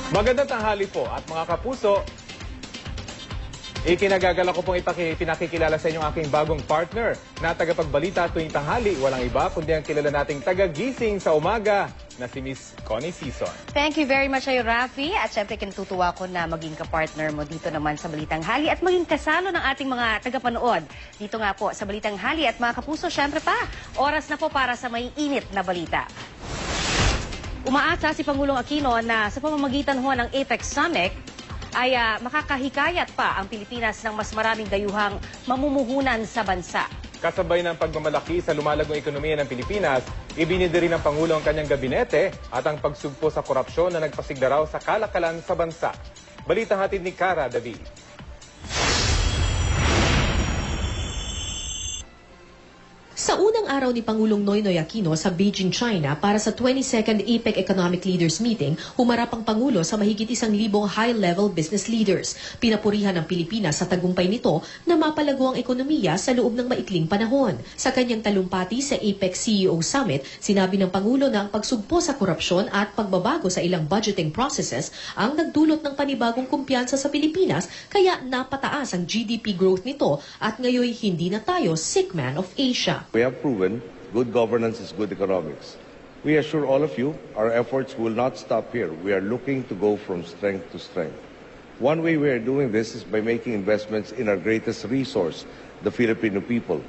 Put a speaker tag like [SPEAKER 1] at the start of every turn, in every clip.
[SPEAKER 1] Magandang tanghali po at mga kapuso, ikinagagala ko pong pinakikilala sa inyong aking bagong partner na tagapagbalita tuwing tanghali. Walang iba kundi ang kilala nating tagagising sa umaga na si Miss Connie Sison.
[SPEAKER 2] Thank you very much sa'yo, Rafi. At syempre, kinatutuwa ko na maging kapartner mo dito naman sa Balitang Hali at maging kasalo ng ating mga tagapanood. Dito nga po sa Balitang Hali at mga kapuso, syempre pa, oras na po para sa may init na balita. Umaasa si Pangulong Aquino na sa pamamagitan ho ng APEC Summit ay makakahikayat pa ang Pilipinas ng mas maraming dayuhang mamumuhunan sa bansa.
[SPEAKER 1] Kasabay ng pagmamalaki sa lumalagong ekonomiya ng Pilipinas, ibinida rin ng Pangulo ang kanyang gabinete at ang pagsugpo sa korupsyon na nagpasigla raw sa kalakalan sa bansa. Balita hatid ni Cara David.
[SPEAKER 3] Sa unang araw ni Pangulong Noynoy Aquino sa Beijing, China para sa 22nd APEC Economic Leaders Meeting, humarap ang Pangulo sa mahigit 1,000 high-level business leaders. Pinapurihan ng Pilipinas sa tagumpay nito na mapalago ang ekonomiya sa loob ng maikling panahon. Sa kanyang talumpati sa APEC CEO Summit, sinabi ng Pangulo na ang pagsugpo sa korupsyon at pagbabago sa ilang budgeting processes ang nagdulot ng panibagong kumpiyansa sa Pilipinas, kaya napataas ang GDP growth nito at ngayon hindi na tayo sick man of Asia.
[SPEAKER 4] We have proven good governance is good economics. We assure all of you, our efforts will not stop here. We are looking to go from strength to strength. One way we are doing this is by making investments in our greatest resource, the Filipino people.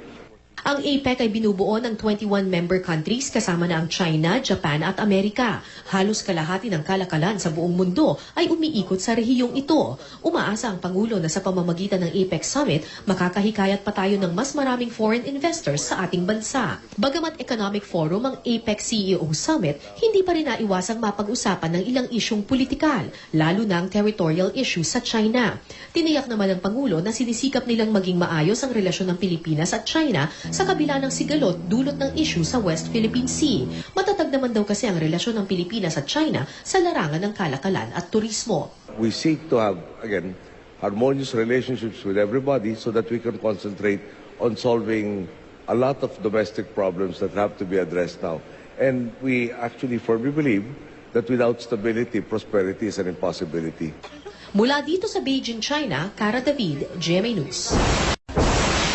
[SPEAKER 3] Ang APEC ay binubuo ng 21 member countries kasama na ang China, Japan at Amerika. Halos kalahati ng kalakalan sa buong mundo ay umiikot sa rehiyong ito. Umaasa ang Pangulo na sa pamamagitan ng APEC Summit, makakahikayat pa tayo ng mas maraming foreign investors sa ating bansa. Bagamat Economic Forum ang APEC CEO Summit, hindi pa rin naiwasang mapag-usapan ng ilang isyong politikal, lalo na ang territorial issues sa China. Tiniyak naman ng Pangulo na sinisikap nilang maging maayos ang relasyon ng Pilipinas at China sa kabila ng sigalot dulot ng issue sa West Philippine Sea. Matatag naman daw kasi ang relasyon ng Pilipinas at China sa larangan ng kalakalan at turismo.
[SPEAKER 4] We seek to have, again, harmonious relationships with everybody so that we can concentrate on solving a lot of domestic problems that have to be addressed now. And we actually firmly believe that without stability, prosperity is an impossibility.
[SPEAKER 3] Mula dito sa Beijing, China, Cara David, GMA News.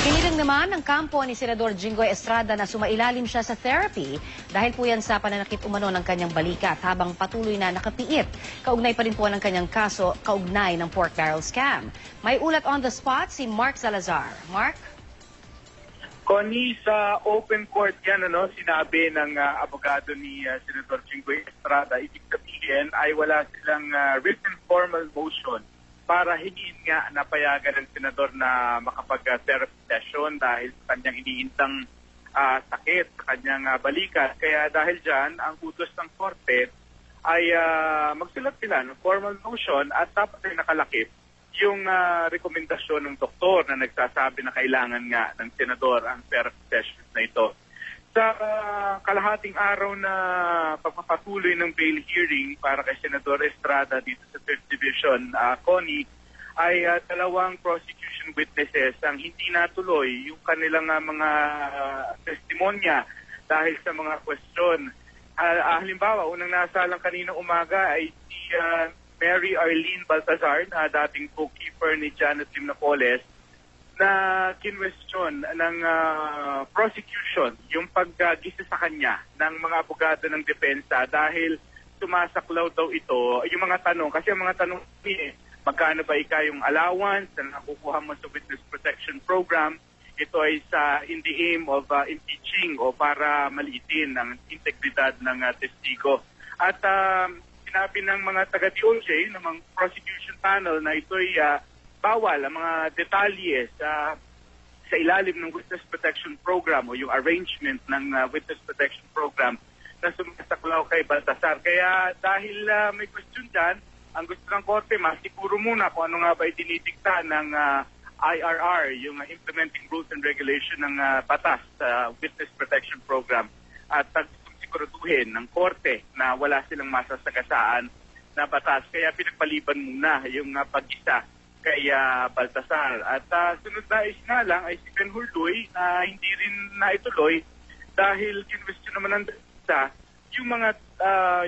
[SPEAKER 2] Hiniling naman ng kampo ni Senador Jinggoy Estrada na sumailalim siya sa therapy dahil po yan sa pananakit umano ng kanyang balikat habang patuloy na nakapiit. Kaugnay pa rin po ng kanyang kaso, kaugnay ng pork barrel scam. May ulat on the spot si Mark Salazar. Mark?
[SPEAKER 5] Connie, sa open court yan, sinabi ng abogado ni Senador Jinggoy Estrada, ibig sabihin ay wala silang written formal motion para hingin nga na payagan ng senador na makapag-therapy session dahil sa kanyang iniintang sakit sa kanyang balikat. Kaya dahil dyan, ang utos ng korte ay magsulat sila ng formal motion at dapat ay nakalakip yung rekomendasyon ng doktor na nagsasabi na kailangan nga ng senador ang therapy session na ito. Sa kalahating araw na pagpapatuloy ng bail hearing para kay Senador Estrada dito sa 3rd Division, Connie, ay dalawang prosecution witnesses ang hindi natuloy yung kanilang mga testimonya dahil sa mga question. Halimbawa, unang nasalang kanina umaga ay si Mary Arlene Baltazar, na dating bookkeeper ni Janet Lim Napoles, na kinwestiyon ng prosecution yung paggisa sa kanya ng mga abogado ng depensa dahil sumasaklaw daw ito yung mga tanong. Kasi ang mga tanong magkano ba yung allowance na nakukuha mo sa Witness Protection Program? Ito ay in the aim of impeaching o para maliitin ang integridad ng testigo. At sinabi ng mga taga-DOJ, ng mga prosecution panel, na ito ay bawal ang mga detalye sa ilalim ng Witness Protection Program o yung arrangement ng Witness Protection Program na sumasaklaw kay Baltasar. Kaya dahil may question dyan, ang gusto ng korte, masiguro muna kung ano nga ba idinidikta ng IRR, yung Implementing Rules and Regulation ng batas sa Witness Protection Program. At siguraduhin ng korte na wala silang masasagasaan na batas. Kaya pinagpaliban muna yung pag-isa kay Baltasar. At sunod na isinalang ay si Ben Hurluy na hindi rin naituloy dahil kinwestiyon naman ng yung mga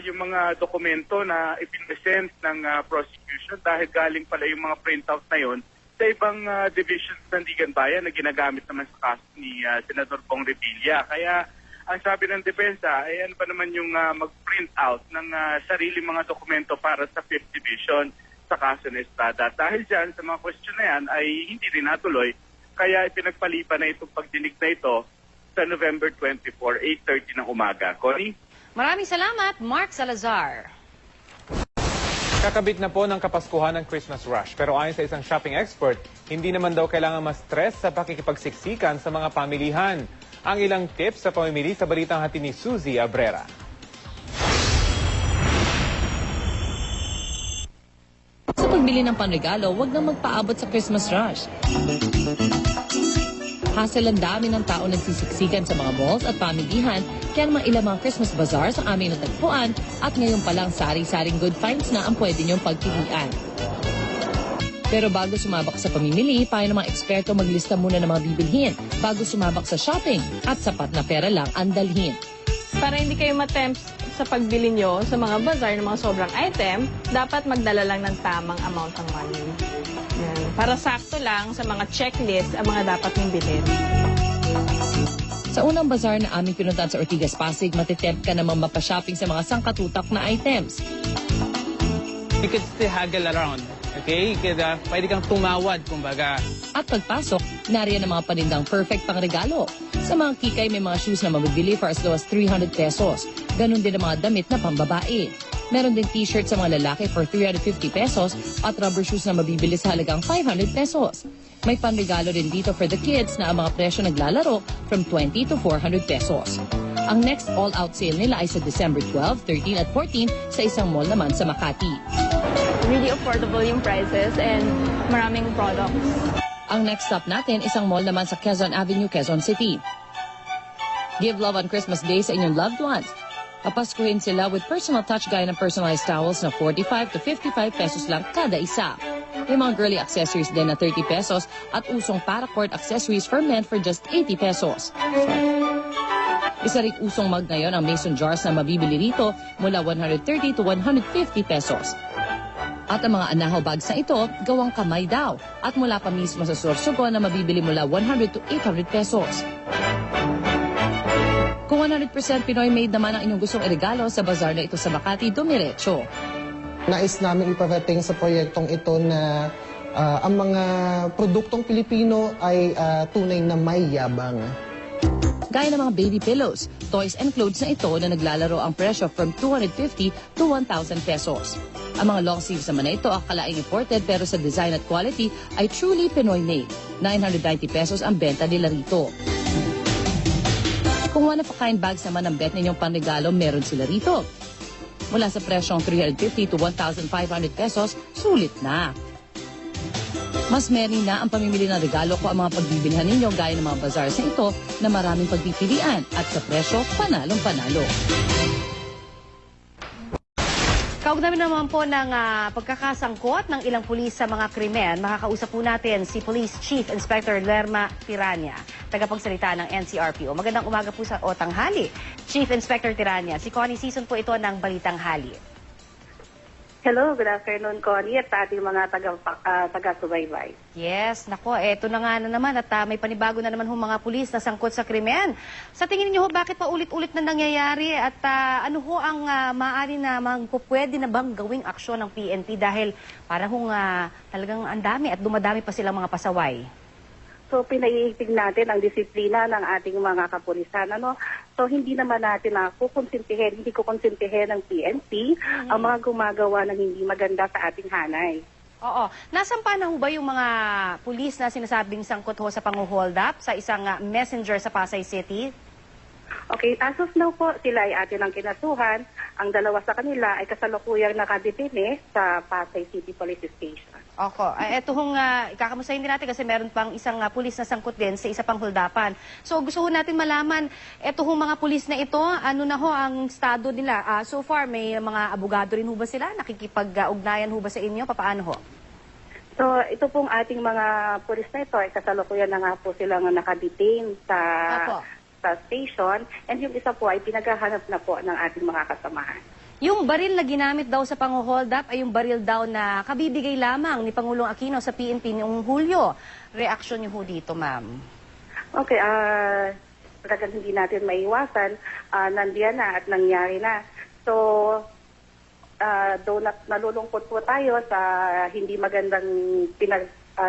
[SPEAKER 5] yung mga dokumento na ipinresent ng prosecution dahil galing pala yung mga printout na yon sa ibang divisions ng Sandigan Bayan na ginagamit naman sa kaso ni Senador Bong Revilla. Kaya ang sabi ng depensa, ay ano pa naman yung mag-print out ng sarili mga dokumento para sa 5th Division sa kaso ni Estrada. Dahil dyan, sa mga question na yan ay hindi rin natuloy. Kaya ipinagpaliban na itong pagdinig na ito sa November 24, 8:30 ng umaga. Connie?
[SPEAKER 2] Maraming salamat, Mark Salazar.
[SPEAKER 1] Kakabit na po ng Kapaskuhan ng Christmas rush. Pero ayon sa isang shopping expert, hindi naman daw kailangan ma-stress sa pakikipagsiksikan sa mga pamilihan. Ang ilang tips sa pamimili sa balitang hatid ni Suzy Abrera.
[SPEAKER 6] Sa pagbili ng panregalo, huwag nang magpaabot sa Christmas rush. Hassle ang dami ng tao nagsisiksikan sa mga malls at pamilihan, kaya naman ilang mga Christmas bazaars ang aming natagpuan at ngayon pa lang sari-saring good finds na ang pwede niyong pagpilian. Pero bago sumabak sa pamimili, payo ng mga eksperto maglista muna ng mga bibilhin bago sumabak sa shopping at sapat na pera lang ang dalhin.
[SPEAKER 7] Para hindi kayo matempt sa pagbili nyo sa mga bazaar ng mga sobrang item, dapat magdala lang ng tamang amount ng money. Yan. Para sakto lang sa mga checklist ang mga dapat niyong bilhin.
[SPEAKER 6] Sa unang bazaar na aming pinuntahan sa Ortigas, Pasig, matitempt ka naman mapashopping sa mga sangkatutak na items.
[SPEAKER 8] You could still haggle around. Okay? Pwede kang tumawad, kumbaga.
[SPEAKER 6] At pagpasok, nariyan ang mga panindang perfect pang regalo. Sa mga kikay, may mga shoes na mabibili for as low as 300 pesos. Ganon din ang mga damit na pambabae. Meron din t-shirt sa mga lalaki for 350 pesos at rubber shoes na mabibili sa halagang 500 pesos. May panregalo din dito for the kids na ang mga presyo naglalaro from 20 to 400 pesos. Ang next all-out sale nila ay sa December 12, 13 at 14 sa isang mall naman sa Makati.
[SPEAKER 7] Really affordable yung prices and maraming products.
[SPEAKER 6] Ang next stop natin, isang mall naman sa Quezon Avenue, Quezon City. Give love on Christmas Day sa inyong loved ones. Papaskuhin sila with personal touch gaya ng personalized towels na 45 to 55 pesos lang kada isa. May mga girly accessories din na 30 pesos at usong paracord accessories for men for just 80 pesos. Isa ring usong mug ngayon ang mason jars na mabibili rito mula 130 to 150 pesos. At ang mga anahaw bags na ito, gawang kamay daw at mula pa mismo sa Sorsogon na mabibili mula 100 to 800 pesos. Kung 100% Pinoy made naman ang inyong gustong iregalo sa bazaar na ito sa Makati, dumiretso.
[SPEAKER 9] Nais namin iparating sa proyektong ito na ang mga produktong Pilipino ay tunay na may yabang.
[SPEAKER 6] Gaya ng mga baby pillows, toys and clothes na ito na naglalaro ang presyo from 250 to 1,000 pesos. Ang mga long sleeves naman na ito akalaing imported pero sa design at quality ay truly Pinoy made. 990 pesos ang benta nila rito. Kung one-of-a-kind bags naman ang bet ninyong panregalo, meron sila rito. Mula sa presyong 350 to 1,500 pesos, sulit na. Mas merry na ang pamimili ng regalo ko ang mga pagbibilhan ninyo gaya ng mga bazaars na ito na maraming pagpipilian at sa presyo, panalong-panalo.
[SPEAKER 2] Kaugnay naman po ng pagkakasangkot ng ilang pulis sa mga krimen, makakausap po natin si Police Chief Inspector Lerma Tirania, tagapagsalita ng NCRPO. Magandang umaga po sa tanghali, Chief Inspector Tirania. Si Connie Season po ito ng Balitang Hali.
[SPEAKER 10] Hello, good afternoon, Connie, at sa ating mga taga-subaybay.
[SPEAKER 2] Yes, nako, eto na nga na naman at may panibago na naman mga pulis na sangkot sa krimen. Sa tingin niyo bakit pa ulit-ulit na nangyayari at ano ho ang maaari na pwede na bang gawing aksyon ng PNP dahil parang talagang ang dami at dumadami pa silang mga pasaway?
[SPEAKER 10] So, pinaiigtig natin ang disiplina ng ating mga kapulisan. So, hindi naman natin hindi ko konsintihin ng PNP ang mga gumagawa ng hindi maganda sa ating hanay.
[SPEAKER 2] Oo. Nasampa na ho ba yung mga pulis na sinasabing sangkot ho sa pang-hold up sa isang messenger sa Pasay City?
[SPEAKER 10] Okay, as of now po, sila ay atin ang kinasuhan. Ang dalawa sa kanila ay kasalukuyang nakadetine sa Pasay City Police Station.
[SPEAKER 2] Opo. Ito hong ikakamusahin din natin kasi meron pang isang pulis na sangkot din sa isa pang huldapan. So gusto ho natin malaman, ito hong mga pulis na ito, ano na ho ang estado nila? So far, may mga abogado rin ho ba sila? Nakikipag-ugnayan ho ba sa inyo? Paano ho?
[SPEAKER 10] So ito pong ating mga pulis na ito ay kasalukuyan na nga po silang nakadetain sa sa station, and yung isa po ay pinaghahanap na po ng ating mga kasamahan.
[SPEAKER 2] Yung baril na ginamit daw sa pang-hold up ay yung baril daw na kabibigay lamang ni Pangulong Aquino sa PNP noong Hulyo. Reaksyon niyo ho dito, ma'am?
[SPEAKER 10] Okay, talagang hindi natin maiwasan, nandiyan na at nangyari na. So, though nalulungkot po tayo sa hindi magandang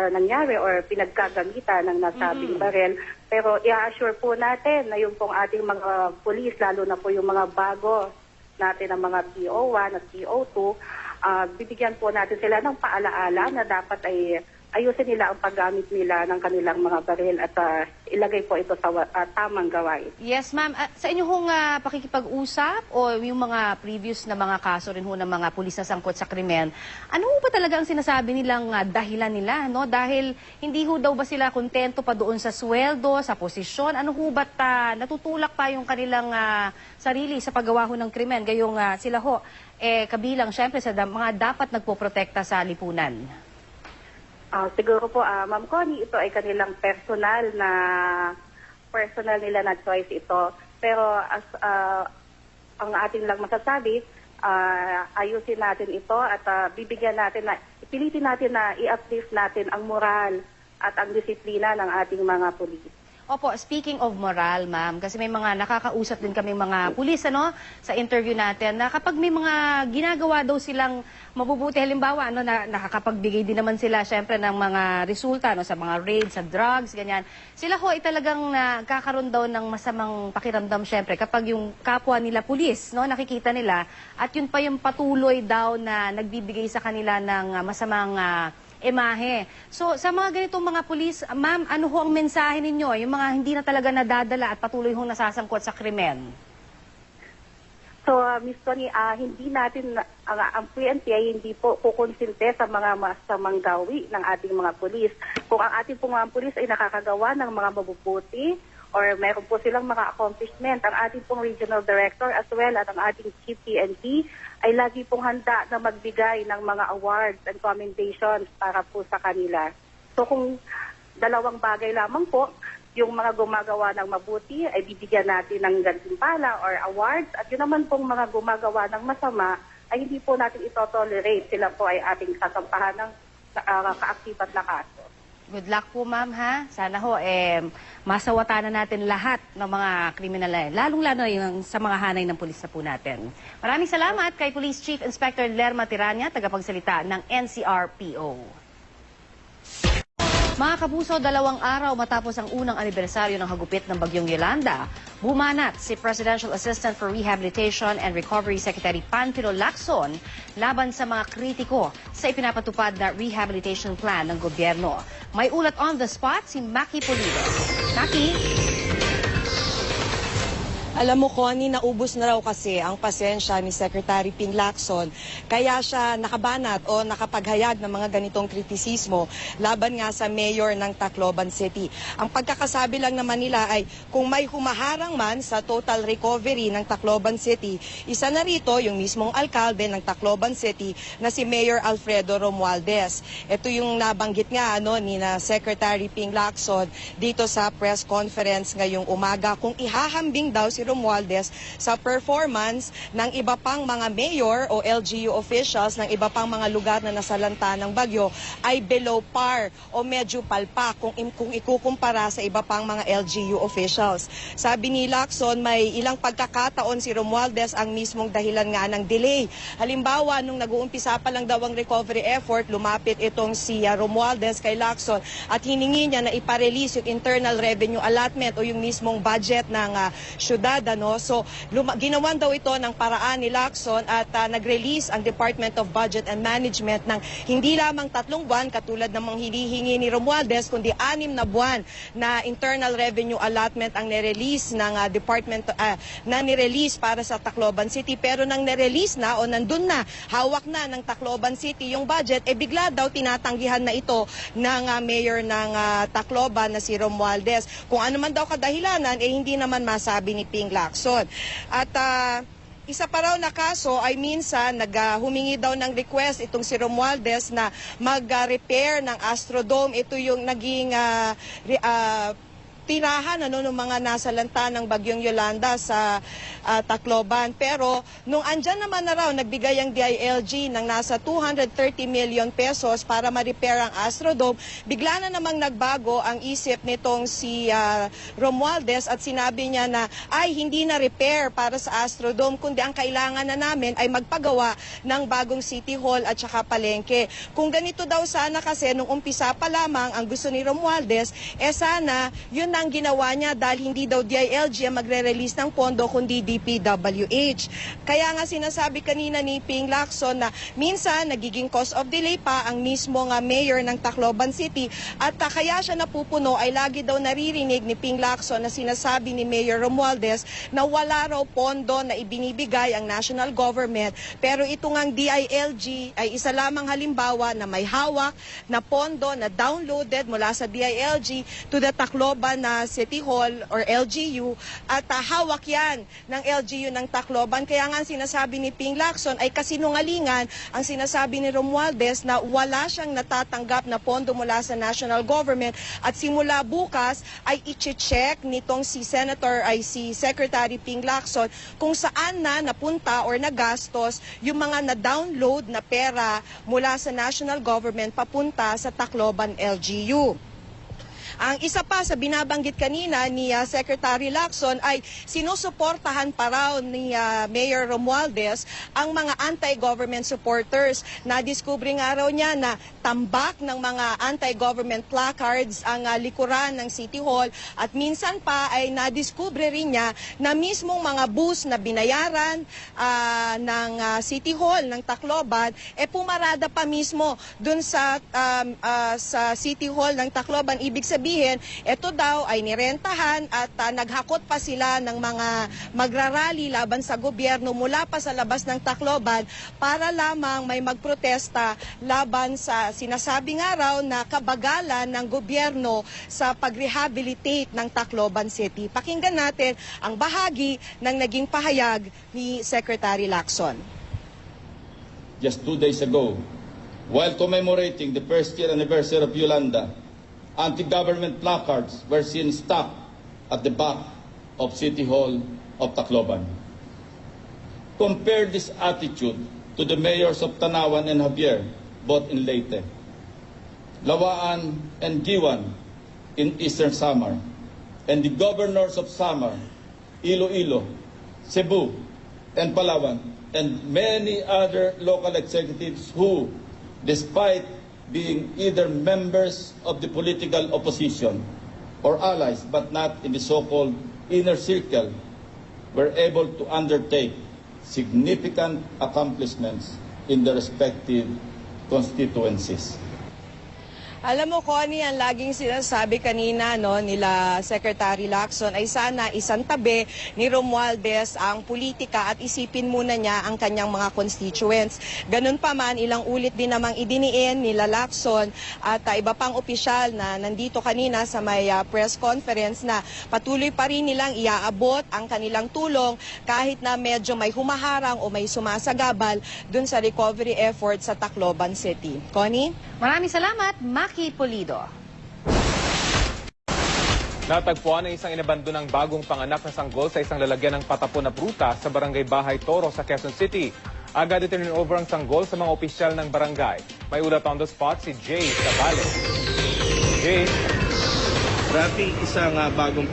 [SPEAKER 10] nangyari or pinagkagamitan ng nasabing baril, pero i-assure po natin na yung pong ating mga pulis, lalo na po yung mga bago natin ang mga PO1 at PO2, bibigyan po natin sila ng paalaala na dapat ay ayusin nila ang paggamit nila ng kanilang mga baril at ilagay po ito sa tamang gawain.
[SPEAKER 2] Yes, ma'am. Sa inyo hong pakikipag-usap o yung mga previous na mga kaso rin ho ng mga pulis na sangkot sa krimen, ano ba talaga ang sinasabi nilang dahilan nila? No? Dahil hindi ho daw ba sila kontento pa doon sa sweldo, sa posisyon? Ano ho ba't natutulak pa yung kanilang sarili sa paggawa ho ng krimen? Gayong sila ho, kabilang syempre sa mga dapat nagpoprotekta sa lipunan.
[SPEAKER 10] Siguro po, Ma'am Connie, ito ay kanilang personal nila na choice ito. Pero ang ating lang masasabi, ayusin natin ito at bibigyan natin ipilitin natin na i-uplift natin ang moral at ang disiplina ng ating mga pulis.
[SPEAKER 2] Opo, speaking of moral, ma'am, kasi may mga nakakausap din kami mga pulis, sa interview natin, na kapag may mga ginagawa daw silang mabubuti, halimbawa, na nakakapagbigay din naman sila, syempre, ng mga resulta, sa mga raids, sa drugs, ganyan. Sila ho ay talagang nagkakaroon daw ng masamang pakiramdam, syempre, kapag yung kapwa nila pulis, nakikita nila, at yun pa yung patuloy daw na nagbibigay sa kanila ng masamang imahe. So, sa mga ganitong mga pulis, ma'am, ano ho ang mensahe ninyo? Yung mga hindi na talaga nadadala at patuloy hong nasasangkot sa krimen?
[SPEAKER 10] So, Ms. Connie, hindi natin, ang PNP ay hindi po kukonsinte sa mga masamang gawi ng ating mga pulis. Kung ang ating mga pulis ay nakakagawa ng mga mabubuti or meron po silang mga accomplishment, ang ating pong regional director as well at ang ating chief PNP ay lagi pong handa na magbigay ng mga awards and commendations para po sa kanila. So kung dalawang bagay lamang po, yung mga gumagawa ng mabuti ay bibigyan natin ng gantimpala or awards, at yun naman pong mga gumagawa ng masama ay hindi po natin ito-tolerate. Sila po ay ating sasampahan ng kaaktibat na kaso.
[SPEAKER 2] Good luck po, ma'am, ha? Sana ho, masawatan na natin lahat ng mga kriminal, lalong-lalo yung sa mga hanay ng pulis na po natin. Maraming salamat kay Police Chief Inspector Lerma Tirania, tagapagsalita ng NCRPO. Mga kapuso, 2 araw matapos ang unang anibersaryo ng hagupit ng Bagyong Yolanda, bumanat si Presidential Assistant for Rehabilitation and Recovery Secretary Panfilo Lacson laban sa mga kritiko sa ipinapatupad na rehabilitation plan ng gobyerno. May ulat on the spot si Maki Pulido. Maki?
[SPEAKER 11] Alam mo, Connie, naubos na raw kasi ang pasensya ni Secretary Ping Lacson, kaya siya nakabanat o nakapaghayag ng mga ganitong kritisismo laban nga sa mayor ng Tacloban City. Ang pagkakasabi lang naman nila ay kung may humaharang man sa total recovery ng Tacloban City, isa na rito yung mismong alkalde ng Tacloban City na si Mayor Alfredo Romualdez. Ito yung nabanggit nga ni na Secretary Ping Lacson dito sa press conference ngayong umaga, kung ihahambing daw si Romualdez sa performance ng iba pang mga mayor o LGU officials ng iba pang mga lugar na nasalanta ng bagyo ay below par o medyo palpak kung ikukumpara sa iba pang mga LGU officials. Sabi ni Lacson, may ilang pagkakataon si Romualdez ang mismong dahilan nga ng delay. Halimbawa, nung nag-uumpisa pa lang daw ang recovery effort, lumapit itong si Romualdez kay Lacson at hiningi niya na iparelease yung internal revenue allotment o yung mismong budget ng syudad. So, ginawan daw ito ng paraan ni Lacson at nag-release ang Department of Budget and Management ng hindi lamang 3 buwan katulad ng mga hinihingi ni Romualdez, kundi 6 na buwan na internal revenue allotment ang nirelease ng department na nirelease para sa Tacloban City. Pero nang nirelease na o nandun na, hawak na ng Tacloban City yung budget, bigla daw tinatanggihan na ito ng mayor ng Tacloban na si Romualdez. Kung ano man daw kadahilanan, hindi naman masabi ni Ping Lacson. At isa pa raw na kaso ay minsan humingi daw ng request itong si Romualdez na mag-repair ng Astrodome. Ito yung naging tirahan ng mga nasalanta ng Bagyong Yolanda sa Tacloban. Pero nung andyan naman na raw, nagbigay ang DILG ng nasa 230 million pesos para ma-repair ang Astrodome, bigla na namang nagbago ang isip nitong si Romualdez at sinabi niya na ay hindi na repair para sa Astrodome, kundi ang kailangan na namin ay magpagawa ng bagong City Hall at saka palengke. Kung ganito daw sana kasi nung umpisa pa lamang ang gusto ni Romualdez, sana yun ang ginawa niya dahil hindi daw DILG ang magre-release ng pondo kundi DPWH. Kaya nga sinasabi kanina ni Ping Lacson na minsan nagiging cause of delay pa ang mismo nga mayor ng Tacloban City at kaya siya napupuno ay lagi daw naririnig ni Ping Lacson na sinasabi ni Mayor Romualdez na wala raw pondo na ibinibigay ang national government, pero ito ngang DILG ay isa lamang halimbawa na may hawak na pondo na downloaded mula sa DILG to the Tacloban City Hall or LGU at hawak yan ng LGU ng Tacloban. Kaya nga sinasabi ni Ping Lacson ay kasinungalingan ang sinasabi ni Romualdez na wala siyang natatanggap na pondo mula sa national government at simula bukas ay i-check nitong si Secretary Ping Lacson kung saan na napunta or nagastos yung mga na-download na pera mula sa national government papunta sa Tacloban LGU. Ang isa pa sa binabanggit kanina ni Secretary Lacson ay sinusuportahan pa raw ni Mayor Romualdez ang mga anti-government supporters. Nadiskubre nga raw niya na tambak ng mga anti-government placards ang likuran ng City Hall at minsan pa ay nadiskubre rin niya na mismong mga bus na binayaran ng City Hall ng Tacloban pumarada pa mismo dun sa City Hall ng Tacloban. Ibig sabihin, ito daw ay nirentahan at naghakot pa sila ng mga magrarally laban sa gobyerno mula pa sa labas ng Tacloban para lamang may magprotesta laban sa sinasabi nga raw na kabagalan ng gobyerno sa pag-rehabilitate ng Tacloban City. Pakinggan natin ang bahagi ng naging pahayag ni Secretary Lacson.
[SPEAKER 12] Just 2 days ago, while commemorating the first year anniversary of Yolanda, anti-government placards were seen stuck at the back of City Hall of Tacloban. Compare this attitude to the mayors of Tanawan and Javier, both in Leyte, Lawaan and Giwan in Eastern Samar, and the governors of Samar, Iloilo, Cebu, and Palawan, and many other local executives who, despite being either members of the political opposition or allies, but not in the so-called inner circle, were able to undertake significant accomplishments in their respective constituencies.
[SPEAKER 11] Alam mo, Connie, ang laging sinasabi kanina nila Secretary Lacson ay sana isang tabi ni Romualdez ang politika at isipin muna niya ang kanyang mga constituents. Ganun pa man, ilang ulit din namang idiniin nila Lacson at iba pang opisyal na nandito kanina sa may press conference na patuloy pa rin nilang iaabot ang kanilang tulong kahit na medyo may humaharang o may sumasagabal dun sa recovery effort sa Tacloban City. Connie?
[SPEAKER 2] Maraming salamat, Maki Pulido.
[SPEAKER 1] Natagpuan ang isang inabando ng bagong panganak na sanggol sa isang lalagyan ng patapon na prutas sa barangay Bahay Toro sa Quezon City. Agad iturn over ang sanggol sa mga opisyal ng barangay. May ulat on the spot si Jay Sabales. Jay.
[SPEAKER 13] Rafi, isang bagong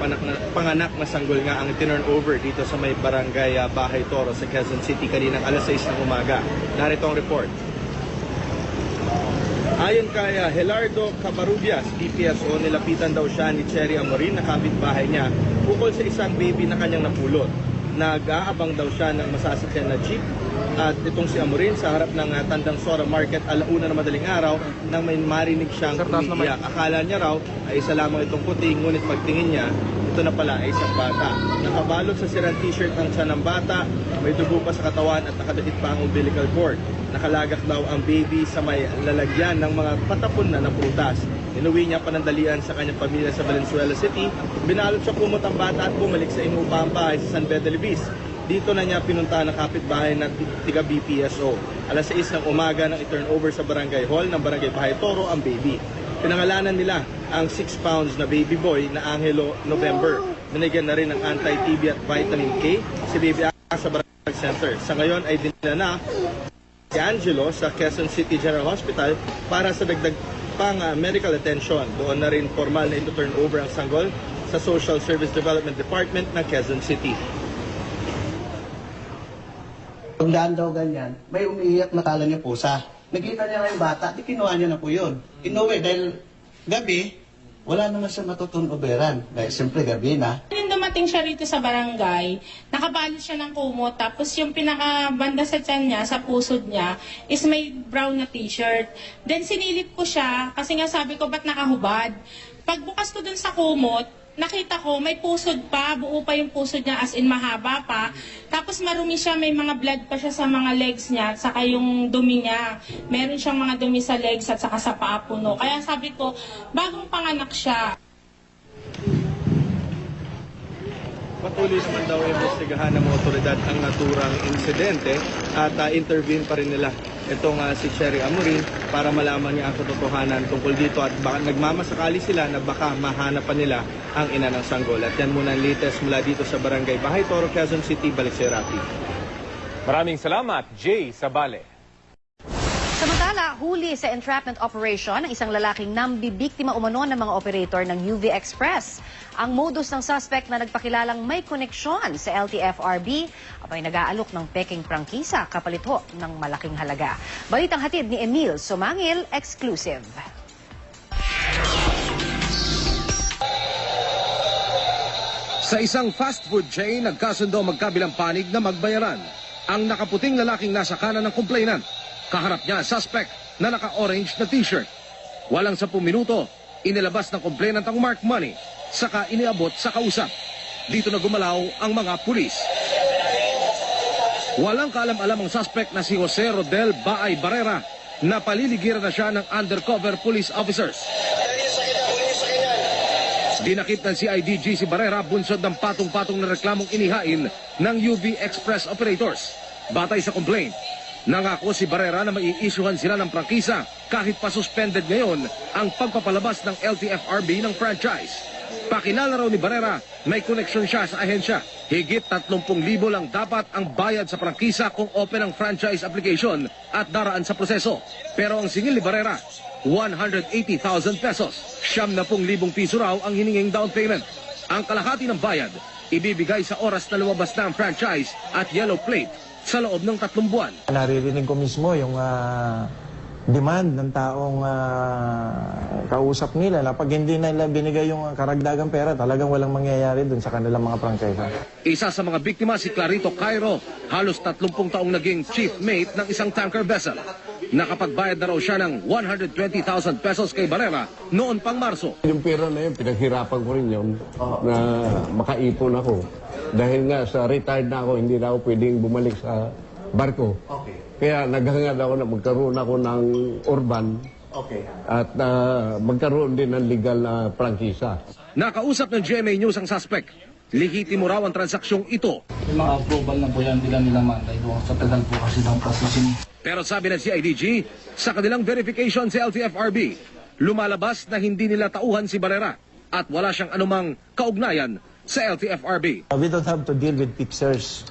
[SPEAKER 13] panganak na sanggol nga ang turn over dito sa may barangay Bahay Toro sa Quezon City kaninang alas 6 ng umaga. Narito ang report. Ayon kay Helardo Cabarubias, DPSO, nilapitan daw siya ni Cherry Amorin na kapitbahay niya ukol sa isang baby na kanyang napulot. Nag-aabang daw siya ng masasakyan na jeep at itong si Amorin sa harap ng Tandang Sora Market alauna na madaling araw nang may marinig siyang umiiyak. Akala niya raw ay isa lamang itong puti, ngunit pagtingin niya, ito na pala ay isang bata. Nakabalot sa sirang t-shirt ang tiyan ng bata, may dugo pa sa katawan at nakadikit pa ang umbilical cord. Nakalagak daw ang baby sa may lalagyan ng mga patapon na prutas. Inuwi niya panandalian sa kanyang pamilya sa Valenzuela City. Binalot siya kumot ang bata at bumalik sa inuupang bahay sa San Bedelvis. Dito na niya pinuntahan ang kapitbahay na tiga BPSO. Alas 6 ng umaga nang i-turn over sa barangay hall ng barangay Bahay Toro ang baby. Pinangalanan nila ang 6 pounds na baby boy na Angelo November. Binigyan na rin ng anti-TB at vitamin K si baby sa Barangay Center. Sa ngayon ay dinala na si Angelo sa Quezon City General Hospital para sa dagdag pang medical attention. Doon na rin formal na ito turn over ang sanggol sa Social Service Development Department ng Quezon City.
[SPEAKER 14] Pagdaan daw ganyan, may umiiyak na kala niya pusa. Nakita niya nga yung bata, di kinuha niya na po yun. Inuwi dahil gabi, wala naman siya matutunoberan. Dahil siyempre gabi na.
[SPEAKER 15] Nung dumating siya rito sa barangay, nakabalot siya ng kumot, tapos yung pinakabanda sa tiyan niya, sa pusod niya, is may brown na t-shirt. Then sinilip ko siya, kasi nga sabi ko, ba't nakahubad? Pagbukas ko dun sa kumot, nakita ko may pusod pa, buo pa yung pusod niya as in mahaba pa. Tapos marumi siya, may mga blood pa siya sa mga legs niya, at saka yung dumi niya. Meron siyang mga dumi sa legs at saka sa paa puno. Kaya sabi ko, bagong panganak siya.
[SPEAKER 13] Patuloy naman daw imbestigahan ng mga otoridad ang naturang insidente at intervene pa rin nila itong si Cherry Amorin para malaman niya ang katotohanan tungkol dito at baka nagmamasakali sila na baka mahanap pa nila ang ina ng sanggol. At yan muna ang latest mula dito sa Barangay Bahay Toro, Quezon City. Balik si Rafi.
[SPEAKER 1] Maraming salamat, Jay Sabale.
[SPEAKER 2] Samantala, huli sa entrapment operation ang isang lalaking nambibiktima umano ng mga operator ng UV Express. Ang modus ng suspect na nagpakilalang may koneksyon sa LTFRB ay nag-aalok ng peking prangkisa kapalit ho ng malaking halaga. Balitang hatid ni Emil Sumangil, exclusive.
[SPEAKER 16] Sa isang fast food chain, nagkasundo magkabilang panig na magbayaran. Ang nakaputing lalaking nasa kanan ng complainant. Kaharap niya ang suspect na naka-orange na t-shirt. Walang 10 minuto, inilabas ng complainant ang marked money, saka iniabot sa kausap. Dito na gumalaw ang mga pulis. Walang kaalam-alam ang suspect na si Jose Rodel Baay Barrera na paliligiran na siya ng undercover police officers. Dinakip ng CIDG si Barrera bunsod ng patong-patong na reklamong inihain ng UV Express operators. Batay sa complaint, nangako si Barrera na mai-issuehan sila ng prangkisa kahit pa suspended ngayon ang pagpapalabas ng LTFRB ng franchise. Pakilala raw ni Barrera, may koneksyon siya sa ahensya. Higit 30,000 lang dapat ang bayad sa prangkisa kung open ang franchise application at daraan sa proseso. Pero ang singil ni Barrera, 180,000 pesos. 70,000 piso raw ang hininging down payment. Ang kalahati ng bayad, ibibigay sa oras na lumabas na ang franchise at yellow plate sa loob ng 3 buwan.
[SPEAKER 17] Naririnig ko mismo yung demand ng taong kausap nila na pag hindi nila binigay yung karagdagang pera, talagang walang mangyayari dun sa kanilang mga prangkisa.
[SPEAKER 16] Isa sa mga biktima si Clarito Cairo, halos 30 taong naging chief mate ng isang tanker vessel. Nakapagbayad na raw siya ng 120,000 pesos kay Barrera noon pang Marso.
[SPEAKER 18] Yung pera na yun, pinaghirapan ko rin yun na makaipon ako. Dahil nga sa retired na ako, hindi na ako pwedeng bumalik sa barko.
[SPEAKER 14] Okay.
[SPEAKER 18] Kaya naghangad ako na magkaroon ako ng urban at magkaroon din ng legal na prangkisa.
[SPEAKER 16] Nakausap ng GMA News ang suspect. Lehitimo raw ang transaksyong ito.
[SPEAKER 19] Yung mga approval na po yan, nila mandate doon sa tagal po kasi ng processing.
[SPEAKER 16] Pero sabi ng CIDG, sa kanilang verification sa LTFRB, lumalabas na hindi nila tauhan si Barrera at wala siyang anumang kaugnayan sa LTFRB.
[SPEAKER 17] We don't have to deal with fixers.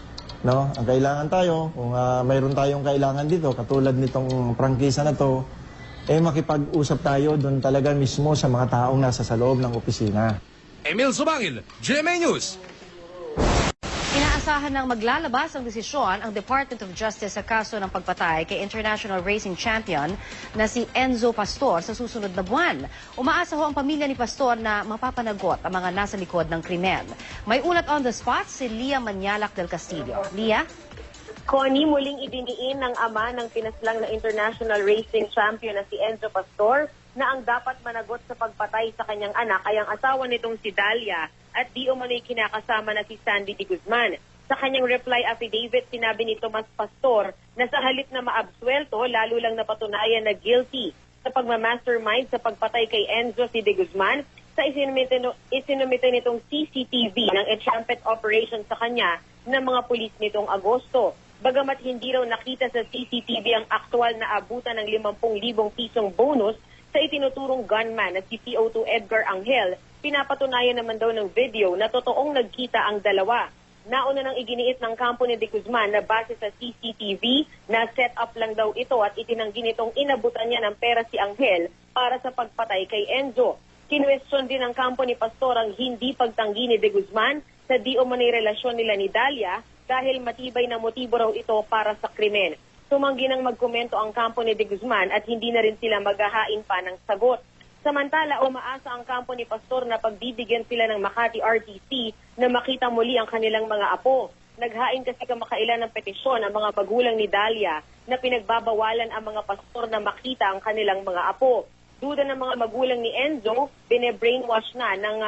[SPEAKER 17] No? Ang kailangan tayo, kung mayroon tayong kailangan dito, katulad nitong prangkisa na to, makipag-usap tayo doon talaga mismo sa mga taong nasa sa loob ng opisina.
[SPEAKER 16] Emil Sumangil, GMA News.
[SPEAKER 2] Inaasahan ng maglalabas ang desisyon ang Department of Justice sa kaso ng pagpatay kay international racing champion na si Enzo Pastor sa susunod na buwan. Umaasa ho ang pamilya ni Pastor na mapapanagot ang mga nasa likod ng krimen. May ulat on the spot si Lia Manialac del Castillo. Lia?
[SPEAKER 20] Connie, muling idiniin ng ama ng pinaslang na international racing champion na si Enzo Pastor na ang dapat managot sa pagpatay sa kanyang anak ay ang asawa nitong si Dalia at di umano'y kinakasama na si Sandy de Guzman. Sa kanyang reply affidavit, sinabi ni Tomas Pastor na sa halip na maabsuelto, lalo lang napatunayan na guilty sa pagmamastermind sa pagpatay kay Enzo si de Guzman sa isinumite nitong CCTV ng entrapment operation sa kanya ng mga pulis nitong Agosto. Bagamat hindi raw nakita sa CCTV ang aktwal na abutan ng 50,000 pisong bonus, Sa itinuturong gunman na si PO2 Edgar Angel, pinapatunayan naman daw ng video na totoong nagkita ang dalawa. Nauna nang iginiit ng kampo ni De Guzman na base sa CCTV na set up lang daw ito at itinanggi nitong inabutan niya ng pera si Angel para sa pagpatay kay Enzo. Kinwestiyon din ng kampo ni Pastor ang hindi pagtanggi ni De Guzman sa di umano'y relasyon nila ni Dalia dahil matibay na motibo raw ito para sa krimen. Tumanggi nang magkomento ang kampo ni De Guzman at hindi na rin sila maghahain pa ng sagot. Samantala, umaasa ang kampo ni Pastor na pagbibigyan sila ng Makati RTC na makita muli ang kanilang mga apo. Naghain kasi kamakailan ng petisyon ang mga magulang ni Dalia na pinagbabawalan ang mga pastor na makita ang kanilang mga apo. Duda ng mga magulang ni Enzo, bine-brainwash na ng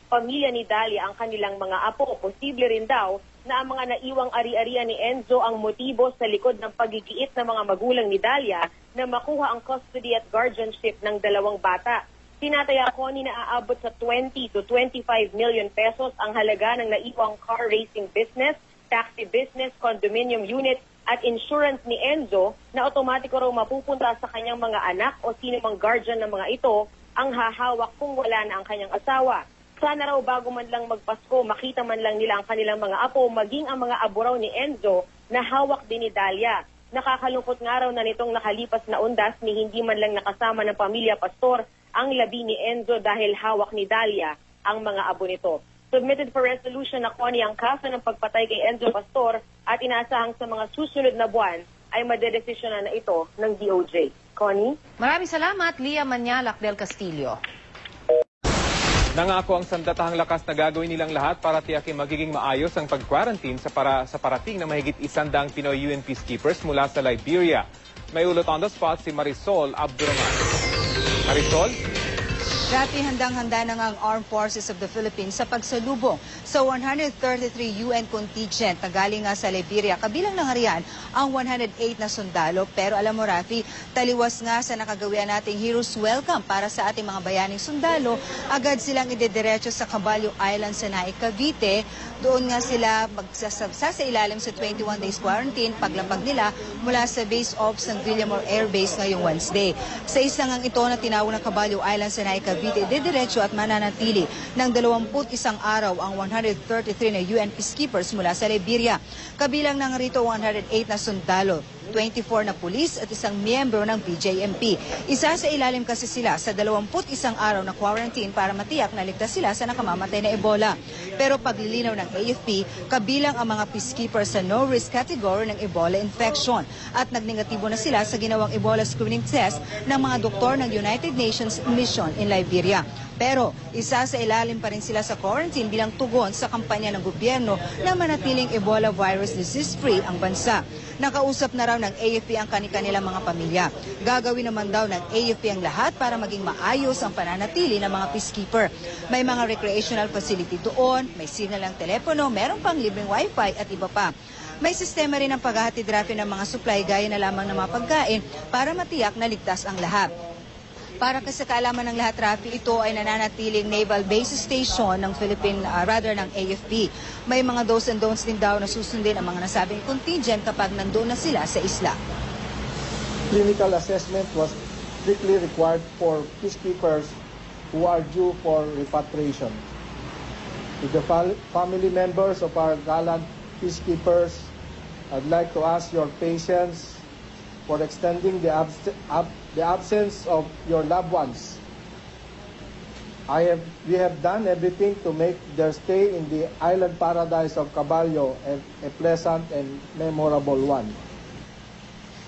[SPEAKER 20] pamilya ni Dalia ang kanilang mga apo. Posible rin daw na ang mga naiwang ari-arian ni Enzo ang motibo sa likod ng pagigiit ng mga magulang ni Dalia na makuha ang custody at guardianship ng dalawang bata. Tinataya ko ni naaabot sa 20 to 25 million pesos ang halaga ng naiwang car racing business, taxi business, condominium unit at insurance ni Enzo na otomatiko raw mapupunta sa kanyang mga anak o sino mang guardian ng mga ito ang hahawak kung wala na ang kanyang asawa. Sana raw bago man lang magpasko, makita man lang nila ang kanilang mga apo, maging ang mga abo raw ni Enzo na hawak din ni Dalia. Nakakalungkot nga raw na nitong nakalipas na undas ni hindi man lang nakasama ng pamilya Pastor ang labi ni Enzo dahil hawak ni Dalia ang mga abo nito. Submitted for resolution na Connie ang kaso ng pagpatay kay Enzo Pastor at inaasahang sa mga susunod na buwan ay madedesisyonan na ito ng DOJ. Connie?
[SPEAKER 2] Maraming salamat, Lia Manyalak del Castillo.
[SPEAKER 1] Nangako ang sandatahang lakas na gagawin nilang lahat para tiyakin magiging maayos ang pag-quarantine sa parating na mahigit 100 Pinoy UN peacekeepers mula sa Liberia. May ulot on the spot si Marisol Abduraman. Marisol?
[SPEAKER 21] Rafi, handang-handa na ang Armed Forces of the Philippines sa pagsalubong sa 133 UN contingent na galing nga sa Liberia. Kabilang na nga riyan ang 108 na sundalo. Pero alam mo, Rafi, taliwas nga sa nakagawian nating Heroes Welcome para sa ating mga bayaning sundalo, agad silang idediretso sa Caballo Island sa Naik, Cavite. Doon nga sila magsasabsa sa ilalim sa 21 days quarantine paglapag nila mula sa base ops ng Villamor Air Base ngayong Wednesday. Sa isang ang ito na tinawag na Caballo Island sa Naik, Cavite, didiretso at mananatili ng 21 araw ang 133 na UN peacekeepers mula sa Liberia. Kabilang ng rito 108 na sundalo, 24 na pulis at isang miyembro ng BJMP. Isa sa ilalim kasi sila sa 21 araw na quarantine para matiyak na ligtas sila sa nakamamatay na Ebola. Pero paglilinaw ng AFP, kabilang ang mga peacekeepers sa no-risk category ng Ebola infection at nagnegatibo na sila sa ginawang Ebola screening test ng mga doktor ng United Nations Mission in Liberia. Pero isa sa ilalim pa rin sila sa quarantine bilang tugon sa kampanya ng gobyerno na manatiling Ebola virus disease-free ang bansa. Nakausap na raw ng AFP ang kanilang mga pamilya. Gagawin naman daw ng AFP ang lahat para maging maayos ang pananatili ng mga peacekeeper. May mga recreational facility doon, may signal ng telepono, meron pang libreng wifi at iba pa. May sistema rin ng paghahatid rapi ng mga supply gaya na lamang ng mga pagkain para matiyak na ligtas ang lahat. Para sa kaalaman ng lahat, Rafi, ito ay nananatiling Naval Base Station ng ng AFP. May mga do's and don'ts din daw na susundin ang mga nasabing contingent kapag nandoon na sila sa isla.
[SPEAKER 17] Clinical assessment was strictly required for peacekeepers who are due for repatriation. To the family members of our gallant peacekeepers, I'd like to ask your patience for extending the absence of your loved ones. We have done everything to make their stay in the island paradise of Caballo a pleasant and memorable one.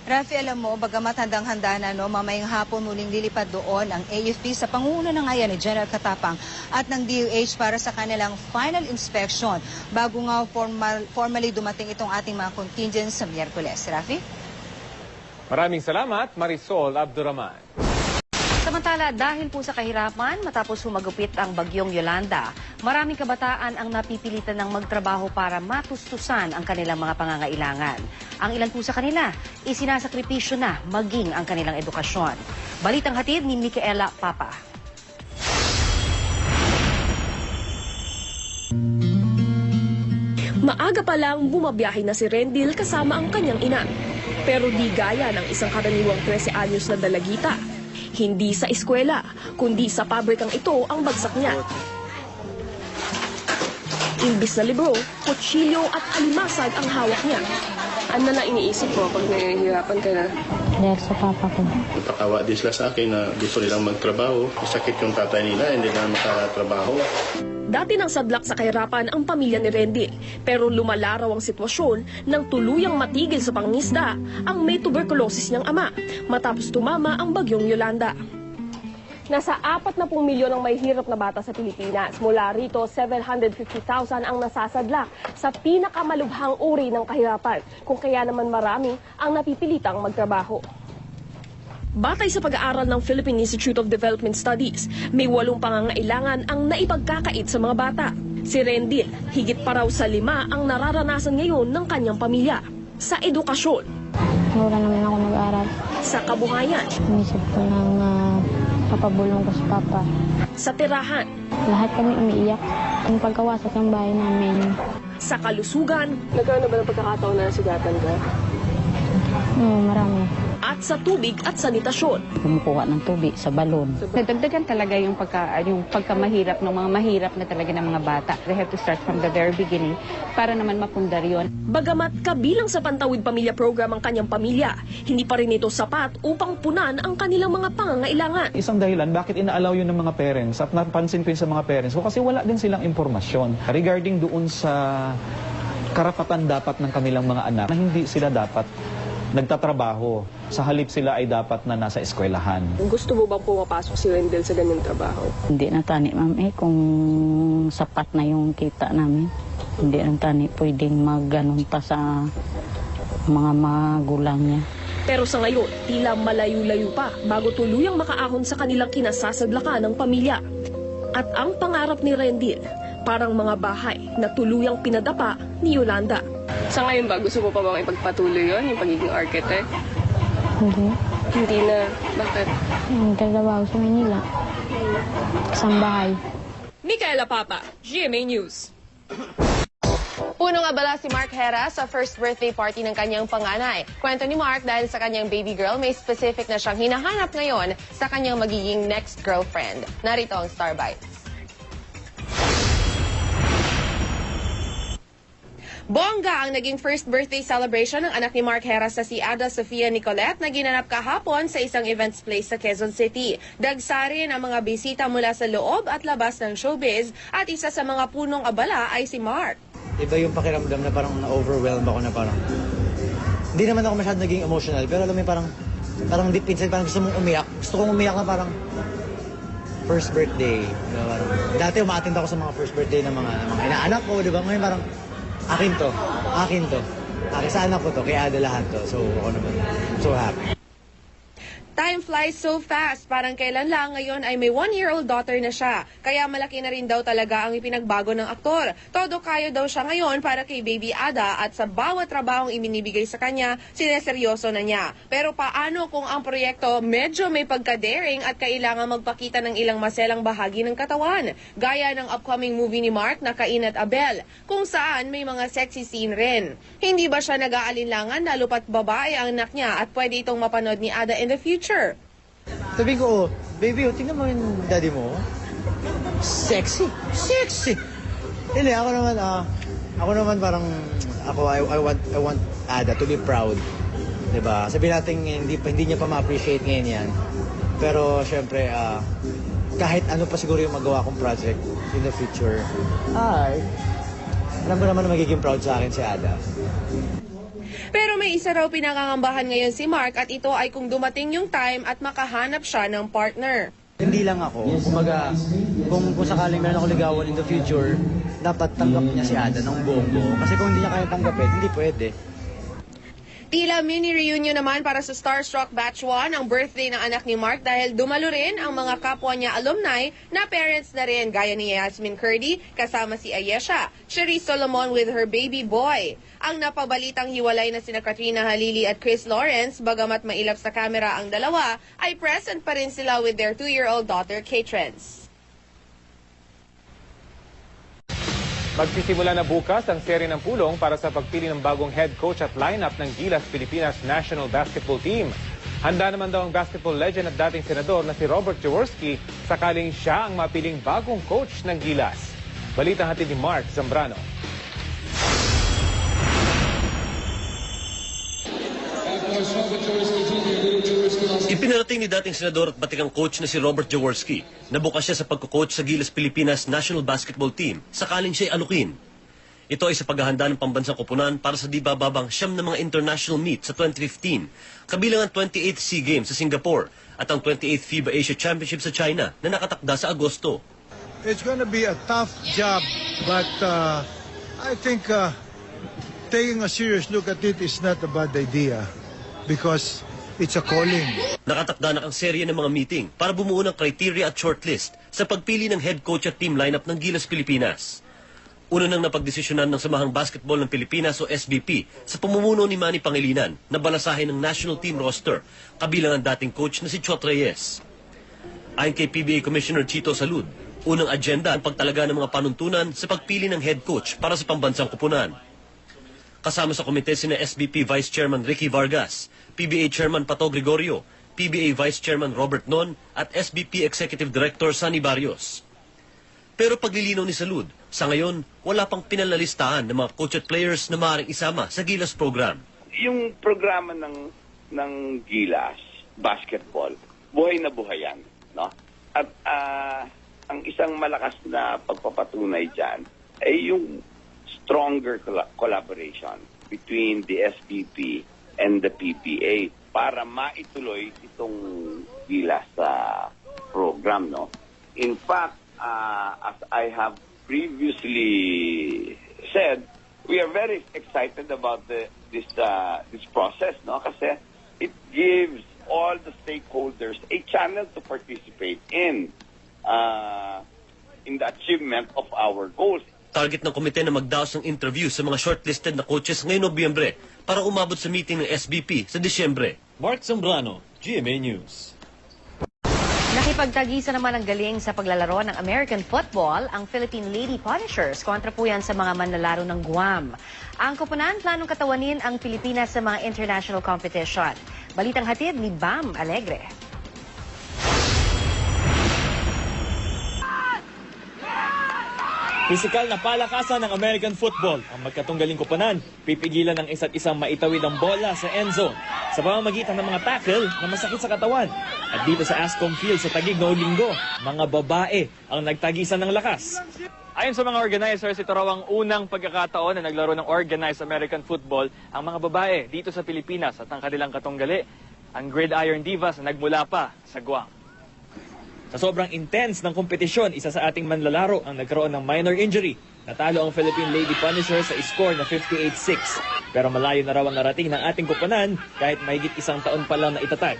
[SPEAKER 21] Rafi, alam mo, bagamat handang-handa na, mamayang hapon muling lilipad doon ang AFP sa pangunguna ng ngayon ni General Katapang at ng DOH para sa kanilang final inspection bago nga formally dumating itong ating mga contingents sa Miyerkules. Rafi?
[SPEAKER 1] Maraming salamat, Marisol Abduraman.
[SPEAKER 2] Samantala, dahil po sa kahirapan, matapos humagupit ang bagyong Yolanda, maraming kabataan ang napipilitan ng magtrabaho para matustusan ang kanilang mga pangangailangan. Ang ilan po sa kanila, isinasakripisyo na maging ang kanilang edukasyon. Balitang hatid ni Micaela Papa.
[SPEAKER 22] Maaga pa lang bumabiyahe na si Rendil kasama ang kanyang ina. Pero di gaya ng isang karaniwang 13 anyos na dalagita. Hindi sa eskwela, kundi sa pabrikang ito ang bagsak niya. Imbis na libro, kutsilyo at alimasag ang hawak niya. Ano na iniisip mo pag nahihirapan ka na?
[SPEAKER 3] Dahil sa papa ko.
[SPEAKER 4] Pakawa din sila sa akin na gusto nilang magtrabaho. Sakit yung tatay nila, hindi na makatrabaho.
[SPEAKER 22] Dati nang sadlak sa kahirapan ang pamilya ni Rendil, pero lumala raw ang sitwasyon nang tuluyang matigil sa pangingisda ang may tuberculosis niyang ama matapos tumama ang bagyong Yolanda. Nasa 40 milyon ang may hirap na bata sa Pilipinas. Mula rito, 750,000 ang nasasadlak sa pinakamalubhang uri ng kahirapan, kung kaya naman marami ang napipilitang magtrabaho. Batay sa pag-aaral ng Philippine Institute of Development Studies, may 8 pangangailangan ang naipagkakait sa mga bata. Si Rendil, higit pa raw sa 5 ang nararanasan ngayon ng kanyang pamilya. Sa edukasyon,
[SPEAKER 3] Wala naman ako nag-aaral.
[SPEAKER 22] sa kabuhayan,
[SPEAKER 3] Inisip ko ng papabulong ko sa papa.
[SPEAKER 22] sa tirahan,
[SPEAKER 3] Lahat kami umiiyak. Ang pagkawasak ng bahay namin.
[SPEAKER 22] sa kalusugan, nagkaroon na ba ng pagkakataon na sugatan ka?
[SPEAKER 3] Marami.
[SPEAKER 22] At sa tubig at sanitasyon.
[SPEAKER 23] Kumukuha ng tubig sa balon. Nadagdagan talaga yung pagkamahirap ng mga mahirap na talaga ng mga bata. They have to start from the very beginning para naman mapundar yun.
[SPEAKER 22] Bagamat kabilang sa Pantawid Pamilya Program ang kanyang pamilya, hindi pa rin ito sapat upang punan ang kanilang mga pangangailangan.
[SPEAKER 24] Isang dahilan bakit ina-allow yun ng mga parents at napansin ko yun sa mga parents ko kasi wala din silang impormasyon regarding doon sa karapatan dapat ng kanilang mga anak na hindi sila dapat nagtatrabaho. Sa halip sila ay dapat na nasa eskwelahan.
[SPEAKER 22] Gusto mo bang pumapasok si Rendel sa ganyang trabaho?
[SPEAKER 23] Hindi na tani, ma'am, kung sapat na yung kita namin. Hindi na tani pwedeng magganong pa sa mga magulang niya.
[SPEAKER 22] Pero sa ngayon, tila malayo-layo pa bago tuluyang makaahon sa kanilang kinasasadlakan ng pamilya. At ang pangarap ni Rendil, parang mga bahay na tuluyang pinadapa ni Yolanda. Sa ngayon ba, gusto mo pa bang ipagpatuloy yun, yung pagiging architect?
[SPEAKER 3] Hindi.
[SPEAKER 22] Hindi na. Bakit?
[SPEAKER 3] Nagtatrabaho sa Manila. Isang bahay.
[SPEAKER 22] Micaela Papa, GMA News.
[SPEAKER 25] Punong abala si Mark Hera sa first birthday party ng kanyang panganay. Kwento ni Mark dahil sa kanyang baby girl, may specific na siyang hinahanap ngayon sa kanyang magiging next girlfriend. Narito ang Star Bites. Bongga ang naging first birthday celebration ng anak ni Mark Hera sa si Ada Sofia Nicolette na ginanap kahapon sa isang events place sa Quezon City. Dagsarin ang mga bisita mula sa loob at labas ng showbiz at isa sa mga punong abala ay si Mark.
[SPEAKER 26] Iba yung pakiramdam na parang na-overwhelm ako na parang hindi naman ako masyadong naging emotional pero alam mo parang deep inside parang gusto mong umiyak. Gusto kong umiyak na parang first birthday. Parang, dati umaattend ako sa mga first birthday ng mga inaanak ko, di ba? Ngayon parang akin to. Akin sa anak ko to, kaya ada lahat to. So, ako naman, so happy.
[SPEAKER 25] Time flies so fast. Parang kailan lang ngayon ay may 1-year-old daughter na siya. Kaya malaki na rin daw talaga ang ipinagbago ng aktor. Todo kayo daw siya ngayon para kay Baby Ada at sa bawat trabahong iminibigay sa kanya, sineseryoso na niya. Pero paano kung ang proyekto medyo may pagka-daring at kailangan magpakita ng ilang maselang bahagi ng katawan? Gaya ng upcoming movie ni Mark na Cain at Abel, kung saan may mga sexy scene rin. Hindi ba siya nag-aalinlangan lalo pat babae ang anak niya at pwede itong mapanood ni Ada in the future?
[SPEAKER 26] Sabi ko, baby, tingnan mo yung daddy mo. Sexy. Hindi, ako naman parang, I want Ada to be proud. Diba? Sabi natin, hindi niya pa ma-appreciate ngayon yan. Pero, syempre, kahit ano pa siguro yung magawa kong project in the future, alam ko naman na magiging proud sa akin si Ada.
[SPEAKER 25] Pero may isa raw pinangangambahan ngayon si Mark at ito ay kung dumating yung time at makahanap siya ng partner.
[SPEAKER 26] Hindi lang ako. Kumbaga, kung sakaling meron ako ligawan in the future, dapat tanggap niya si Ada ng buong buo. Kasi kung hindi niya kaya tanggapin, hindi pwede.
[SPEAKER 25] Tila mini reunion naman para sa Starstruck Batch 1 ang birthday ng anak ni Mark dahil dumalo rin ang mga kapwa niya alumni na parents na rin gaya ni Yasmin Curdy kasama si Ayesha, Cherise Solomon with her baby boy. Ang napabalitang hiwalay na sina Katrina Halili at Chris Lawrence, bagamat mailap sa kamera ang dalawa, ay present pa rin sila with their 2-year-old daughter Kaytrance.
[SPEAKER 1] Magsisimula na bukas ang serye ng pulong para sa pagpili ng bagong head coach at lineup ng Gilas Pilipinas National Basketball Team. Handa naman daw ang basketball legend at dating senador na si Robert Jaworski sakaling siya ang mapiling bagong coach ng Gilas. Balitang hatid ni Mark Zambrano.
[SPEAKER 5] Ipinarating ni dating senador at batikang coach na si Robert Jaworski na bukas siya sa pagko-coach sa Gilas Pilipinas National Basketball Team sakaling siya'y alukin. Ito ay sa paghahanda ng pambansang koponan para sa di bababang 9 na mga international meet sa 2015, kabilang ang 28th SEA Games sa Singapore at ang 28th FIBA Asia Championship sa China na nakatakda sa Agosto.
[SPEAKER 6] It's going to be a tough job, but I think taking a serious look at it is not a bad idea because it's a calling.
[SPEAKER 5] Nakatakda na ang serye ng mga meeting para bumuo ng criteria at shortlist sa pagpili ng head coach at team lineup ng Gilas Pilipinas. Una nang napagdesisyonan ng Samahang Basketball ng Pilipinas o SBP sa pamumuno ni Manny Pangilinan na balasahin ng national team roster, kabilang ang dating coach na si Chot Reyes. Ayon kay PBA Commissioner Chito Salud, unang agenda ang pagtalaga ng mga panuntunan sa pagpili ng head coach para sa pambansang koponan. Kasama sa komite sina SBP Vice Chairman Ricky Vargas, PBA Chairman Pato Gregorio, PBA Vice Chairman Robert Non at SBP Executive Director Sunny Barrios. Pero paglilinaw ni Salud, sa ngayon, wala pang pinalalistahan ng mga coach at players na maaaring isama sa Gilas program.
[SPEAKER 7] Yung programa ng Gilas, basketball, buhay na buhay yan. No? At ang isang malakas na pagpapatunay dyan ay yung stronger collaboration between the SBP and the PBA para maituloy itong Gilas program. No? In fact, as I have previously said, we are very excited about this process, no? Kasi it gives all the stakeholders a channel to participate in the achievement of our goals.
[SPEAKER 5] Target ng komite na magdaos ng interview sa mga shortlisted na coaches ngayong Nobyembre para umabot sa meeting ng SBP sa Disyembre.
[SPEAKER 8] Mark Zambrano, GMA News.
[SPEAKER 2] Nakipagtagisa naman ang galing sa paglalaro ng American football ang Philippine Lady Punishers kontra po yan sa mga manlalaro ng Guam. Ang koponan planong katawanin ang Pilipinas sa mga international competition. Balitang hatid ni Bam Alegre.
[SPEAKER 8] Pisikal na palakasan ng American football ang magkatunggaling koponan. Pipigilan ng isa't isang maitawid ang bola sa end zone sa pamamagitan ng mga tackle na masakit sa katawan. At dito sa Ascom Field sa Taguig noong Linggo, mga babae ang nagtagisan ng lakas. Ayon sa mga organizers, ito raw ang unang pagkakataon na naglaro ng organized American football ang mga babae dito sa Pilipinas at ang kanilang katunggali, ang Gridiron Divas na nagmula pa sa Guam. Sa sobrang intense ng kompetisyon, isa sa ating manlalaro ang nagkaroon ng minor injury. Natalo ang Philippine Lady Punishers sa score na 58-6. Pero malayo na raw ang narating ng ating koponan kahit mahigit isang taon pa lang na itatag.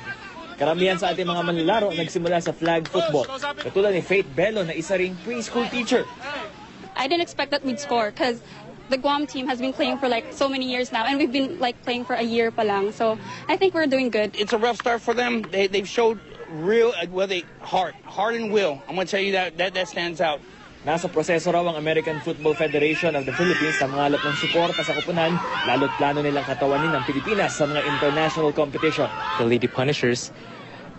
[SPEAKER 8] Karamihan sa ating mga manlalaro nagsimula sa flag football. Katulad ni Faith Bello na isa ring preschool teacher.
[SPEAKER 9] I didn't expect that we'd score because the Guam team has been playing for like so many years now and we've been like playing for a year pa lang. So I think we're doing good.
[SPEAKER 10] It's a rough start for them. They've showed real, heart and will. I'm going to tell you that stands out.
[SPEAKER 8] Nasa proseso raw ang American Football Federation of the Philippines na mangalap ng suporta sa koponan, lalo't plano nilang katawanin ng Pilipinas sa mga international competition.
[SPEAKER 27] The Lady Punishers,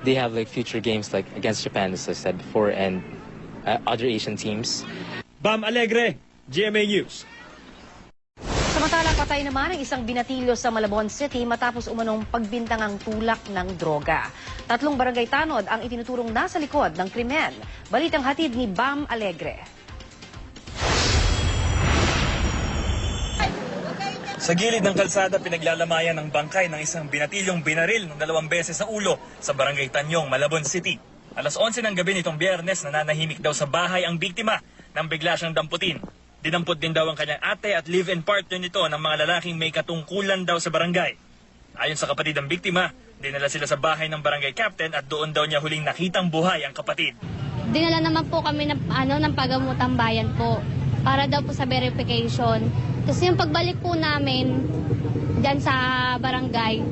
[SPEAKER 27] they have like future games like against Japan, as I said before, and other Asian teams.
[SPEAKER 8] Bam Alegre, GMA News.
[SPEAKER 2] Samantala, patay naman ang isang binatilyo sa Malabon City matapos umanong pagbintangang tulak ng droga. 3 barangay tanod ang itinuturong nasa likod ng krimen. Balitang hatid ni Bam Alegre.
[SPEAKER 8] Sa gilid ng kalsada, pinaglalamayan ng bangkay ng isang binatilyong binaril ng 2 beses sa ulo sa barangay Tanyong, Malabon City. Alas 11 ng gabi nitong Biyernes, nananahimik daw sa bahay ang biktima nang bigla siyang damputin. Dinampot din daw ang kanyang ate at live-in partner nito ng mga lalaking may katungkulan daw sa barangay. Ayon sa kapatid ng biktima, dinala sila sa bahay ng barangay captain at doon daw niya huling nakitang buhay ang kapatid.
[SPEAKER 28] Dinala naman po kami ng pagamutang bayan po para daw po sa verification. Kasi yung pagbalik po namin dyan sa barangay,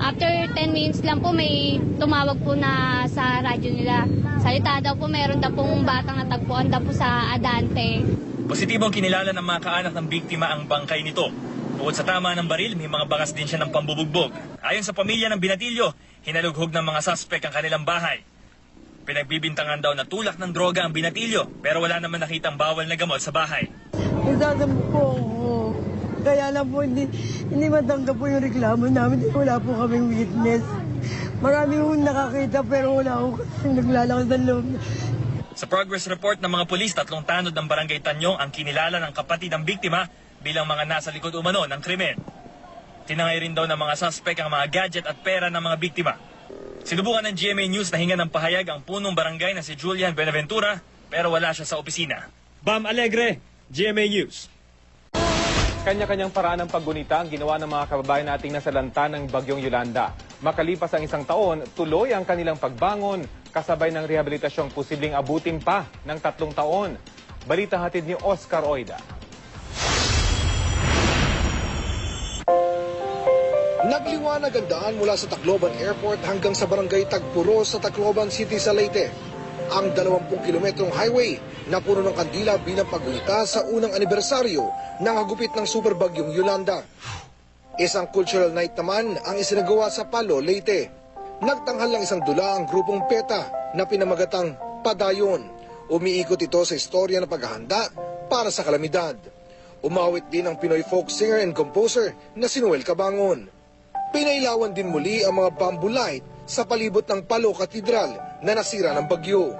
[SPEAKER 28] after 10 minutes lang po may tumawag po na sa radyo nila. Salita daw po, mayroon daw pong batang natagpuan daw po sa Adante.
[SPEAKER 8] Positibong kinilala ng mga kaanak ng biktima ang bangkay nito. Bukod sa tama ng baril, may mga bakas din siya ng pambubugbog. Ayon sa pamilya ng Binatilyo, hinalughog ng mga suspect ang kanilang bahay. Pinagbibintangan daw na tulak ng droga ang Binatilyo, pero wala naman nakitang bawal na gamot sa bahay.
[SPEAKER 11] Nagsasampo po ako. Kaya lang po hindi matanggap po yung reklamo namin. Wala po kaming witness. Marami po nakakita pero wala po kasi naglalakas ng loob.
[SPEAKER 8] Sa progress report ng mga pulis, 3 tanod ng Barangay Tanyong ang kinilala ng kapatid ng biktima bilang mga nasa likod umano ng krimen. Tinangay rin daw ng mga suspect ang mga gadget at pera ng mga biktima. Sinubukan ng GMA News na hinga ng pahayag ang punong barangay na si Julian Benaventura pero wala siya sa opisina. Bam Alegre, GMA News.
[SPEAKER 1] Kanya-kanyang paraan ng paggunita ang ginawa ng mga kababayan nating nasalanta ng Bagyong Yolanda. Makalipas ang 1 taon, tuloy ang kanilang pagbangon, kasabay ng rehabilitasyong posibleng abutin pa ng 3 taon. Balita hatid ni Oscar Oida.
[SPEAKER 12] Nagliwanag ang daan mula sa Tacloban Airport hanggang sa Barangay Tagpuro sa Tacloban City sa Leyte. Ang 20 kilometrong highway na puno ng kandila bilang paggunita sa unang anibersaryo ng hagupit ng Super Bagyong Yolanda. Isang cultural night naman ang isinagawa sa Palo, Leyte. Nagtanghal ng isang dula ang grupong PETA na pinamagatang Padayon. Umiikot ito sa istorya ng paghahanda para sa kalamidad. Umawit din ang Pinoy folk singer and composer na si Noel Cabangon. Pinailawan din muli ang mga bamboo light sa palibot ng Palo Cathedral na nasira ng bagyo.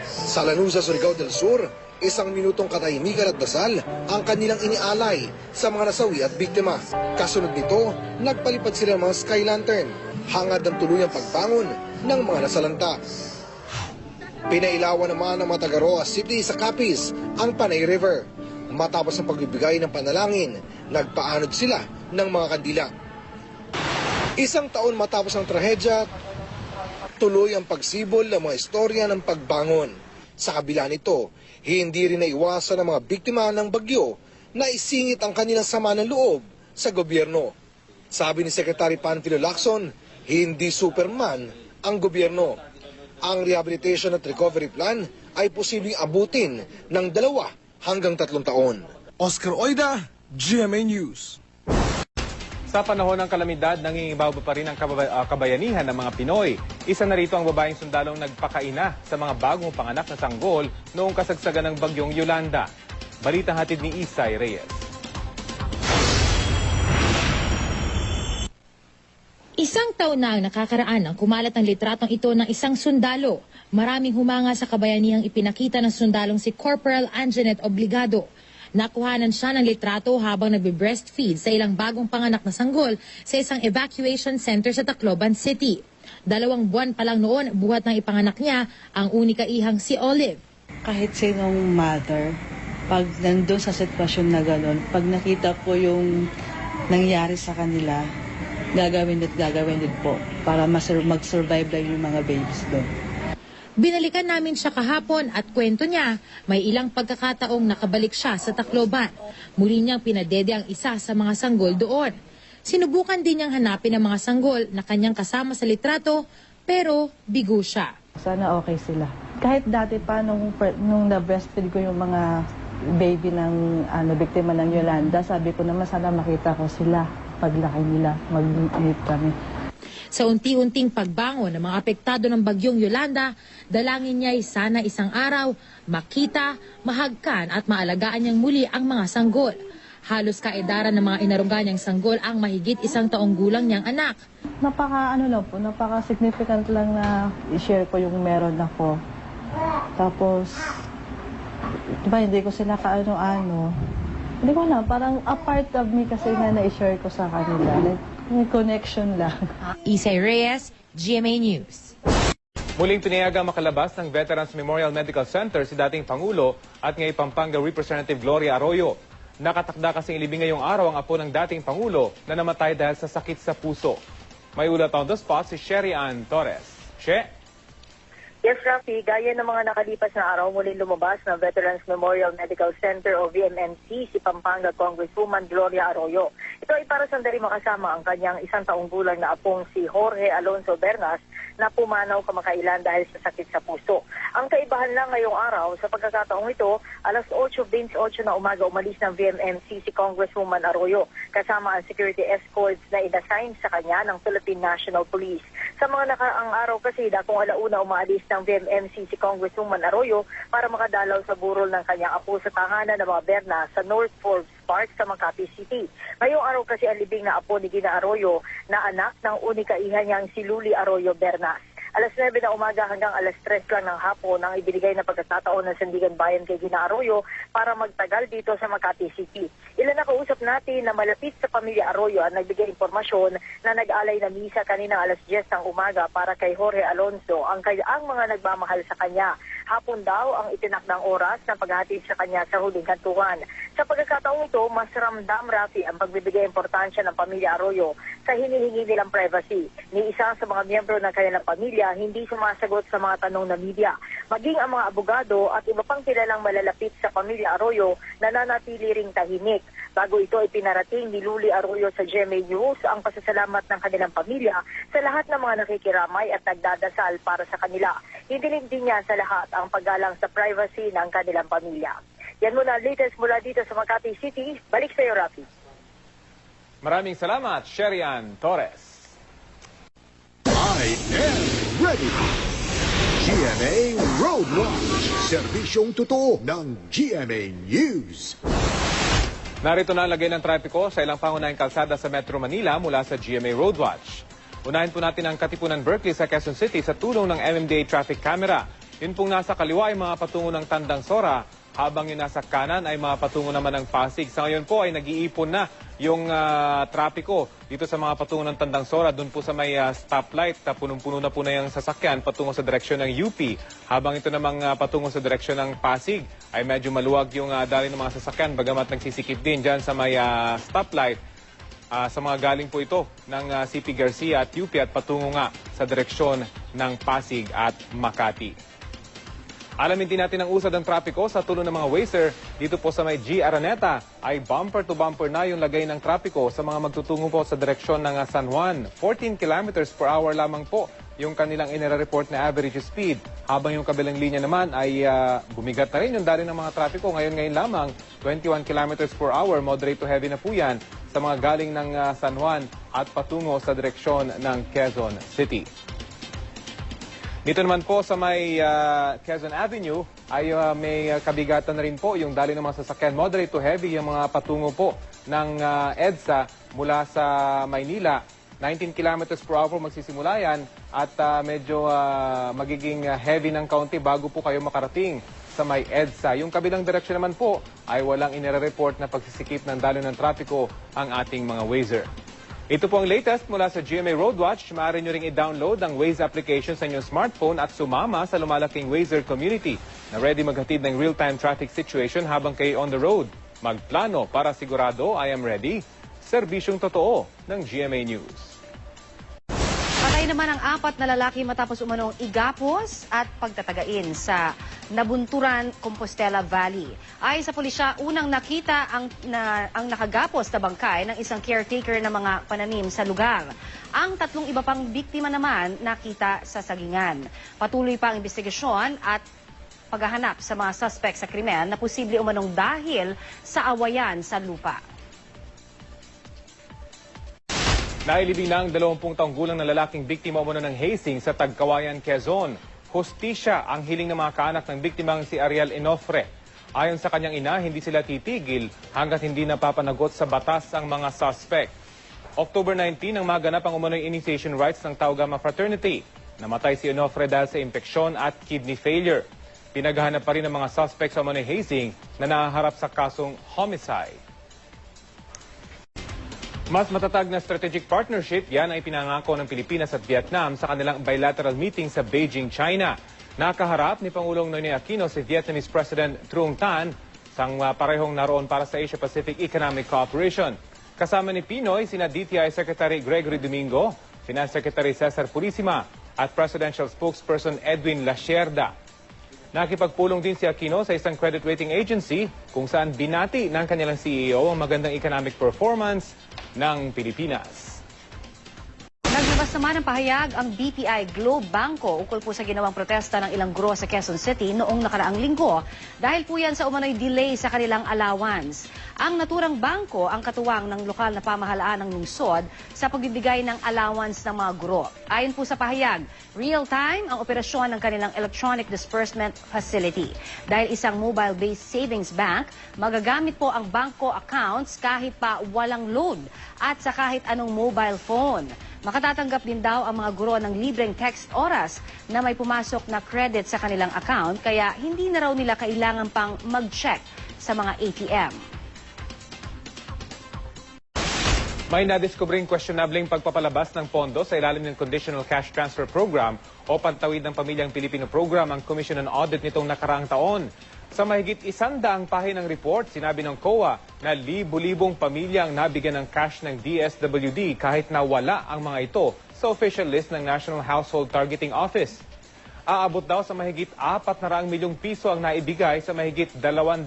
[SPEAKER 12] Sa Lanuza, Surigao del Sur, 1 minutong katahimikan at dasal ang kanilang inialay sa mga nasawi at biktima. Kasunod nito, nagpalipad sila ng mga sky lantern, hangad ng tuluyang pagbangon ng mga nasalanta. Pinailawan naman ng mga taga-Roa City sa Capiz ang Panay River. Matapos ang pagbibigay ng panalangin, nagpaanod sila ng mga kandila. 1 taon matapos ang trahedya, tuloy ang pagsibol ng mga istorya ng pagbangon. Sa kabila nito, hindi rin naiwasan ng mga biktima ng bagyo na isingit ang kanilang sama ng loob sa gobyerno. Sabi ni Secretary Panfilo Lacson, hindi Superman ang gobyerno. Ang rehabilitation at recovery plan ay posibleng abutin ng 2 hanggang 3 taon. Oscar Oida, GMA News.
[SPEAKER 1] Sa panahon ng kalamidad, nangingibabaw pa rin ang kabayanihan ng mga Pinoy. Isa na rito ang babaeng sundalong nagpakaina sa mga bagong panganak na sanggol noong kasagsagan ng Bagyong Yolanda. Balita hatid ni Isay Reyes.
[SPEAKER 13] Isang taon na ang nakakaraan ang kumalat ang litratong ito ng isang sundalo. Maraming humanga sa kabayanihang ipinakita ng sundalong si Corporal Anjanet Obligado. Nakuhanan siya ng litrato habang nagbe-breastfeed sa ilang bagong panganak na sanggol sa isang evacuation center sa Tacloban City. 2 buwan pa lang noon, buhat ng ipanganak niya ang unika ihang si Olive.
[SPEAKER 14] Kahit sinong mother, pag nandun sa sitwasyon na gano'n, pag nakita po yung nangyari sa kanila, gagawin din po para mag-survive lang yung mga babies doon.
[SPEAKER 13] Binalikan namin siya kahapon at kwento niya, may ilang pagkakataong nakabalik siya sa Tacloban. Muli niyang pinadede ang isa sa mga sanggol doon. Sinubukan din niyang hanapin ang mga sanggol na kanyang kasama sa litrato, pero bigo siya.
[SPEAKER 14] Sana okay sila. Kahit dati pa nung na-breastfeed ko yung mga baby ng biktima ng Yolanda, sabi ko naman sana makita ko sila paglaki nila, mag-meet kami.
[SPEAKER 13] Sa unti-unting pagbangon ng mga apektado ng Bagyong Yolanda, dalangin niya ay sana isang araw makita, mahagkan at maalagaan niyang muli ang mga sanggol. Halos kaedaran ng mga inaruga niyang sanggol ang mahigit 1 taong gulang niyang anak.
[SPEAKER 14] Napaka-significant lang na i-share ko yung meron ako. Tapos, hindi ko sila kaano-ano. Hindi ko alam, parang a part of me kasi na na-share ko sa kanila. May connection lang.
[SPEAKER 13] Isay Reyes, GMA News.
[SPEAKER 1] Muling pinayagang makalabas ng Veterans Memorial Medical Center si dating Pangulo at ngayon Pampanga Representative Gloria Arroyo. Nakatakda kasing ilibing ngayong araw ang apo ng dating Pangulo na namatay dahil sa sakit sa puso. May ulat on the spot si Sherry Ann Torres. She?
[SPEAKER 20] Yes, Rafi, gaya ng mga nakalipas na araw, muling lumabas ng Veterans Memorial Medical Center o VMMC si Pampanga Congresswoman Gloria Arroyo. Ito ay para sandali makasama ang kanyang 1 taong gulang na apong si Jorge Alonso Bernas na pumanaw kamakailan dahil sa sakit sa puso. Ang kaibahan lang ngayong araw, sa pagkakataong ito, alas 8:28 na umaga umalis ng VMMC si Congresswoman Arroyo kasama ang security escorts na inassign sa kanya ng Philippine National Police. Sa mga nakaraang araw kasi, dakong alauna umaalis ng VMMC si Congresswoman Arroyo para makadalaw sa burol ng kanyang apo sa tahanan ng mga Berna sa North Forbes Park sa Makati City. Ngayong araw kasi ang libing na apo ni Gina Arroyo na anak ng unika iha niyang si Luli Arroyo Bernas. Alas 9 na umaga hanggang alas 3 lang ng hapon ang ibinigay na pagkakataon ng Sandigan Bayan kay Gina Arroyo para magtagal dito sa Makati City. Ilan na kausap natin na malapit sa pamilya Arroyo ang nagbigay impormasyon na nag-alay na misa kanina alas 10 ng umaga para kay Jorge Alonso ang mga nagmamahal sa kanya. Hapon daw ang itinakdang oras ng paghatid sa kanya sa huling kantuan. Sa pagkakataong ito, mas ramdam, Rafi, ang pagbibigay importansya ng pamilya Arroyo sa hinihingi nilang privacy. Ni isa sa mga miyembro ng kanilang pamilya hindi sumasagot sa mga tanong ng media. Maging ang mga abogado at iba pang kilalang malalapit sa pamilya Arroyo nananatili ring tahimik. Bago ito ipinarating ni Luli Arroyo sa GMA News ang pasasalamat ng kanilang pamilya sa lahat ng mga nakikiramay at nagdadasal para sa kanila. Hiniling din niya sa lahat ang paggalang sa privacy ng kanilang pamilya. Yan muna ang latest mula dito sa Makati City. Balik sa iyo, Rafi.
[SPEAKER 1] Maraming salamat, Sherian Torres.
[SPEAKER 4] I am ready. GMA Road Watch. Serbisyong totoo ng GMA News.
[SPEAKER 1] Narito na ang lagay ng trapiko sa ilang pangunahing kalsada sa Metro Manila mula sa GMA Road Watch. Unahin po natin ang Katipunan Berkeley sa Quezon City sa tulong ng MMDA Traffic Camera. Yun pong nasa kaliwa ay mga patungo ng Tandang Sora, habang yung nasa kanan ay mga patungo naman ng Pasig. Sa ngayon po ay nag-iipon na yung trapiko dito sa mga patungo ng Tandang Sora. Doon po sa may stoplight, punong-puno na po na yung sasakyan patungo sa direksyon ng UP. Habang ito namang patungo sa direksyon ng Pasig ay medyo maluwag yung dali ng mga sasakyan, bagamat nagsisikip din dyan sa may stoplight. Sa mga galing po ito ng CP Garcia at UP at patungo nga sa direksyon ng Pasig at Makati. Alamin din natin ang usad ng trapiko sa tulong ng mga Wazer. Dito po sa may G. Araneta ay bumper to bumper na yung lagay ng trapiko sa mga magtutungo po sa direksyon ng San Juan. 14 kilometers per hour lamang po yung kanilang inire-report na average speed. Habang yung kabilang linya naman ay bumigat na rin yung dali ng mga trapiko. Ngayon lamang 21 kilometers per hour, moderate to heavy na po yan sa mga galing ng San Juan at patungo sa direksyon ng Quezon City. Dito naman po sa may Quezon Avenue ay may kabigatan na rin po yung dali ng mga sasakyan. Moderate to heavy yung mga patungo po ng EDSA mula sa Maynila. 19 kilometers per hour magsisimula yan at medyo magiging heavy ng kaunti bago po kayo makarating sa may EDSA. Yung kabilang direksyon naman po ay walang inire-report na pagsisikip ng daloy ng trapiko ang ating mga Wazer. Ito po ang latest mula sa GMA Road Watch. Maaari nyo ring i-download ang Waze application sa inyong smartphone at sumama sa lumalaking Wazer community na ready maghatid ng real-time traffic situation habang kayo on the road. Magplano para sigurado I am ready. Serbisyong totoo ng GMA News.
[SPEAKER 2] Patay naman ang 4 na lalaki matapos umanong igapos at pagtatagain sa Nabunturan, Compostela Valley. Ayon sa pulisya, unang nakita ang nakagapos na bangkay ng isang caretaker ng mga pananim sa lugar. Ang 3 iba pang biktima naman nakita sa sagingan. Patuloy pa ang investigasyon at paghahanap sa mga suspect sa krimen na posible umanong dahil sa awayan sa lupa.
[SPEAKER 1] Nailibing na ang 20 taong gulang na lalaking biktima umano ng hazing sa Tagkawayan, Quezon. Hustisya ang hiling ng mga kaanak ng biktimang si Ariel Inofre. Ayon sa kanyang ina, hindi sila titigil hanggat hindi napapanagot sa batas ang mga suspect. October 19 ang maganap ang umano'y initiation rites ng Tau Gamma Fraternity. Namatay si Inofre dahil sa impeksyon at kidney failure. Pinaghahanap pa rin ang mga suspect sa umano'y hazing na nahaharap sa kasong homicide. Mas matatag na strategic partnership, yan ay pinangako ng Pilipinas at Vietnam sa kanilang bilateral meeting sa Beijing, China. Nakaharap ni Pangulong Noynoy Aquino si Vietnamese President Trung Tan sang parehong naroon para sa Asia-Pacific Economic Cooperation. Kasama ni Pinoy, sina DTI Secretary Gregory Domingo, Finance Secretary Cesar Purisima at Presidential Spokesperson Edwin Lasierda. Nakipagpulong din si Aquino sa isang credit rating agency kung saan binati ng kanilang CEO ang magandang economic performance ng Pilipinas.
[SPEAKER 2] Naglabas naman ng pahayag ang BPI Globe Banco ukol po sa ginawang protesta ng ilang guro sa Quezon City noong nakaraang linggo dahil po yan sa umano'y delay sa kanilang allowance. Ang naturang bangko ang katuwang ng lokal na pamahalaan ng lungsod sa pagbibigay ng allowance ng mga guro. Ayon po sa pahayag, real-time ang operasyon ng kanilang electronic disbursement facility. Dahil isang mobile-based savings bank, magagamit po ang bangko accounts kahit pa walang load at sa kahit anong mobile phone. Makatatanggap din daw ang mga guro ng libreng text oras na may pumasok na credit sa kanilang account kaya hindi na raw nila kailangan pang mag-check sa mga ATM.
[SPEAKER 1] May nadiskubring questionabling pagpapalabas ng pondo sa ilalim ng Conditional Cash Transfer Program o Pantawid ng Pamilyang Pilipino Program ang Commission on Audit nitong nakaraang taon. Sa mahigit 100 pahinang report, sinabi ng COA na libu-libong pamilya ang nabigyan ng cash ng DSWD kahit na wala ang mga ito sa official list ng National Household Targeting Office. Aabot daw sa mahigit 400 milyong piso ang naibigay sa mahigit 200,000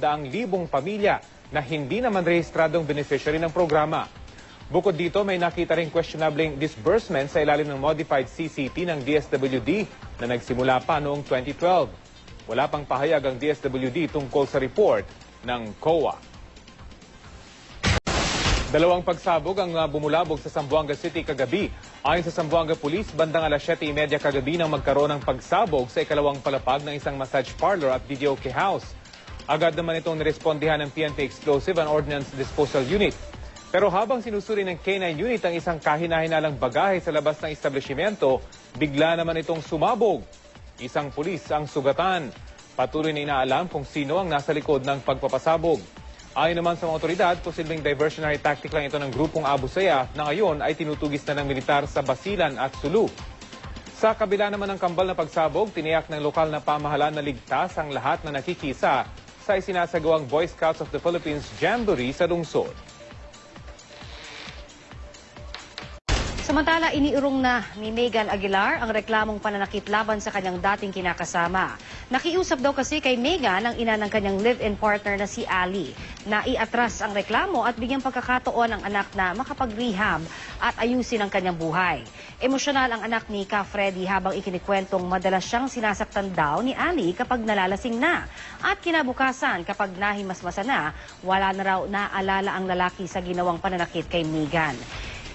[SPEAKER 1] pamilya na hindi naman rehistradong beneficiary ng programa. Bukod dito, may nakita ring questionabling disbursement sa ilalim ng modified CCT ng DSWD na nagsimula pa noong 2012. Wala pang pahayag ang DSWD tungkol sa report ng COA. Dalawang pagsabog ang bumulabog sa Zamboanga City kagabi. Ayon sa Zamboanga Police, bandang alas 7:30 kagabi nang magkaroon ng pagsabog sa ikalawang palapag ng isang massage parlor at videoke house. Agad naman itong nirespondihan ng PNP Explosive and Ordnance Disposal Unit. Pero habang sinusuri ng K9 unit ang isang kahina-hinalang bagahe sa labas ng establishmento, bigla naman itong sumabog. Isang pulis ang sugatan. Patuloy na inaalam kung sino ang nasa likod ng pagpapasabog. Ayon naman sa mga otoridad, posibleng diversionary tactic lang ito ng grupong Abu Sayyaf na ngayon ay tinutugis na ng militar sa Basilan at Sulu. Sa kabila naman ng kambal na pagsabog, tiniyak ng lokal na pamahalaan na ligtas ang lahat na nakikisa sa isinasagawang Boy Scouts of the Philippines Jamboree sa lungsod.
[SPEAKER 2] Samantala, iniurong na ni Megan Aguilar ang reklamong pananakit laban sa kanyang dating kinakasama. Nakiusap daw kasi kay Megan ang ina ng kanyang live-in partner na si Ali na iatras ang reklamo at bigyang pagkakataon ang anak na makapag-rehab at ayusin ang kanyang buhay. Emosyonal ang anak ni Ka Freddy habang ikinikwentong madalas siyang sinasaktan daw ni Ali kapag nalalasing na. At kinabukasan kapag nahimasmasa na, wala na raw naaalala ang lalaki sa ginawang pananakit kay Megan.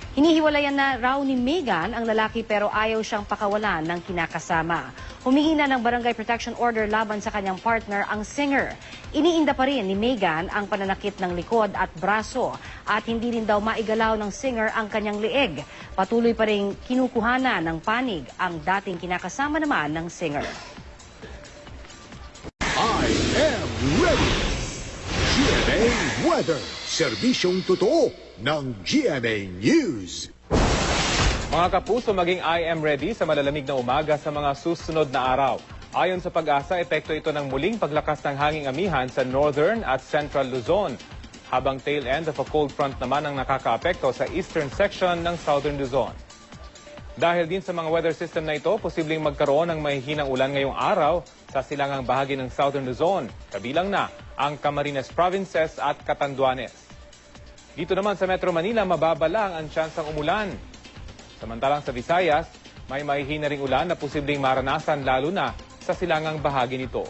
[SPEAKER 2] Hinihiwalayan na raw ni Megan ang lalaki pero ayaw siyang pakawalan ng kinakasama. Humingi na ng barangay protection order laban sa kanyang partner, ang singer. Iniinda pa rin ni Megan ang pananakit ng likod at braso at hindi rin daw maigalaw ng singer ang kanyang leeg. Patuloy pa rin kinukuhana ng panig ang dating kinakasama naman ng singer.
[SPEAKER 4] I am ready! GMA Weather, serbisyong totoo ng GMA News.
[SPEAKER 1] Mga kapuso, maging I am ready sa malalamig na umaga sa mga susunod na araw. Ayon sa Pag-asa, epekto ito ng muling paglakas ng hanging amihan sa northern at central Luzon, habang tail end of a cold front naman ang nakakaapekto sa eastern section ng southern Luzon. Dahil din sa mga weather system na ito, posibleng magkaroon ng mahihinang ulan ngayong araw sa silangang bahagi ng southern Luzon, kabilang na ang Camarines Provinces at Catanduanes. Dito naman sa Metro Manila, mababa lang ang tsansang umulan. Samantalang sa Visayas, may mahihina ring ulan na posibleng maranasan lalo na sa silangang bahagi nito.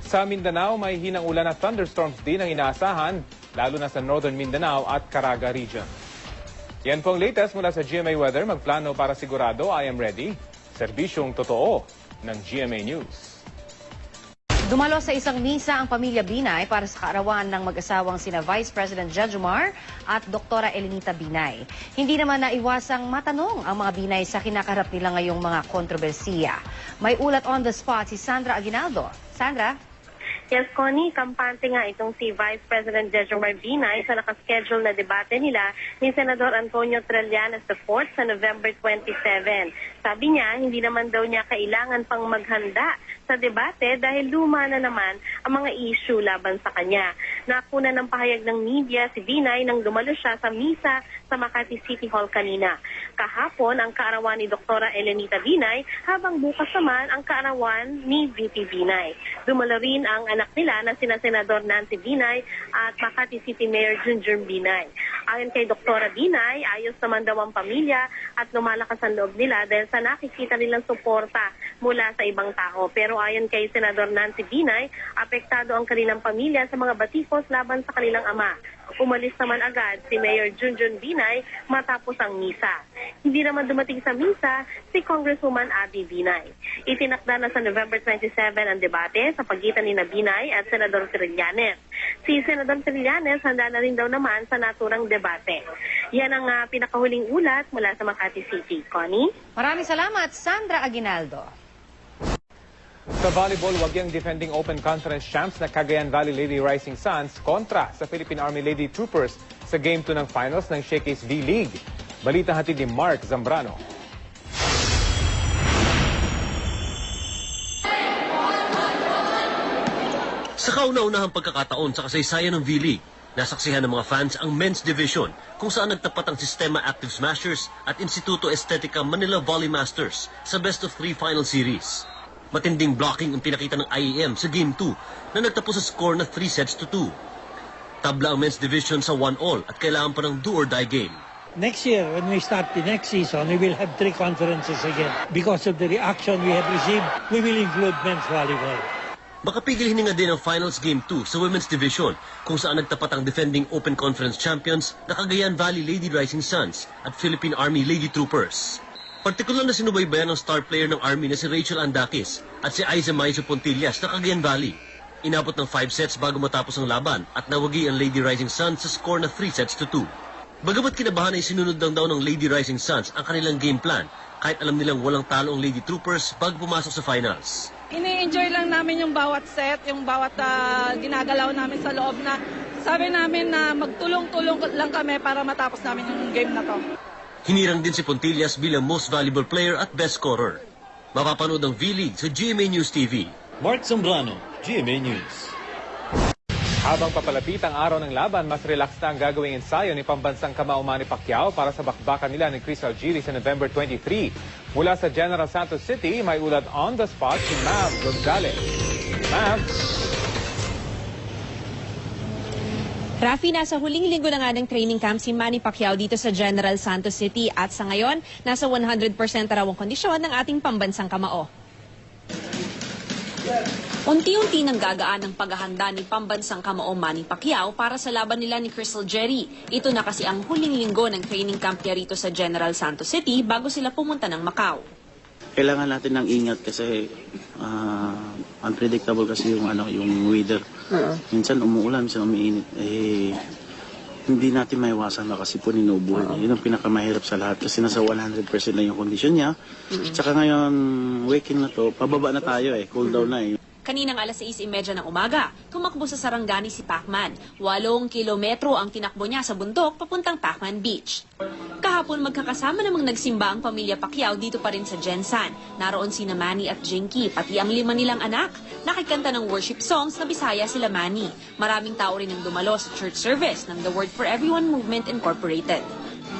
[SPEAKER 1] Sa Mindanao, may hinang ulan at thunderstorms din ang inaasahan, lalo na sa northern Mindanao at Caraga region. Yan po ang latest mula sa GMA Weather. Magplano para sigurado, I am ready. Serbisyong totoo ng GMA News.
[SPEAKER 2] Dumalo sa isang misa ang pamilya Binay para sa kaarawan ng mag-asawang sina Vice President Jejomar at Dr. Elenita Binay. Hindi naman naiwasang matanong ang mga Binay sa kinakaharap nila ngayong mga kontrobersiya. May ulat on the spot si Sandra Aguinaldo. Sandra?
[SPEAKER 20] Yes, Connie, kampante nga itong si Vice President Jejomar Binay sa nakaschedule na debate nila ni Senador Antonio Trillanes IV sa November 27. Sabi niya, hindi naman daw niya kailangan pang maghanda sa debate dahil luma na naman ang mga issue laban sa kanya. Nakuna ng pahayag ng media si Binay nang dumalo siya sa misa sa Makati City Hall kanina. Kahapon ang kaarawan ni Dr. Elenita Binay habang bukas naman ang kaarawan ni VP Binay. Dumalo rin ang anak nila na sina Senador Nancy Binay at Makati City Mayor Junjun Binay. Ayon kay Dr. Binay, ayos naman daw ang pamilya at lumalakas ang loob nila dahil sa nakikita nilang suporta mula sa ibang tao. Pero ayon kay Senador Nancy Binay, apektado ang kanilang pamilya sa mga batikos laban sa kanilang ama. Umalis naman agad si Mayor Junjun Binay matapos ang misa. Hindi naman dumating sa misa si Congresswoman Abby Binay. Itinakda na sa November 27 ang debate sa pagitan ni Binay at Senador Trillanes. Si Senador Trillanes handa na rin daw naman sa naturang debate. Yan ang pinakahuling ulat mula sa Makati City. Connie?
[SPEAKER 2] Maraming salamat, Sandra Aguinaldo.
[SPEAKER 1] Sa volleyball, wagyang defending Open Conference champs na Cagayan Valley Lady Rising Suns kontra sa Philippine Army Lady Troopers sa Game 2 ng finals ng Showcase V-League. Balita hatid ni Mark Zambrano.
[SPEAKER 5] Sa kauna-unahang pagkakataon sa kasaysayan ng V-League, nasaksihan ng mga fans ang men's division kung saan nagtapat ang Sistema Active Smashers at Instituto Estetica Manila Volley Masters sa best-of-3 final series. Matinding blocking ang pinakita ng IAM sa Game 2 na nagtapos sa score na 3-2. Tabla ang men's division sa 1-all at kailangan pa ng do-or-die game.
[SPEAKER 15] Next year, when we start the next season, we will have 3 conferences again. Because of the reaction we have received, we will include men's volleyball.
[SPEAKER 5] Makapigil hininga din ang finals Game 2 sa women's division kung saan nagtapat ang defending Open Conference champions na Cagayan Valley Lady Rising Suns at Philippine Army Lady Troopers. Partikular na sinubaybayan ng star player ng Army na si Rachel Andakis at si Aiza Maizo Pontillas na Cagayan Valley. Inabot ng 5 sets bago matapos ang laban at nawagi ang Lady Rising Suns sa score na 3-2. Bagamat kinabahan ay sinunod lang daw ng Lady Rising Suns ang kanilang game plan kahit alam nilang walang talo ang Lady Troopers bago pumasok sa finals.
[SPEAKER 16] Ini-enjoy lang namin yung bawat set, yung bawat ginagalaw namin sa loob na sabi namin na magtulong-tulong lang kami para matapos namin yung game na to.
[SPEAKER 5] Hinirang din si Pontillas bilang most valuable player at best scorer. Mapapanood ang V-League sa GMA News TV.
[SPEAKER 8] Mark Zambrano, GMA News.
[SPEAKER 1] Habang papalapit ang araw ng laban, mas relax na ang gagawing ensayo ni pambansang kamao Manny Pacquiao para sa bakbakan nila ni Chris Algieri sa November 23. Mula sa General Santos City, may ulat on the spot si Mav Gonzalez. Mav?
[SPEAKER 17] Rafi, nasa huling linggo na nga ng training camp si Manny Pacquiao dito sa General Santos City at sa ngayon, nasa 100% raw ang kondisyon ng ating pambansang kamao. Unti-unti nang gagaan ang paghahanda ni pambansang kamao Manny Pacquiao para sa laban nila ni Chris Algieri. Ito na kasi ang huling linggo ng training camp niya rito sa General Santos City bago sila pumunta ng Macau.
[SPEAKER 18] Kailangan natin ng ingat kasi unpredictable kasi yung weather. Minsan umuulan, minsan umiinit. Hindi natin maiwasan na kasi po ninubuhay. Yun ang pinakamahirap sa lahat kasi nasa 100% na yung kondisyon niya. Tsaka ngayon, waking na to, pababa na tayo cool down na
[SPEAKER 17] Kaninang alas 6:30 ng umaga, tumakbo sa Sarangani si Pacman. 8 kilometro ang tinakbo niya sa bundok papuntang Pacman Beach. Kahapon magkakasama namang nagsimba ang pamilya Pacquiao dito pa rin sa Gensan. Naroon sina Manny at Jinky, pati ang 5 nilang anak. Nakikanta ng worship songs na Bisaya sila Manny. Maraming tao rin ang dumalo sa church service ng The Word for Everyone Movement Incorporated.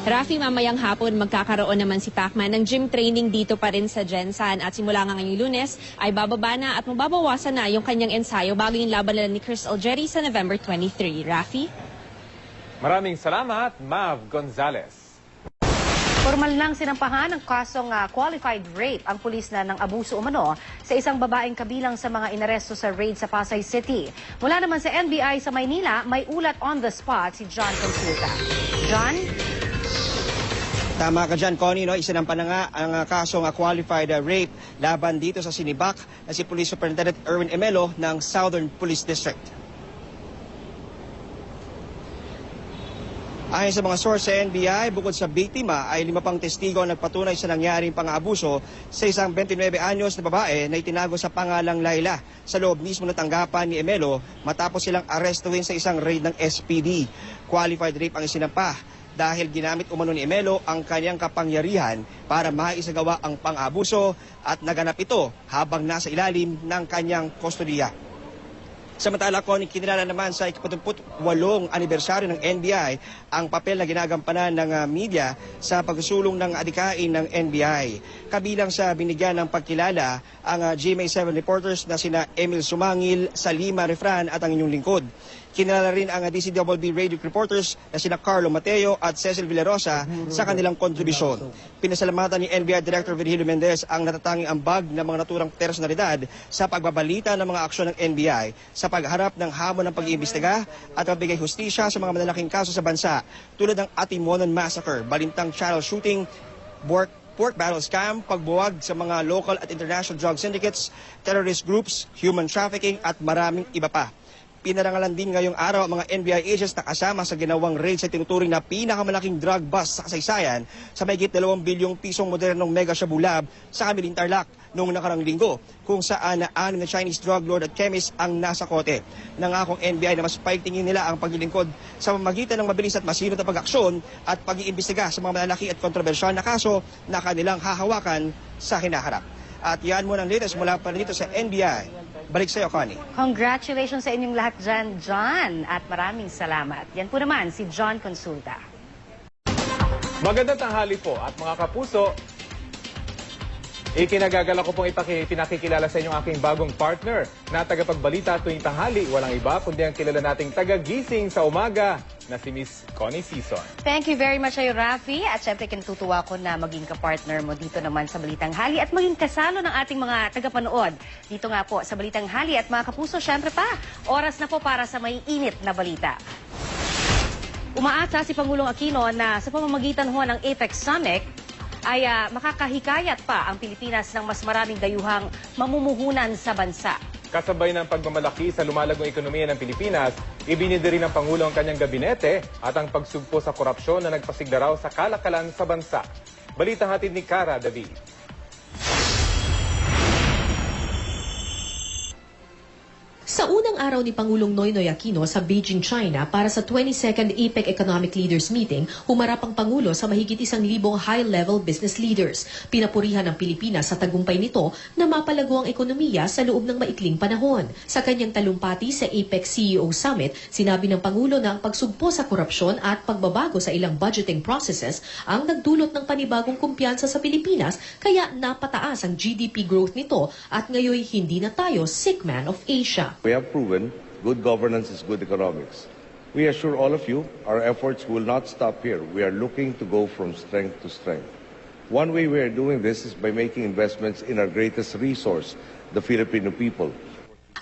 [SPEAKER 17] Rafi, mamayang hapon magkakaroon naman si Pacman ng gym training dito pa rin sa Gensan at simula nga ngayong Lunes ay bababa na at mababawasan na yung kanyang ensayo bago yung laban nila ni Chris Algieri sa November 23. Rafi?
[SPEAKER 1] Maraming salamat, Mav Gonzalez.
[SPEAKER 2] Formal nang sinampahan ng kasong qualified rape ang pulis na ng abuso umano sa isang babaeng kabilang sa mga inaresto sa raid sa Pasay City. Mula naman sa NBI sa Maynila, may ulat on the spot si John Consulta. John?
[SPEAKER 19] Tama ka dyan, Connie. Isinampa na nga ang kasong qualified rape laban dito sa Sinibak na si Police Superintendent Erwin Emelo ng Southern Police District. Ayon sa mga source sa NBI, bukod sa biktima ay 5 pang testigo ang nagpatunay sa nangyaring pang-aabuso sa isang 29 anyos na babae na itinago sa pangalang Laila sa loob mismo ng tanggapan ni Emelo matapos silang arestuhin sa isang raid ng SPD. Qualified rape ang isinampa dahil ginamit umano ni Emelo ang kanyang kapangyarihan para maisagawa ang pang-abuso at naganap ito habang nasa ilalim ng kanyang kustodiya. Samantala, Connie, kinilala naman sa 48 anibersaryo ng NBI ang papel na ginagampanan ng media sa pagsulong ng adikain ng NBI. Kabilang sa binigyan ng pagkilala ang GMA7 reporters na sina Emil Sumangil, Salima Refran at ang inyong lingkod. Kinilala rin ang DCWB radio reporters na sina Carlo Mateo at Cecil Villarosa sa kanilang kontribusyon. Pinasalamatan ni NBI Director Virgilio Mendez ang natatanging ambag ng mga naturang personalidad sa pagbabalita ng mga aksyon ng NBI sa pagharap ng hamon ng pag-iimbestiga at magbigay hustisya sa mga malalaking kaso sa bansa tulad ng Atimonan Massacre, Balintang Channel Shooting, pork barrel scam, pagbuwag sa mga local at international drug syndicates, terrorist groups, human trafficking at maraming iba pa. Pinarangalan din ngayong araw ang mga NBI agents na kasama sa ginawang raid sa tinuturing na pinakamalaking drug bust sa kasaysayan sa mahigit 2 bilyong pisong modernong mega shabu lab sa Kamiling Tarlac noong nakarang linggo, kung saan 6 na Chinese drug lord at chemist ang nasa kote. Nangakong NBI na mas paigtingin nila ang paglilingkod sa pamamagitan ng mabilis at masinop na pag-aksyon at pag-iimbestiga sa mga malalaki at kontrobersyal na kaso na kanilang hahawakan sa hinaharap. At yan muna ang latest mula pa dito sa NBI. Balik sa iyo, Connie.
[SPEAKER 2] Congratulations sa inyong lahat dyan, John. At maraming salamat. Yan po naman si John Consulta.
[SPEAKER 1] Magandang tanghali po at mga kapuso. Ikinagagala ko pong pinakikilala sa inyong aking bagong partner na tagapagbalita tuwing tanghali. Walang iba kundi ang kilala nating taga-gising sa umaga na si Miss Connie Sison.
[SPEAKER 2] Thank you very much sa'yo, Rafi. At syempre, kinatutuwa ko na maging kapartner mo dito naman sa Balitang Hali at maging kasalo ng ating mga tagapanood. Dito nga po sa Balitang Hali at mga kapuso, syempre pa, oras na po para sa may init na balita. Umaasa si Pangulong Aquino na sa pamamagitan ho ng APEC Summit ay makakahikayat pa ang Pilipinas ng mas maraming dayuhang mamumuhunan sa bansa.
[SPEAKER 1] Kasabay ng pagmamalaki sa lumalagong ekonomiya ng Pilipinas, ibinida rin ng Pangulo ang kanyang gabinete at ang pagsugpo sa korupsyon na nagpasigla raw sa kalakalan sa bansa. Balita hatid ni Cara David.
[SPEAKER 3] Sa unang araw ni Pangulong Noynoy Aquino sa Beijing, China para sa 22nd APEC Economic Leaders Meeting, humarap ang Pangulo sa mahigit 1,000 high-level business leaders. Pinapurihan ng Pilipinas sa tagumpay nito na mapalago ang ekonomiya sa loob ng maikling panahon. Sa kanyang talumpati sa APEC CEO Summit, sinabi ng Pangulo na ang pagsugpo sa korupsyon at pagbabago sa ilang budgeting processes ang nagdulot ng panibagong kumpiyansa sa Pilipinas, kaya napataas ang GDP growth nito at ngayon hindi na tayo sick man of Asia.
[SPEAKER 6] We have proven good governance is good economics. We assure all of you our efforts will not stop here. We are looking to go from strength to strength. One way we are doing this is by making investments in our greatest resource, the Filipino people.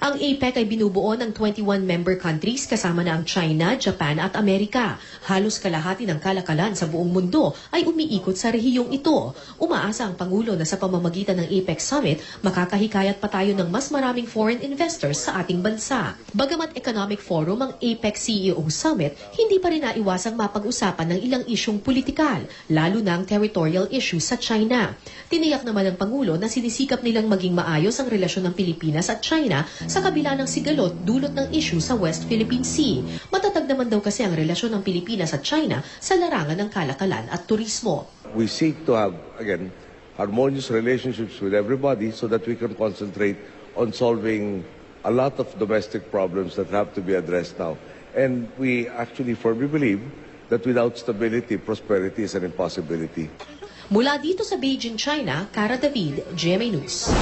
[SPEAKER 3] Ang APEC ay binubuo ng 21 member countries kasama na ang China, Japan at Amerika. Halos kalahati ng kalakalan sa buong mundo ay umiikot sa rehiyong ito. Umaasa ang Pangulo na sa pamamagitan ng APEC Summit, makakahikayat pa tayo ng mas maraming foreign investors sa ating bansa. Bagamat Economic Forum ang APEC CEO Summit, hindi pa rin naiwasang mapag-usapan ng ilang isyong politikal, lalo na ang territorial issues sa China. Tiniyak naman ng Pangulo na sinisikap nilang maging maayos ang relasyon ng Pilipinas at China sa kabila ng sigalot dulot ng issue sa West Philippine Sea. Matatag naman daw kasi ang relasyon ng Pilipinas at China sa larangan ng kalakalan at turismo.
[SPEAKER 6] We seek to have, again, harmonious relationships with everybody so that we can concentrate on solving a lot of domestic problems that have to be addressed now. And we actually firmly believe that without stability, prosperity is an impossibility.
[SPEAKER 3] Mula dito sa Beijing, China, Cara David, GMA News.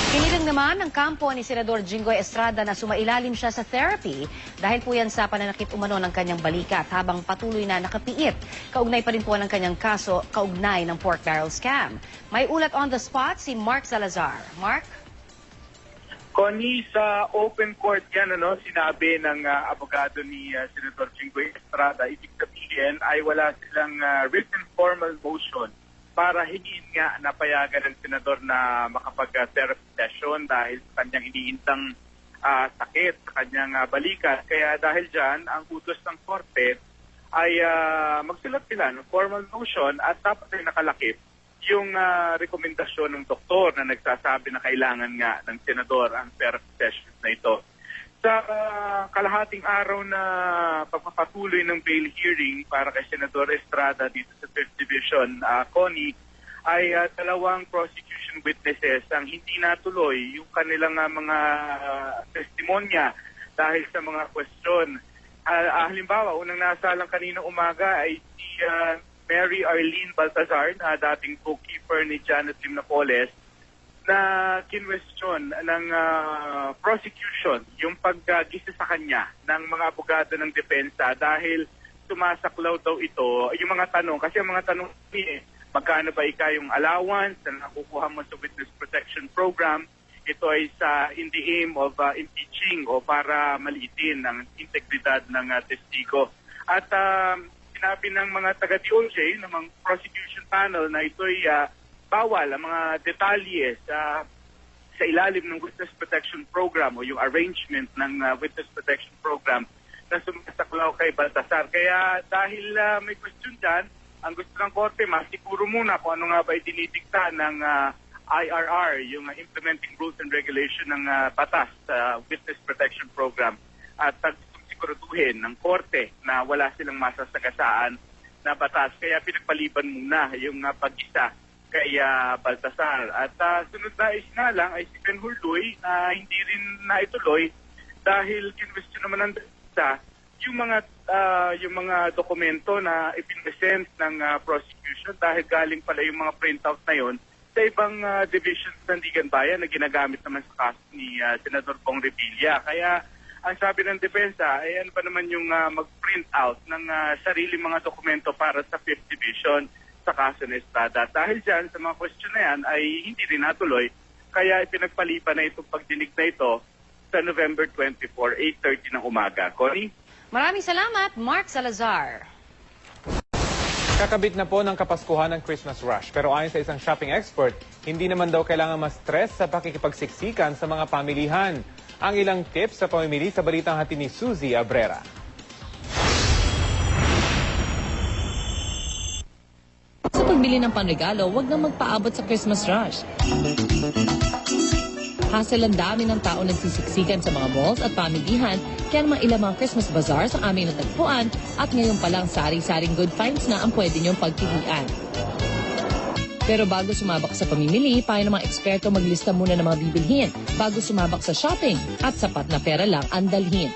[SPEAKER 2] Hiniling naman ng kampo ni Senador Jinggoy Estrada na sumailalim siya sa therapy dahil po yan sa pananakit umano ng kanyang balikat habang patuloy na nakapiit. Kaugnay pa rin po ng kanyang kaso kaugnay ng pork barrel scam. May ulat on the spot si Mark Salazar. Mark?
[SPEAKER 21] Connie, sa open court yan, sinabi ng abogado ni Senador Jinggoy Estrada, ibig sabihin ay wala silang written formal motion para hingin nga na payagan ng senador na makapag-therapy session dahil sa kanyang iniintang sakit sa kanyang balikat. Kaya dahil dyan, ang utos ng korte ay magsulat sila ng formal motion at dapat ay nakalakip yung rekomendasyon ng doktor na nagsasabi na kailangan nga ng senador ang therapy session na ito. Sa kalahating araw na pagpapatuloy ng bail hearing para kay Senador Estrada dito sa 5th Division, Connie, ay dalawang prosecution witnesses ang hindi natuloy yung kanilang mga testimonya dahil sa mga question. Halimbawa, unang nasalang kanina umaga ay si Mary Arlene Baltazar, na dating bookkeeper ni Janet Lim Napoles, na kinwestiyon ng prosecution yung paggisa sa kanya ng mga abogado ng depensa dahil sumasaklaw daw ito yung mga tanong. Kasi ang mga tanong magkano ba yung allowance na nakukuha mo sa Witness Protection Program? Ito ay in the aim of impeaching o para maliitin ang integridad ng testigo. At sinabi ng mga taga-DOJ, ng mga prosecution panel, na ito ay bawal ang mga detalye sa ilalim ng Witness Protection Program o yung arrangement ng Witness Protection Program na sumasaklaw kay Baltasar. Kaya dahil may question dyan, ang gusto ng korte, masiguro muna kung ano nga ba idinidikta ng IRR, yung Implementing Rules and Regulation ng batas sa Witness Protection Program. At gustong siguraduhin ng korte na wala silang masasagasaan na batas. Kaya pinagpaliban muna yung pag-isa kay Baltasar. At sunod na isna lang ay si Ben Hurluy na hindi rin naituloy dahil kinwestiyon naman ng data yung mga dokumento na ipinresent ng prosecution dahil galing pala yung mga printout na yon sa ibang divisions ng Ligan Bayan na ginagamit naman sa kaso ni Senador Bong Revilla. Kaya ang sabi ng depensa ay ano pa naman yung mag-print out ng sarili mga dokumento para sa 5th Division sa kaso ni Estrada. Dahil dyan sa mga question na yan ay hindi rin natuloy, kaya ipinagpaliban na itong pagdinig na ito sa November 24, 8:30 ng umaga. Connie?
[SPEAKER 2] Maraming salamat, Mark Salazar.
[SPEAKER 1] Kakabit na po ng Kapaskuhan ng Christmas rush. Pero ayon sa isang shopping expert, hindi naman daw kailangan ma-stress sa pakikipagsiksikan sa mga pamilihan. Ang ilang tips sa pamimili sa balitang hatid ni Suzy Abrera.
[SPEAKER 7] Sa pagbili ng panregalo, huwag na magpaabot sa Christmas rush. Hassle ang dami ng tao nagsisiksikan sa mga malls at pamilihan, kaya naman ilang mga Christmas bazaar sa aming natagpuan at ngayon palang sari-saring good finds na ang pwede niyong pagpilian. Pero bago sumabak sa pamimili, payo ng mga eksperto maglista muna ng mga bibilhin bago sumabak sa shopping at sapat na pera lang ang dalhin.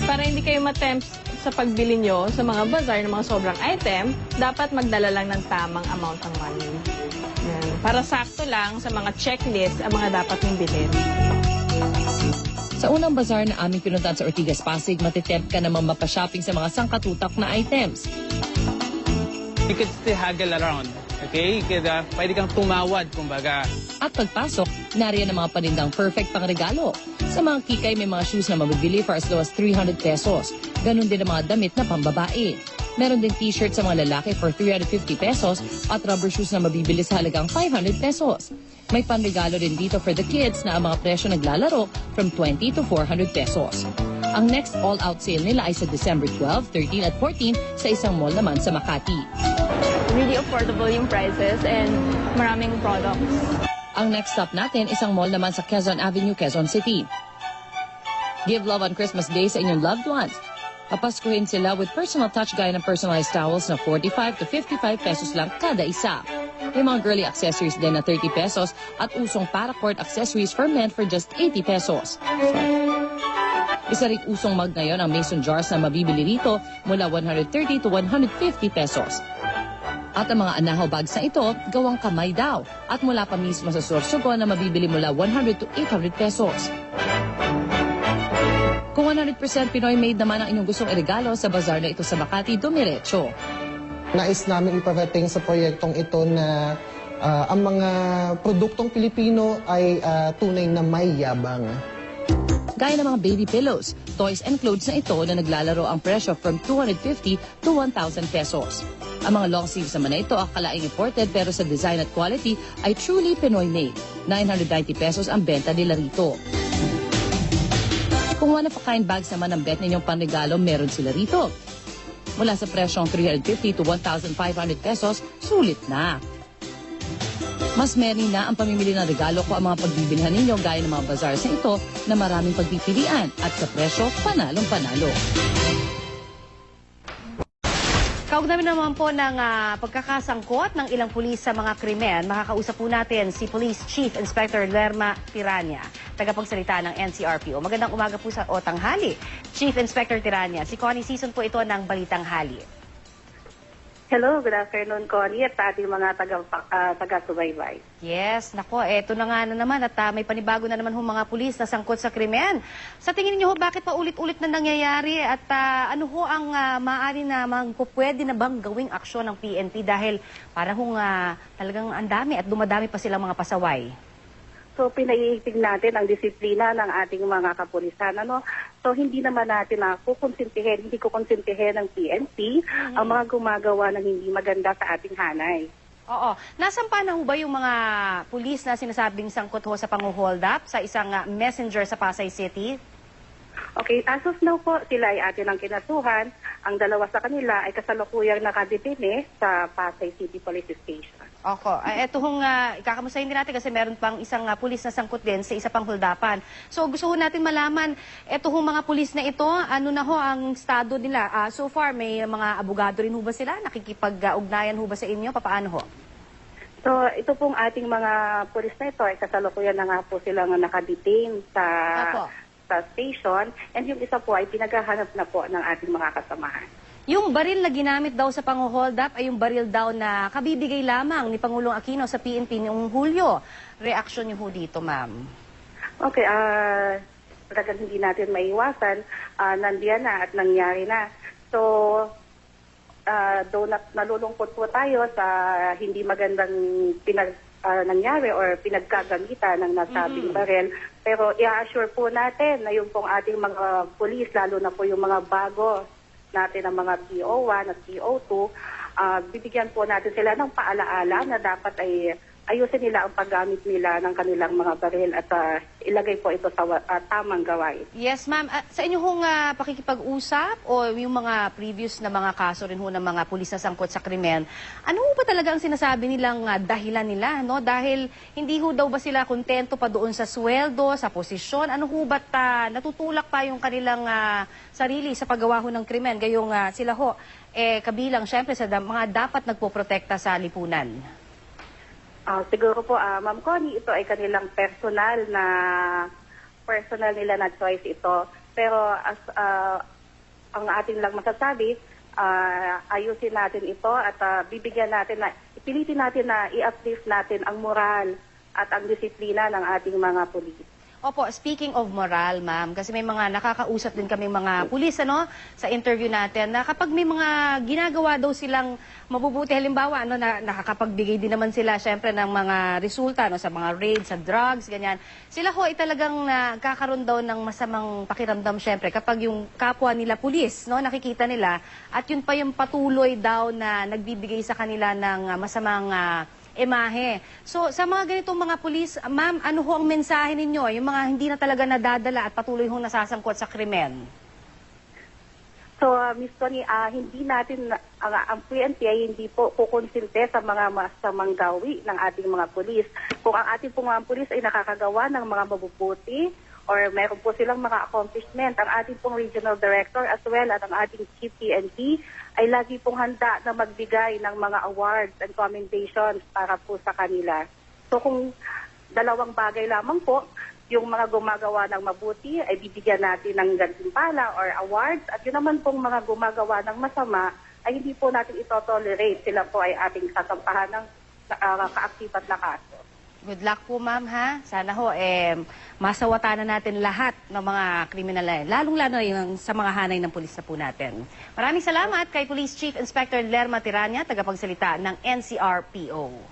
[SPEAKER 16] Para hindi kayo matempt sa pagbili nyo sa mga bazaar ng mga sobrang item, dapat magdala lang ng tamang amount ng money. Yan. Para sakto lang sa mga checklist ang mga dapat mong bilhin.
[SPEAKER 7] Sa unang bazaar na aming pinuntahan sa Ortigas, Pasig, matitempt ka namang mapashopping sa mga sangkatutak na items.
[SPEAKER 9] You could still haggle around. Okay? Kaya pwede kang tumawad, kumbaga.
[SPEAKER 7] At pagpasok, nariyan ang mga panindang perfect pang regalo. Sa mga kikay, may mga shoes na mabibili for as low as 300 pesos. Ganon din ang mga damit na pambabae. Meron ding t-shirt sa mga lalaki for 350 pesos at rubber shoes na mabibili sa halagang 500 pesos. May panregalo din dito for the kids na ang mga presyo naglalaro from 20 to 400 pesos. Ang next all-out sale nila ay sa December 12, 13 at 14 sa isang mall naman sa Makati.
[SPEAKER 16] Really affordable yung prices and maraming products.
[SPEAKER 7] Ang next stop natin, isang mall naman sa Quezon Avenue, Quezon City. Give love on Christmas Day sa inyong loved ones. Papaskuhin sila with personal touch gaya ng personalized towels na 45 to 55 pesos lang kada isa. May mga girly accessories din na 30 pesos at usong paracord accessories for men for just 80 pesos. Isa rin usong mug ngayon ang mason jars na mabibili rito mula 130 to 150 pesos. At ang mga anahaw bags na ito, gawang kamay daw at mula pa mismo sa Sorsogon na mabibili mula 100 to 800 pesos. Kung 100% Pinoy made naman ang inyong gustong iregalo sa bazaar na ito sa Makati, dumiretso.
[SPEAKER 10] Nais namin iparating sa proyektong ito na ang mga produktong Pilipino ay tunay na may yabang.
[SPEAKER 7] Gaya ng mga baby pillows, toys and clothes na ito na naglalaro ang presyo from 250 to 1,000 pesos. Ang mga long sleeves naman na ito akalaing imported pero sa design at quality ay truly Pinoy made. 990 pesos ang benta nila rito. Kung one-of-a-kind bags naman ang bet ninyong panregalo, meron sila rito. Mula sa presyong 350 to 1,500 pesos, sulit na. Mas merry na ang pamimili ng regalo ko ang mga pagbibilhan ninyo gaya ng mga bazaars na ito na maraming pagpipilian at sa presyo panalong-panalo.
[SPEAKER 2] Kaugnay naman po ng pagkakasangkot ng ilang pulis sa mga krimen, makakausap po natin si Police Chief Inspector Lerma Tirania, tagapagsalita ng NCRPO. Magandang umaga po sa tanghali, Chief Inspector Tirania. Si Connie Season po ito ng Balitang Hali.
[SPEAKER 11] Hello, good afternoon, Connie, at ating mga taga-subaybay.
[SPEAKER 2] Yes, nako, eto na nga naman at may panibago na naman mga pulis na sangkot sa krimen. Sa tingin niyo bakit pa ulit-ulit na nangyayari at ano ho ang maaari na pwede na bang gawing aksyon ng PNP dahil para talagang ang dami at dumadami pa silang mga pasaway?
[SPEAKER 11] So, pinaiigting natin ang disiplina ng ating mga kapulisan. So, hindi naman natin hindi ko konsintihin ng PNP ang mga gumagawa ng hindi maganda sa ating hanay.
[SPEAKER 2] Oo. Nasampa na ho ba yung mga pulis na sinasabing sangkot ho sa pang-hold up sa isang messenger sa Pasay City?
[SPEAKER 11] Okay, as of now po, sila ay atin ang kinasuhan. Ang dalawa sa kanila ay kasalukuyang nakadetine sa Pasay City Police Station.
[SPEAKER 2] Ako. Ito ikakamustahin din natin kasi meron pang isang pulis na sangkot din sa isa pang huldapan. So gusto ho natin malaman, ito mga pulis na ito, ano na ho ang estado nila? So far, may mga abogado rin ho ba sila? Nakikipag-ugnayan ho ba sa inyo? Paano ho?
[SPEAKER 11] So ito pong ating mga pulis na ito ay kasalukuyan na nga po silang nakadetain sa station, and yung isa po ay pinaghahanap na po ng ating mga kasamahan.
[SPEAKER 2] Yung baril na ginamit daw sa pang-hold up ay yung baril daw na kabibigay lamang ni Pangulong Aquino sa PNP noong Hulyo. Reaksyon niyo ho dito, ma'am?
[SPEAKER 11] Okay, talagang hindi natin maiwasan. Nandiyan na at nangyari na. So, though nalulungkot po tayo sa hindi magandang nangyari or pinagkagamitan ng nasabing baril, pero i-assure po natin na yung pong ating mga pulis, lalo na po yung mga bago natin ang mga PO1 at PO2, bibigyan po natin sila ng paalaala na dapat ay ayusin nila ang paggamit nila ng kanilang mga baril at ilagay po ito sa tamang gawain.
[SPEAKER 2] Yes, ma'am. Sa inyo hong pakikipag-usap o yung mga previous na mga kaso rin ho ng mga pulis na sangkot sa krimen, ano ho ba talaga ang sinasabi nilang dahilan nila? No? Dahil hindi ho daw ba sila kontento pa doon sa sweldo, sa posisyon? Ano ho ba't natutulak pa yung kanilang sarili sa paggawa ho ng krimen? Gayong sila ho, kabilang syempre sa mga dapat nagpoprotekta sa lipunan.
[SPEAKER 11] Siguro po, Ma'am Connie, ito ay kanilang personal nila na choice ito. Pero ang ating lang masasabi, ayusin natin ito at bibigyan natin ipilitin natin na i-uplift natin ang moral at ang disiplina ng ating mga pulis.
[SPEAKER 2] Opo, speaking of moral, ma'am, kasi may mga nakakausap din kami mga pulis, sa interview natin, na kapag may mga ginagawa daw silang mabubuti, halimbawa, na nakakapagbigay din naman sila, syempre, ng mga resulta, sa mga raids, sa drugs, ganyan. Sila ho ay talagang nakakaroon daw ng masamang pakiramdam, syempre, kapag yung kapwa nila pulis, nakikita nila, at yun pa yung patuloy daw na nagbibigay sa kanila ng masamang imahe. So, sa mga ganitong mga pulis, ma'am, ano ho ang mensahe ninyo? Yung mga hindi na talaga nadadala at patuloy hong nasasangkot sa krimen?
[SPEAKER 11] So, Ms. Connie, hindi natin, ang PNP ay hindi po kukonsinte sa mga masamang gawi ng ating mga pulis. Kung ang ating mga pulis ay nakakagawa ng mga mabubuti or meron po silang mga accomplishment, ang ating pong regional director as well at ang ating chief PNP ay lagi pong handa na magbigay ng mga awards and commendations para po sa kanila. So kung dalawang bagay lamang po, yung mga gumagawa ng mabuti ay bibigyan natin ng gantimpala or awards, at yun naman pong mga gumagawa ng masama ay hindi po natin ito-tolerate. Sila po ay ating sasampahan ng kaaktibat na kaso.
[SPEAKER 2] Good luck po, ma'am, ha? Sana ho, masawatan na natin lahat ng mga kriminal, lalong-lalo yung sa mga hanay ng pulis na po natin. Maraming salamat kay Police Chief Inspector Lerma Tirania, tagapagsalita ng NCRPO.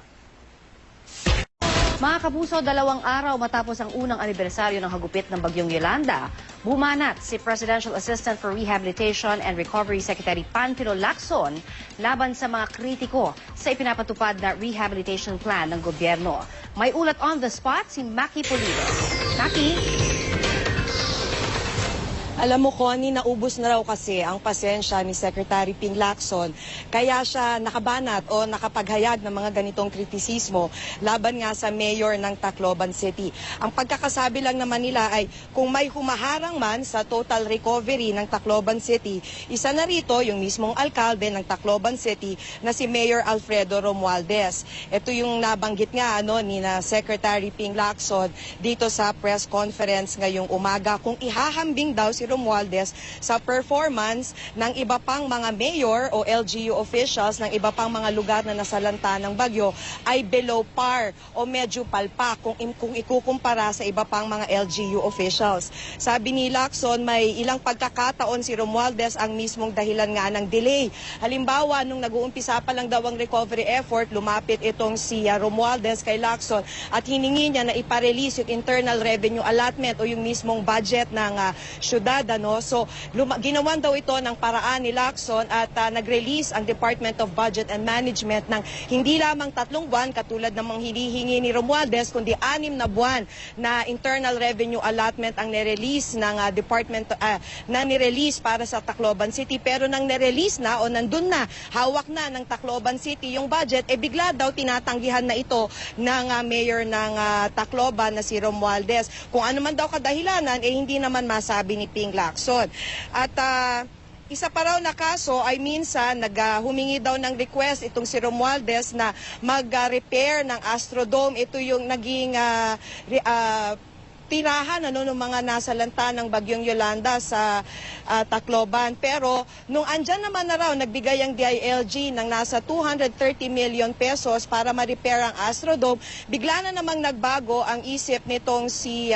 [SPEAKER 2] Mga kapuso, 2 araw matapos ang unang anibersaryo ng hagupit ng Bagyong Yolanda, bumanat si Presidential Assistant for Rehabilitation and Recovery Secretary Panfilo Lacson laban sa mga kritiko sa ipinapatupad na rehabilitation plan ng gobyerno. May ulat on the spot si Maki Pulido. Maki?
[SPEAKER 12] Alam mo, Connie, naubos na raw kasi ang pasensya ni Secretary Ping Lacson. Kaya siya nakabanat o nakapaghayag ng mga ganitong kritisismo laban nga sa mayor ng Tacloban City. Ang pagkakasabi lang naman nila ay kung may humaharang man sa total recovery ng Tacloban City, isa na rito yung mismong alkalde ng Tacloban City na si Mayor Alfredo Romualdez. Ito yung nabanggit nga ni na Secretary Ping Lacson dito sa press conference ngayong umaga kung ihahambing daw si Romualdez sa performance ng iba pang mga mayor o LGU officials ng iba pang mga lugar na nasalanta ng bagyo ay below par o medyo palpak kung ikukumpara sa iba pang mga LGU officials. Sabi ni Lacson, may ilang pagkakataon si Romualdez ang mismong dahilan nga ng delay. Halimbawa, nung nag-uumpisa pa lang daw ang recovery effort, lumapit itong si Romualdez kay Lacson at hiningi niya na iparelease yung internal revenue allotment o yung mismong budget ng syudad. So, ginawan daw ito ng paraan ni Lacson at nag-release ang Department of Budget and Management ng hindi lamang 3 buwan katulad ng mga hinihingi ni Romualdez, kundi 6 na buwan na internal revenue allotment ang nirelease ng department na nirelease para sa Tacloban City. Pero nang nirelease na o nandun na, hawak na ng Tacloban City yung budget, bigla daw tinatanggihan na ito ng mayor ng Tacloban na si Romualdez. Kung ano man daw kadahilanan, hindi naman masabi ni Ping Lacson. At isa pa raw na kaso ay minsan humingi daw ng request itong si Romualdez na mag-repair ng Astrodome. Ito yung naging tirahan ng mga nasalanta ng Bagyong Yolanda sa Tacloban. Pero nung andyan naman na raw, nagbigay ang DILG ng nasa 230 million pesos para ma-repair ang Astrodome, bigla na namang nagbago ang isip nitong si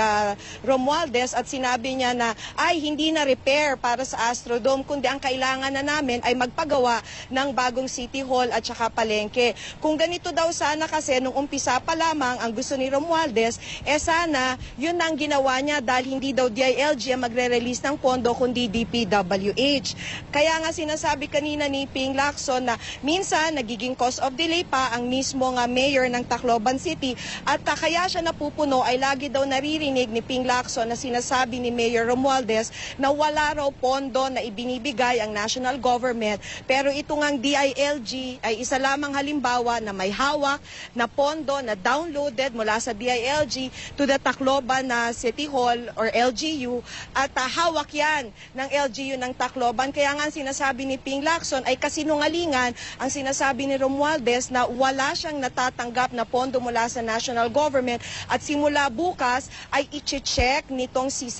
[SPEAKER 12] Romualdez at sinabi niya na ay hindi na repair para sa Astrodome, kundi ang kailangan na namin ay magpagawa ng bagong City Hall at saka palengke. Kung ganito daw sana kasi nung umpisa pa lamang ang gusto ni Romualdez, sana yun ang ginawa niya dahil hindi daw DILG ang magre-release ng pondo kundi DPWH. Kaya nga sinasabi kanina ni Ping Lacson na minsan nagiging cause of delay pa ang mismo mayor ng Tacloban City at kaya siya napupuno ay lagi daw naririnig ni Ping Lacson na sinasabi ni Mayor Romualdez na wala raw pondo na ibinibigay ang national government, pero ito ngang DILG ay isa lamang halimbawa na may hawak na pondo na downloaded mula sa DILG to the Tacloban na City Hall or LGU at hawak yan ng LGU ng Tacloban. Kaya nga sinasabi ni Ping Lacson ay kasinungalingan ang sinasabi ni Romualdez na wala siyang natatanggap na pondo mula sa national government at simula bukas ay i-check nitong si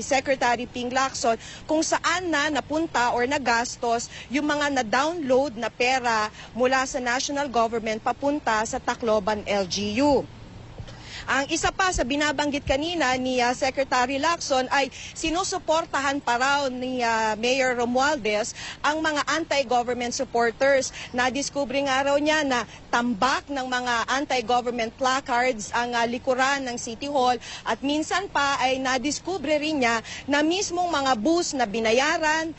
[SPEAKER 12] Secretary Ping Lacson kung saan na napunta or nagastos yung mga na-download na pera mula sa national government papunta sa Tacloban LGU. Ang isa pa sa binabanggit kanina ni Secretary Lacson ay sinusuportahan pa raw ni Mayor Romualdez ang mga anti-government supporters. Nadiskubre nga raw niya na tambak ng mga anti-government placards ang likuran ng City Hall at minsan pa ay nadiskubre rin niya na mismong mga bus na binayaran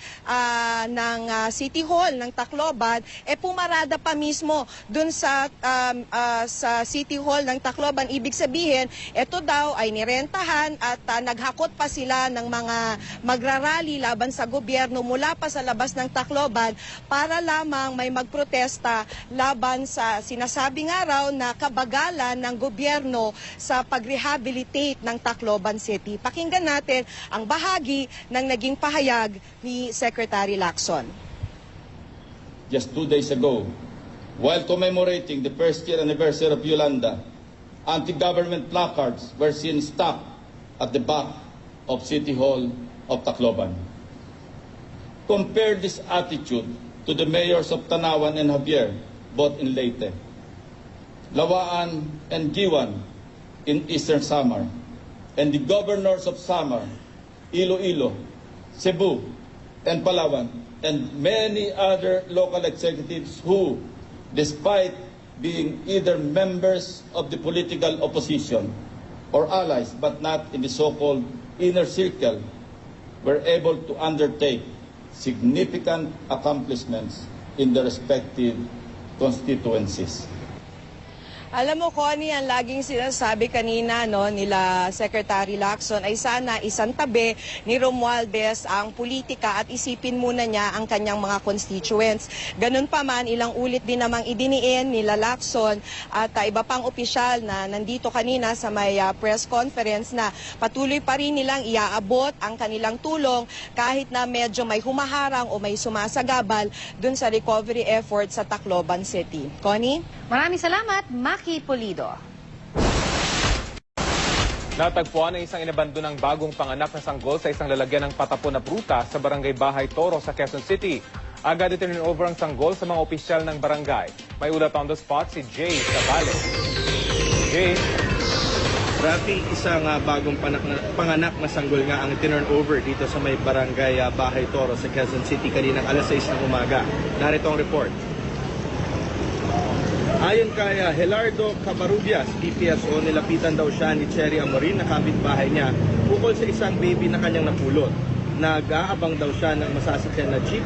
[SPEAKER 12] ng City Hall ng Tacloban pumarada pa mismo dun sa City Hall ng Tacloban. Ibig sabihin, ito daw ay nirentahan at naghakot pa sila ng mga magrarally laban sa gobyerno mula pa sa labas ng Tacloban para lamang may magprotesta laban sa sinasabi nga raw na kabagalan ng gobyerno sa pag-rehabilitate ng Tacloban City. Pakinggan natin ang bahagi ng naging pahayag ni Secretary Lacson.
[SPEAKER 22] Just 2 days ago, while commemorating the first year anniversary of Yolanda, anti-government placards were seen stuck at the back of City Hall of Tacloban. Compare this attitude to the mayors of Tanawan and Javier, both in Leyte, Lawaan and Giwan in Eastern Samar, and the governors of Samar, Iloilo, Cebu, and Palawan, and many other local executives who, despite being either members of the political opposition or allies, but not in the so-called inner circle, were able to undertake significant accomplishments in their respective constituencies.
[SPEAKER 12] Alam mo, Connie, ang laging sinasabi kanina nila Secretary Lacson ay sana isang tabi ni Romualdez ang politika at isipin muna niya ang kanyang mga constituents. Ganun pa man, ilang ulit din namang idiniin nila Lacson at iba pang opisyal na nandito kanina sa may press conference na patuloy pa rin nilang iaabot ang kanilang tulong kahit na medyo may humaharang o may sumasagabal dun sa recovery effort sa Tacloban City. Connie?
[SPEAKER 2] Maraming salamat, Maki Pulido.
[SPEAKER 1] Natagpuan ang isang inabandonang bagong panganak na sanggol sa isang lalagyan ng patapon na prutas sa barangay Bahay Toro sa Quezon City. Agad iturn over ang sanggol sa mga opisyal ng barangay. May ulat on the spot si Jay Sabale. Jay.
[SPEAKER 13] Rafi, isang bagong panganak na sanggol nga ang turn over dito sa may barangay Bahay Toro sa Quezon City kaninang alas 6 ng umaga. Narito ang report. Ayon kay Helardo Cabarubias, DPSO, nilapitan daw siya ni Cherry Amorin na kapitbahay niya ukol sa isang baby na kanyang napulot. Nag-aabang daw siya ng masasakyan na jeep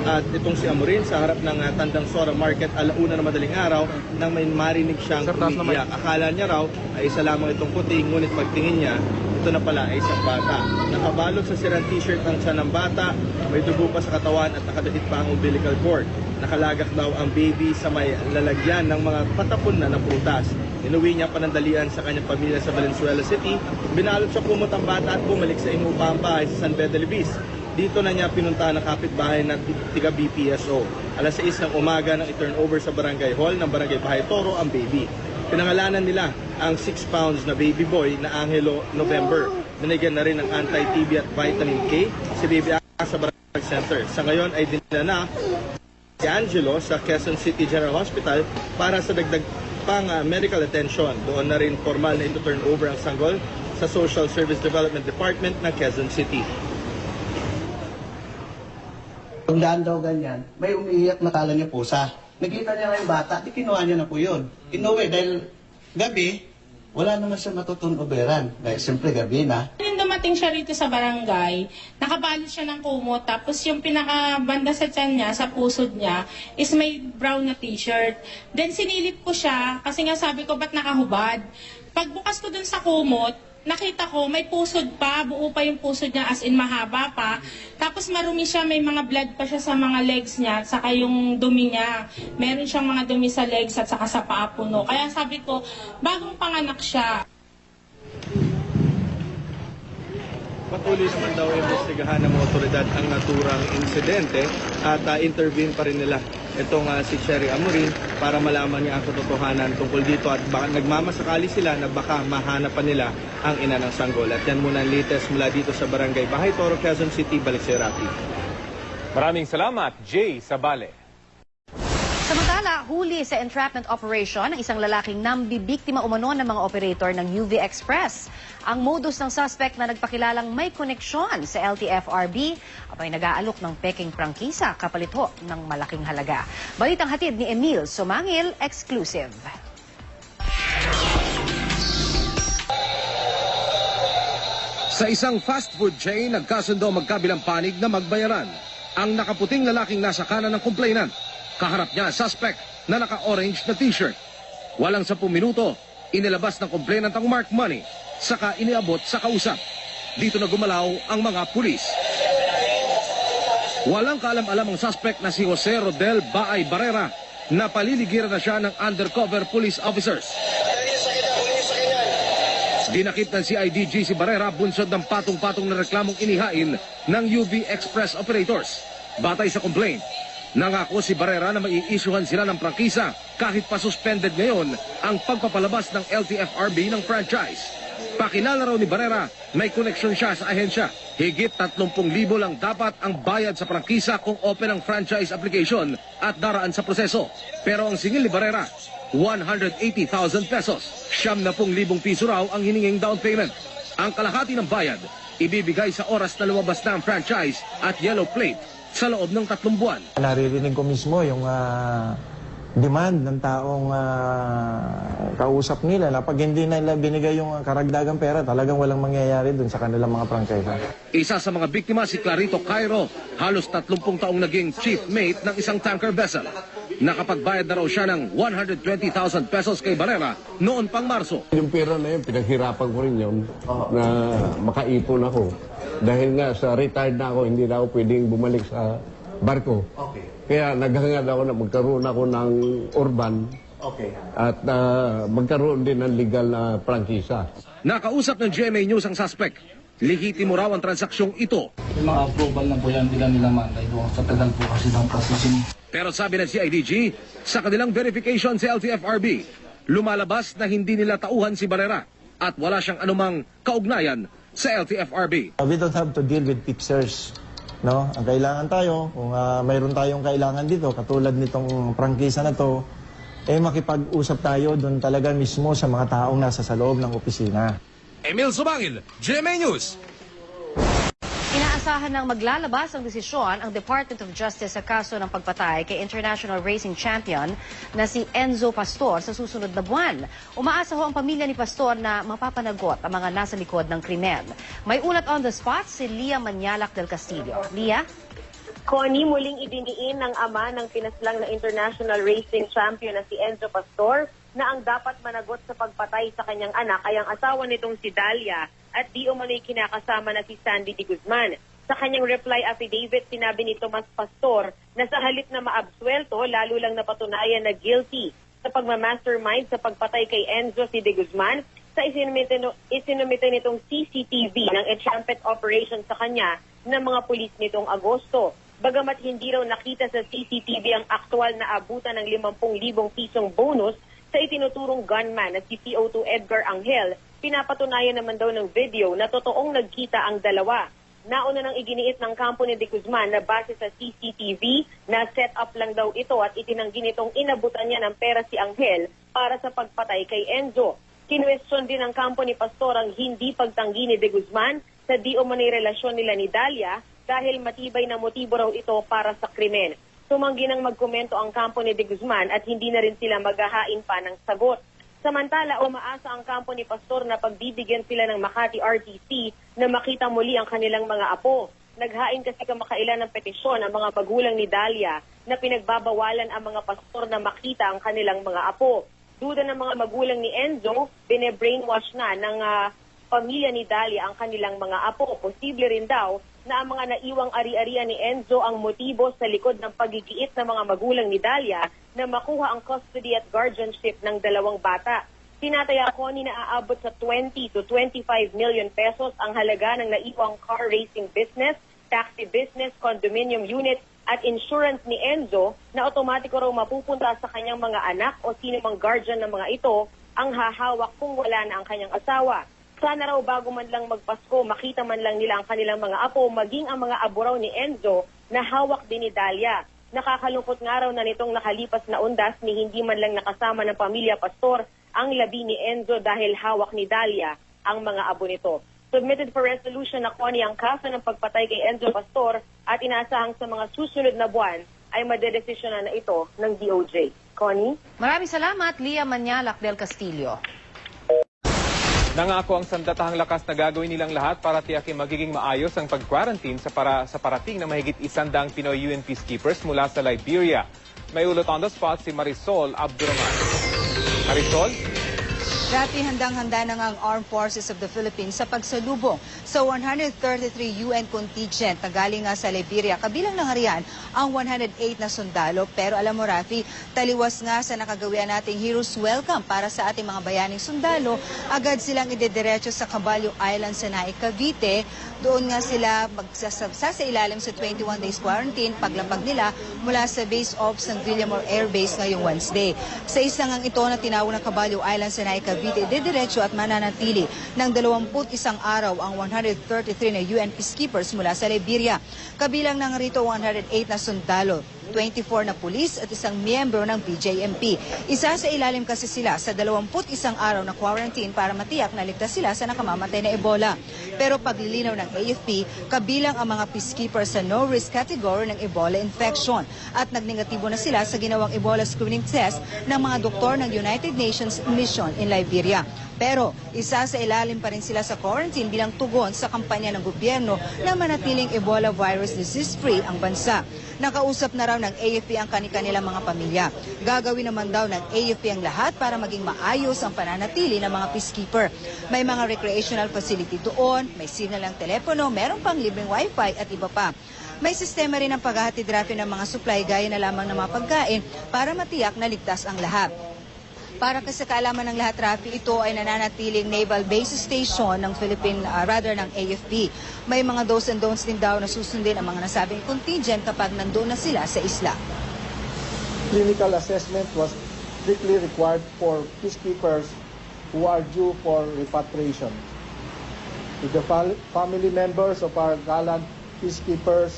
[SPEAKER 13] at itong si Amorin sa harap ng Tandang Sora Market alauna na madaling araw nang may marinig siyang umiiyak. Akala niya raw ay isa lamang itong puti, ngunit pagtingin niya, ito na pala ay isang bata. Nakabalot sa sirang t-shirt ang tiyan ng bata, may dugo pa sa katawan at nakadikit pa ang umbilical cord. Nakalagak daw ang baby sa may lalagyan ng mga patapon na prutas. Inuwi niya panandalian sa kanyang pamilya sa Valenzuela City. Binalot siya kumot ang bata at bumalik sa inuupang bahay sa San Beda Libis. Dito na niya pinuntahan ang kapitbahay ng tiga BPSO. Alas 6 ng umaga nang i-turn over sa barangay hall ng barangay Bahay Toro ang baby. Pinangalanan nila ang 6 pounds na baby boy na Angelo November. Nanigyan na rin ng anti-TB at vitamin K si baby sa barangay center. Sa ngayon ay dinala na si Angelo sa Quezon City General Hospital para sa dagdag pang medical attention. Doon na rin formal na ito-turn over ang sanggol sa Social Service Development Department ng Quezon City.
[SPEAKER 14] Tandaan daw ganyan, may umiiyak na kala niya pusa. Nakita niya yung bata, di kinuha niya na po yun. Inuwi dahil gabi, wala naman siya matutunoberan. Dahil siyempre gabi na.
[SPEAKER 23] Nung dumating siya rito sa barangay, nakabalot siya ng kumot, tapos yung pinakabanda sa tiyan niya, sa pusod niya, is may brown na t-shirt. Then sinilip ko siya, kasi nga sabi ko, ba't nakahubad? Pagbukas ko dun sa kumot, nakita ko may pusod pa, buo pa yung pusod niya as in mahaba pa. Tapos marumi siya, may mga blood pa siya sa mga legs niya at saka yung dumi niya. Meron siyang mga dumi sa legs at saka sa paa puno. Kaya sabi ko, bagong panganak siya.
[SPEAKER 13] Patuloy naman daw investigahan ng mga otoridad ang naturang insidente at intervene pa rin nila itong si Cherry Amorin para malaman niya ang katotohanan tungkol dito at baka nagmamasakali sila na baka mahanap pa nila ang ina ng sanggol. At yan muna ang latest mula dito sa barangay Bahay Toro, Quezon City. Balik sa Rafi.
[SPEAKER 1] Maraming salamat, Jay Sabale.
[SPEAKER 2] Samantala, huli sa entrapment operation ang isang lalaking nambibiktima umano ng mga operator ng UV Express. Ang modus ng suspect na nagpakilalang may koneksyon sa LTFRB ay nag-aalok ng peking prangkisa kapalit ho ng malaking halaga. Balitang hatid ni Emil Sumangil, exclusive.
[SPEAKER 24] Sa isang fast food chain, nagkasundo magkabilang panig na magbayaran. Ang nakaputing lalaking nasa kanan ng complainant. Kaharap niya ang suspect na naka-orange na t-shirt. Walang 10 minuto, inilabas ng complainant ang marked money, saka iniabot sa kausap. Dito na gumalaw ang mga pulis. Walang kaalam-alam ang suspect na si Jose Rodel Baay Barrera na paliligiran na siya ng undercover police officers. Dinakip ng CIDG si Barrera bunsod ng patong-patong na reklamong inihain ng UV Express operators. Batay sa complaint, nangako si Barrera na mai-issuehan sila ng prangkisa kahit pa suspended ngayon ang pagpapalabas ng LTFRB ng franchise. Pakinala raw ni Barrera, may koneksyon siya sa ahensya. Higit 30,000 lang dapat ang bayad sa prangkisa kung open ang franchise application at daraan sa proseso. Pero ang singil ni Barrera, 180,000 pesos. 70,000 piso raw ang hininging down payment. Ang kalahati ng bayad, ibibigay sa oras na lumabas na ang franchise at yellow plate sa loob ng 3 buwan.
[SPEAKER 25] Naririnig ko mismo yung demand ng taong kausap nila na pag hindi nila binigay yung karagdagang pera, talagang walang mangyayari dun sa kanilang mga prangkisa.
[SPEAKER 24] Isa sa mga biktima si Clarito Cairo, halos 30 taong naging chief mate ng isang tanker vessel. Nakapagbayad na raw siya ng 120,000 pesos kay Barrera noon pang Marso.
[SPEAKER 4] Yung pera na yun, pinaghirapan ko rin yun na makaipon ako. Dahil nga sa retired na ako, hindi na ako pwedeng bumalik sa barko. Kaya naghangad ako na magkaroon ako ng urban at magkaroon din ng legal na prangkisa.
[SPEAKER 24] Nakausap ng GMA News ang suspect. Lehitimo raw ang transaksyong ito.
[SPEAKER 5] Yung mga approval na po yan, hindi lang nila mandate doon sa tagal po kasi ng processing.
[SPEAKER 24] Pero sabi ng CIDG, sa kanilang verification sa LTFRB, lumalabas na hindi nila tauhan si Barrera at wala siyang anumang kaugnayan sa LTFRB.
[SPEAKER 25] We don't have to deal with fixers. No? Ang kailangan tayo, kung mayroon tayong kailangan dito, katulad nitong prangkisa na to, makipag-usap tayo doon talaga mismo sa mga taong nasa sa loob ng opisina.
[SPEAKER 24] Emil Subangil, GMA News.
[SPEAKER 2] Inaasahan ng maglalabas ang desisyon ang Department of Justice sa kaso ng pagpatay kay international racing champion na si Enzo Pastor sa susunod na buwan. Umaasa ho ang pamilya ni Pastor na mapapanagot ang mga nasa likod ng krimen. May ulat on the spot si Lia Manialac del Castillo. Lia?
[SPEAKER 8] Connie, muling idiniin ng ama ng pinaslang na international racing champion na si Enzo Pastor na ang dapat managot sa pagpatay sa kanyang anak ay ang asawa nitong si Dalia at di umano'y kinakasama na si Sandy de Guzman. Sa kanyang reply affidavit, sinabi ni Tomas Pastor na sa halip na maabsuelto, lalo lang napatunayan na guilty sa pagmamastermind sa pagpatay kay Enzo si de Guzman sa isinumite nitong CCTV ng entrapment operation sa kanya ng mga pulis nitong Agosto. Bagamat hindi raw nakita sa CCTV ang aktual na abutan ng 50,000 pisong bonus sa itinuturong gunman na si PO2 Edgar Angel, pinapatunayan naman daw ng video na totoong nagkita ang dalawa. Nauna nang iginiit ng kampo ni de Guzman na base sa CCTV na set up lang daw ito at itinanggi nitong inabutan niya ng pera si Angel para sa pagpatay kay Enzo. Kinwestiyon din ng kampo ni Pastor ang hindi pagtanggi ni de Guzman sa di umano'y relasyon nila ni Dalia dahil matibay na motibo raw ito para sa krimen. Tumanggi nang magkomento ang kampo ni de Guzman at hindi na rin sila maghahain pa ng sagot. Samantala, umaasa ang kampo ni Pastor na pagbibigyan sila ng Makati RTC na makita muli ang kanilang mga apo. Naghain kasi kamakailan ng petisyon ang mga magulang ni Dalia na pinagbabawalan ang mga pastor na makita ang kanilang mga apo. Duda ng mga magulang ni Enzo, bine-brainwash na ng pamilya ni Dalia ang kanilang mga apo. Posible rin daw na ang mga naiwang ari-arian ni Enzo ang motibo sa likod ng pagigiit ng mga magulang ni Dalia na makuha ang custody at guardianship ng dalawang bata. Tinataya ko ni naaabot sa 20 to 25 million pesos ang halaga ng naiwang car racing business, taxi business, condominium unit at insurance ni Enzo na otomatiko raw mapupunta sa kanyang mga anak o sino mang guardian ng mga ito ang hahawak kung wala na ang kanyang asawa. Sana raw bago man lang magpasko, makita man lang nila ang kanilang mga apo, maging ang mga abo raw ni Enzo na hawak din ni Dalia. Nakakalungkot nga raw na nitong nakalipas na undas ni hindi man lang nakasama ng pamilya Pastor ang labi ni Enzo dahil hawak ni Dalia ang mga abo nito. Submitted for resolution na Connie ang kaso ng pagpatay kay Enzo Pastor at inaasahang sa mga susunod na buwan ay madedesisyonan na ito ng DOJ. Connie?
[SPEAKER 2] Maraming salamat, Lia Manialac del Castillo.
[SPEAKER 1] Nangako ang sandatahang lakas na gagawin nilang lahat para tiyakin magiging maayos ang pag-quarantine sa parating na mahigit 100 Pinoy UN peacekeepers mula sa Liberia. May ulot on the spot si Marisol Abdurrahman. Marisol?
[SPEAKER 15] Rafi, handang-handa na nga ang Armed Forces of the Philippines sa pagsalubong sa 133 UN contingent na galing nga sa Liberia. Kabilang ng harian ang 108 na sundalo. Pero alam mo, Rafi, taliwas nga sa nakagawian nating Heroes Welcome para sa ating mga bayaning sundalo. Agad silang idediretso sa Caballo Island sa Naik, Cavite. Doon nga sila magsasabsa sa ilalim sa 21 days quarantine paglapag nila mula sa base of San Villamor Air Base ngayong Wednesday. Sa isang ang ito na tinawag na Caballo Island sa Naik, Cavite, dediretso at mananatili ng 21 araw ang 133 na UN peacekeepers mula sa Liberia. Kabilang ng rito 108 na sundalo, 24 na pulis at isang miyembro ng BJMP. Isa sa ilalim kasi sila sa 21 araw na quarantine para matiyak na ligtas sila sa nakamamatay na Ebola. Pero paglilinaw ng AFP, kabilang ang mga peacekeepers sa no-risk category ng Ebola infection at nagnegatibo na sila sa ginawang Ebola screening test ng mga doktor ng United Nations Mission in Liberia. Pero isa sa ilalim pa rin sila sa quarantine bilang tugon sa kampanya ng gobyerno na manatiling Ebola virus disease-free ang bansa. Nakausap na raw ng AFP ang kanilang mga pamilya. Gagawin naman daw ng AFP ang lahat para maging maayos ang pananatili ng mga peacekeeper. May mga recreational facility doon, may signal ng telepono, meron pang libreng wifi at iba pa. May sistema rin ng paghahatid-rapi ng mga supply gaya na lamang ng mga pagkain para matiyak na ligtas ang lahat. Para sa kaalaman ng lahat, Rafi, ito ay nananatiling Naval Base Station ng ng AFP. May mga do's and don'ts din daw na susundin ang mga nasabing contingent kapag nandoon na sila sa isla.
[SPEAKER 6] Clinical assessment was strictly required for peacekeepers who are due for repatriation. To the family members of our gallant peacekeepers,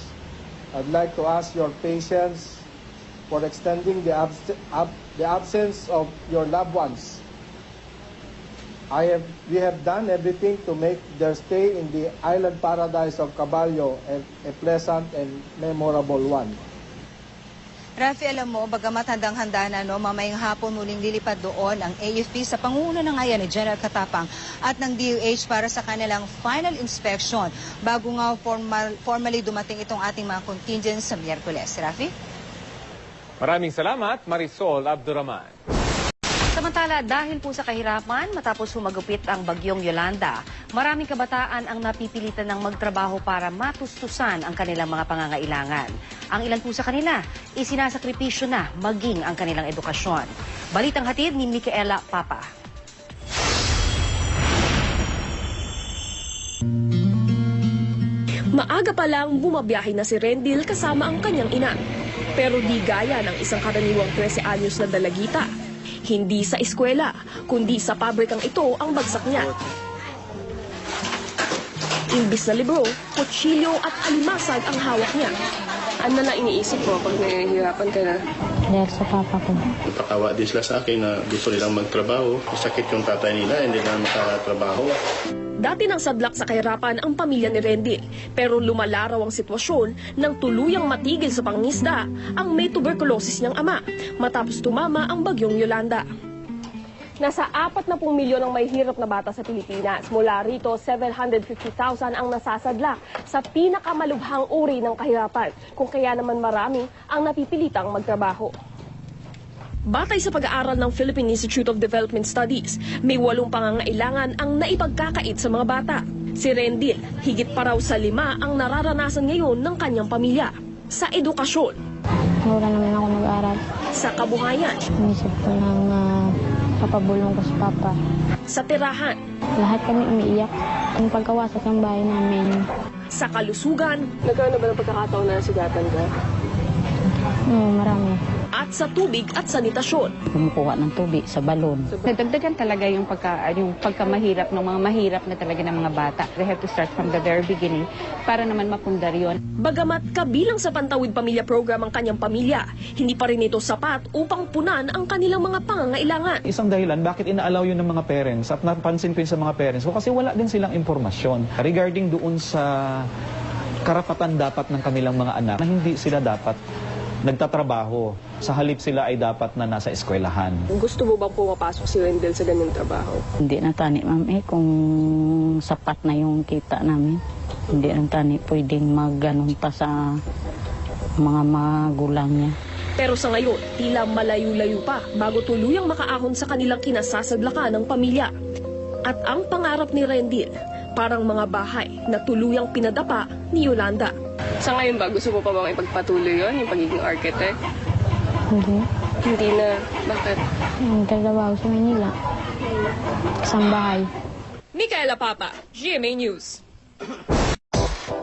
[SPEAKER 6] I'd like to ask your patience for extending the absence of your loved ones. We have done everything to make their stay in the island paradise of Caballo a pleasant and memorable one.
[SPEAKER 15] Rafi, alam mo, bagamat handang-handa na mamayang hapon muling lilipad doon ang AFP sa pangunguna ng ngayon ni General Katapang at ng DOH para sa kanilang final inspection bago nga formally dumating itong ating mga contingents sa Miyerkules. Rafi?
[SPEAKER 1] Maraming salamat, Marisol Abdurrahman.
[SPEAKER 2] Samantala, dahil po sa kahirapan matapos humagupit ang bagyong Yolanda, maraming kabataan ang napipilitan ng magtrabaho para matustusan ang kanilang mga pangangailangan. Ang ilan po sa kanila, isinasakripisyo na maging ang kanilang edukasyon. Balitang hatid ni Micaela Papa.
[SPEAKER 17] Maaga pa lang bumabiyahe na si Rendil kasama ang kanyang ina. Pero di gaya ng isang karaniwang 13 anyos na dalagita. Hindi sa eskwela, kundi sa pabrikang ito ang bagsak niya. Imbis na libro, kutsilyo at alimasag ang hawak niya. Ano na iniisip mo pag nahihirapan ka na?
[SPEAKER 18] Dahil sa papa ko.
[SPEAKER 19] Ipakawa din sila sa akin na gusto nilang magtrabaho. Sakit yung tatay nila, hindi na makatrabaho.
[SPEAKER 17] Dati nang sadlak sa kahirapan ang pamilya ni Rendil, pero lumala raw ang sitwasyon nang tuluyang matigil sa pangingisda ang may tuberculosis niyang ama matapos tumama ang bagyong Yolanda. Nasa 40 milyon ang may hirap na bata sa Pilipinas. Mula rito, 750,000 ang nasasadlak sa pinakamalubhang uri ng kahirapan, kung kaya naman marami ang napipilitang magtrabaho. Batay sa pag-aaral ng Philippine Institute of Development Studies, may 8 pangangailangan ang naipagkakait sa mga bata. Si Rendil, higit pa raw sa 5 ang nararanasan ngayon ng kanyang pamilya. Sa edukasyon,
[SPEAKER 18] wala naman ako nag-aaral.
[SPEAKER 17] Sa kabuhayan,
[SPEAKER 18] inisip ko lang papabulong ko sa papa.
[SPEAKER 17] Sa tirahan,
[SPEAKER 18] lahat kami umiiyak. Ang pagkawasak ng bahay namin.
[SPEAKER 17] Sa kalusugan, nagkaroon na ba ng pagkakataon na nasigatan ka?
[SPEAKER 18] Marami.
[SPEAKER 17] At sa tubig at sanitasyon.
[SPEAKER 18] Kumukuha ng tubig sa balon.
[SPEAKER 20] Nadagdagan talaga yung pagkamahirap ng mga mahirap na talaga ng mga bata. They have to start from the very beginning para naman mapundar yun.
[SPEAKER 17] Bagamat kabilang sa Pantawid Pamilya Program ang kanyang pamilya, hindi pa rin ito sapat upang punan ang kanilang mga pangangailangan.
[SPEAKER 26] Isang dahilan bakit ina-allow yun ng mga parents at napansin ko yun sa mga parents ko kasi wala din silang impormasyon regarding doon sa karapatan dapat ng kanilang mga anak na hindi sila dapat nagtatrabaho. Sa halip sila ay dapat na nasa eskwelahan.
[SPEAKER 17] Gusto mo bang pumapasok si Rendel sa ganyang trabaho?
[SPEAKER 18] Hindi na tani, ma'am, kung sapat na yung kita namin. Hindi na tani pwedeng mag-ganun pa sa mga magulang niya.
[SPEAKER 17] Pero sa ngayon, tila malayo-layo pa bago tuluyang makaahon sa kanilang kinasasadlakan ng pamilya. At ang pangarap ni Rendil, parang mga bahay na tuluyang pinadapa ni Yolanda. Sa ngayon ba, gusto mo pa bang ipagpatuloy yun, yung pagiging architect?
[SPEAKER 18] Hindi.
[SPEAKER 17] Hindi na. Bakit?
[SPEAKER 18] Nagtrabaho sa Manila. Isang bahay.
[SPEAKER 17] Micaela Papa, GMA News.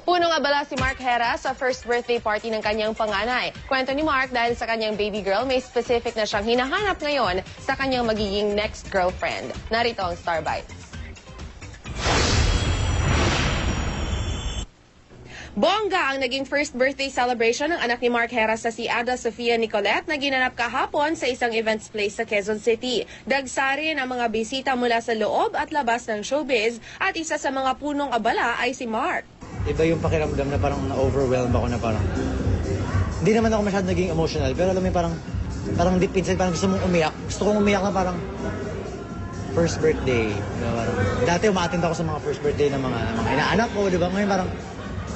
[SPEAKER 27] Punong abala si Mark Hera sa first birthday party ng kanyang panganay. Kwento ni Mark dahil sa kanyang baby girl, may specific na siyang hinahanap ngayon sa kanyang magiging next girlfriend. Narito ang Star Bites. Bongga ang naging first birthday celebration ng anak ni Mark Hera sa si Ada Sofia Nicolette na ginanap kahapon sa isang events place sa Quezon City. Dagsarin ang mga bisita mula sa loob at labas ng showbiz at isa sa mga punong abala ay si Mark.
[SPEAKER 28] Iba yung pakiramdam na parang na-overwhelm ako na parang hindi naman ako masyadong naging emotional pero alam mo parang deep inside parang gusto mong umiyak. Gusto kong umiyak na parang first birthday. Diba, parang, dati umaattend ako sa mga first birthday ng mga inaanak ko, di ba? Ngayon parang,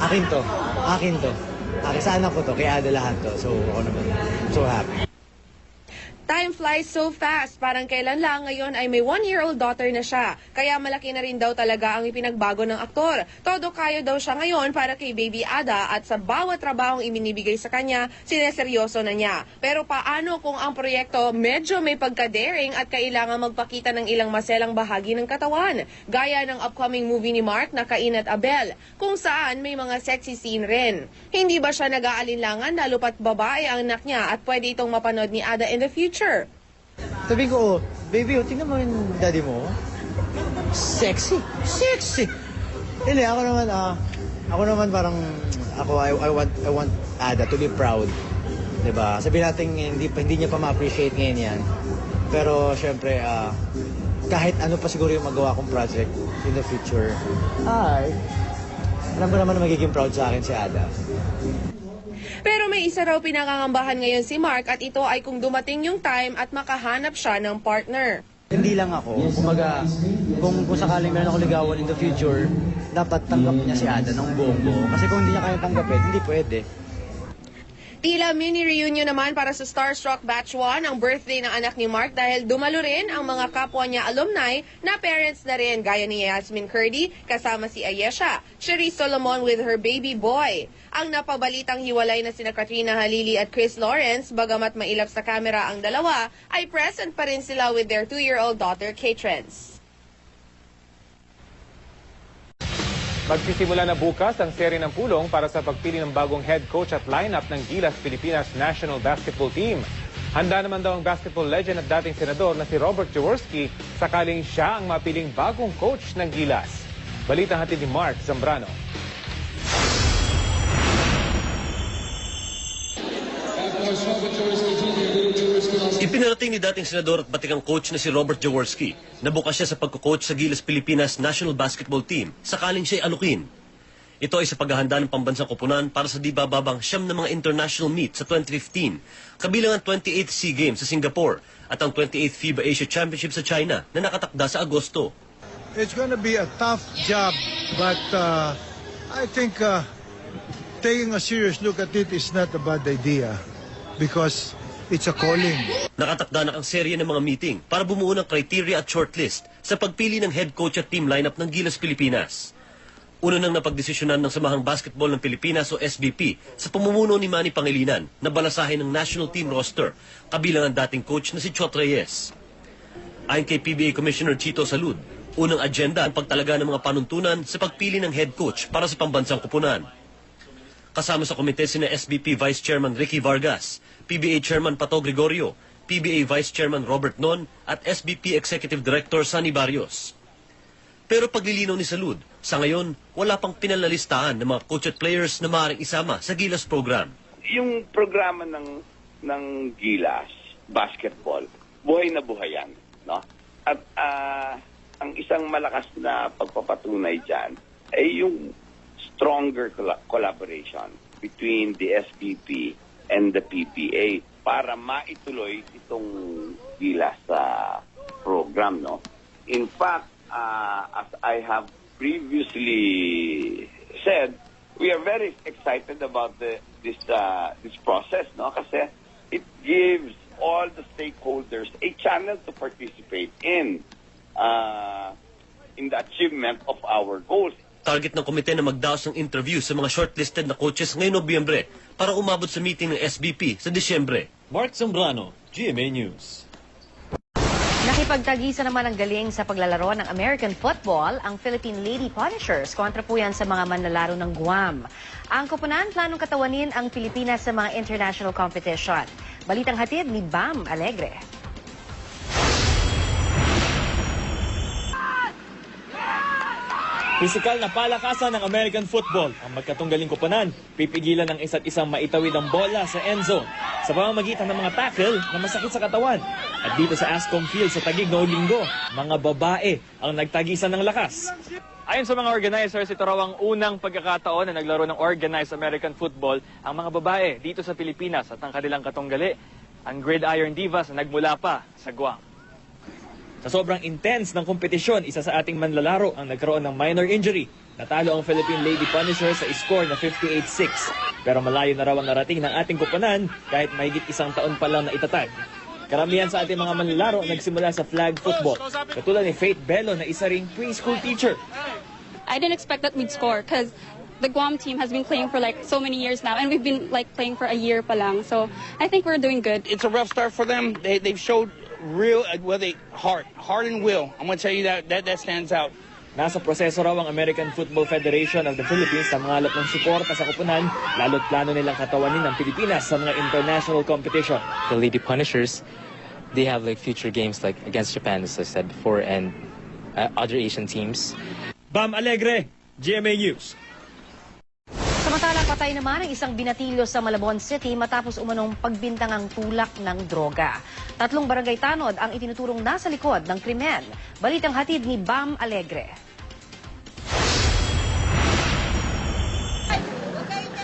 [SPEAKER 28] akin to. Akin sa anak ko to, kay Ada lahat to. So ako naman, so happy.
[SPEAKER 27] Time flies so fast. Parang kailan lang ngayon ay may 1-year-old daughter na siya. Kaya malaki na rin daw talaga ang ipinagbago ng aktor. Todo kayo daw siya ngayon para kay Baby Ada at sa bawat trabahong iminibigay sa kanya, sineseryoso na niya. Pero paano kung ang proyekto medyo may pagka-daring at kailangan magpakita ng ilang maselang bahagi ng katawan? Gaya ng upcoming movie ni Mark na Cain at Abel, kung saan may mga sexy scene rin. Hindi ba siya nag-aalinlangan lalo pat babae ang anak niya at pwede itong mapanood ni Ada in the future?
[SPEAKER 28] Sabi ko, baby, tingnan mo yung daddy mo. Sexy. Hindi, ako naman parang, I want Ada to be proud. Diba? Sabihin natin, hindi niya pa ma-appreciate ngayon yan. Pero, syempre, kahit ano pa siguro yung magawa kong project in the future, alam mo naman na magiging proud sa akin si Ada.
[SPEAKER 27] Pero may isa raw pinangangambahan ngayon si Mark at ito ay kung dumating yung time at makahanap siya ng partner.
[SPEAKER 28] Hindi lang ako. Kumbaga, kung sakaling meron ako ligawan in the future, dapat tanggap niya si Ada ng buong buo. Kasi kung hindi niya kaya tanggapin, hindi pwede.
[SPEAKER 27] Tila mini reunion naman para sa Starstruck Batch 1 ang birthday ng anak ni Mark dahil dumalo rin ang mga kapwa niya alumni na parents na rin gaya ni Yasmin Curdy kasama si Ayesha, Cherise Solomon with her baby boy. Ang napabalitang hiwalay na sina Katrina Halili at Chris Lawrence, bagamat mailap sa kamera ang dalawa, ay present pa rin sila with their 2-year-old daughter, Kaytrance.
[SPEAKER 1] Magsisimula na bukas ang serye ng pulong para sa pagpili ng bagong head coach at lineup ng Gilas Pilipinas National Basketball Team. Handa naman daw ang basketball legend at dating senador na si Robert Jaworski sakaling siya ang mapiling bagong coach ng Gilas. Balitang hatid ni Mark Zambrano.
[SPEAKER 3] Ipinarating ni dating senador at batikang coach na si Robert Jaworski na bukas siya sa pagko-coach sa Gilas Pilipinas National Basketball Team sakaling siya'y alukin. Ito ay sa paghahanda ng pambansang koponan para sa di bababang 9 na mga international meet sa 2015, kabilang ang 28th SEA Games sa Singapore at ang 28th FIBA Asia Championship sa China na nakatakda sa Agosto.
[SPEAKER 7] It's going to be a tough job, but I think taking a serious look at it is not a bad idea because it's a calling.
[SPEAKER 3] Nakatakda na ang serye ng mga meeting para bumuo ng criteria at shortlist sa pagpili ng head coach at team lineup ng Gilas Pilipinas. Una nang napagdesisyonan ng Samahang Basketball ng Pilipinas o SBP sa pamumuno ni Manny Pangilinan na balasahin ng national team roster, kabilang ang dating coach na si Chot Reyes. Ayon kay PBA Commissioner Chito Salud, unang agenda ang pagtalaga ng mga panuntunan sa pagpili ng head coach para sa pambansang koponan. Kasama sa komite sina SBP Vice Chairman Ricky Vargas, PBA Chairman Pato Gregorio, PBA Vice Chairman Robert Non at SBP Executive Director Sunny Barrios. Pero paglilinaw ni Salud, sa ngayon wala pang pinalalistahan ng mga coach at players na maaaring isama sa Gilas program.
[SPEAKER 9] Yung programa ng Gilas basketball, buhay na buhay yan, no? At ang isang malakas na pagpapatunay diyan ay yung stronger collaboration between the SBP and the PPA para maituloy itong Gilas program, no? In fact, as I have previously said, we are very excited about this process, no? Kasi it gives all the stakeholders a channel to participate in the achievement of our goals.
[SPEAKER 3] Target ng komite na magdaos ng interview sa mga shortlisted na coaches ngayong Nobyembre para umabot sa meeting ng SBP sa Disyembre.
[SPEAKER 10] Mark Zambrano, GMA News.
[SPEAKER 2] Nakipagtagisa naman ang galing sa paglalaro ng American football ang Philippine Lady Punishers kontra po yan sa mga manlalaro ng Guam. Ang koponan planong katawanin ang Pilipinas sa mga international competition. Balitang hatid ni Bam Alegre.
[SPEAKER 10] Pisikal na palakasan ng American football ang magkatunggaling koponan. Pipigilan ng isa't isang maitawid ang bola sa end zone sa pamamagitan ng mga tackle na masakit sa katawan. At dito sa Ascom Field sa Taguig noong Linggo, mga babae ang nagtagisan ng lakas. Ayon sa mga organizers, ito raw ang unang pagkakataon na naglaro ng organized American football ang mga babae dito sa Pilipinas at ang kanilang katunggali, ang Gridiron Divas na nagmula pa sa Guam. Sa sobrang intense ng kompetisyon, isa sa ating manlalaro ang nagkaroon ng minor injury. Natalo ang Philippine Lady Punisher sa score na 58-6. Pero malayo na raw ang narating ng ating koponan kahit mahigit isang taon pa lang na itatag. Karamihan sa ating mga manlalaro nagsimula sa flag football. Katulad ni Faith Bello na isa ring preschool teacher.
[SPEAKER 11] I didn't expect that we'd score because the Guam team has been playing for like so many years now, and we've been like playing for a year pa lang. So I think we're doing good.
[SPEAKER 12] It's a rough start for them. They've showed real, heart and will. I'm going to tell you that stands out.
[SPEAKER 10] Nasa proseso raw ang American Football Federation of the Philippines na mangalap ng suporta sa koponan, lalo't plano nilang katawanin ng Pilipinas sa mga international competition.
[SPEAKER 13] The Lady Punishers, they have like future games like against Japan, as I said before, and other Asian teams.
[SPEAKER 10] Bam Alegre, GMA News.
[SPEAKER 2] Samantalang patay naman ang isang binatilyo sa Malabon City matapos umanong pagbintangang tulak ng droga. 3 barangay tanod ang itinuturong nasa likod ng krimen. Balitang hatid ni Bam Alegre.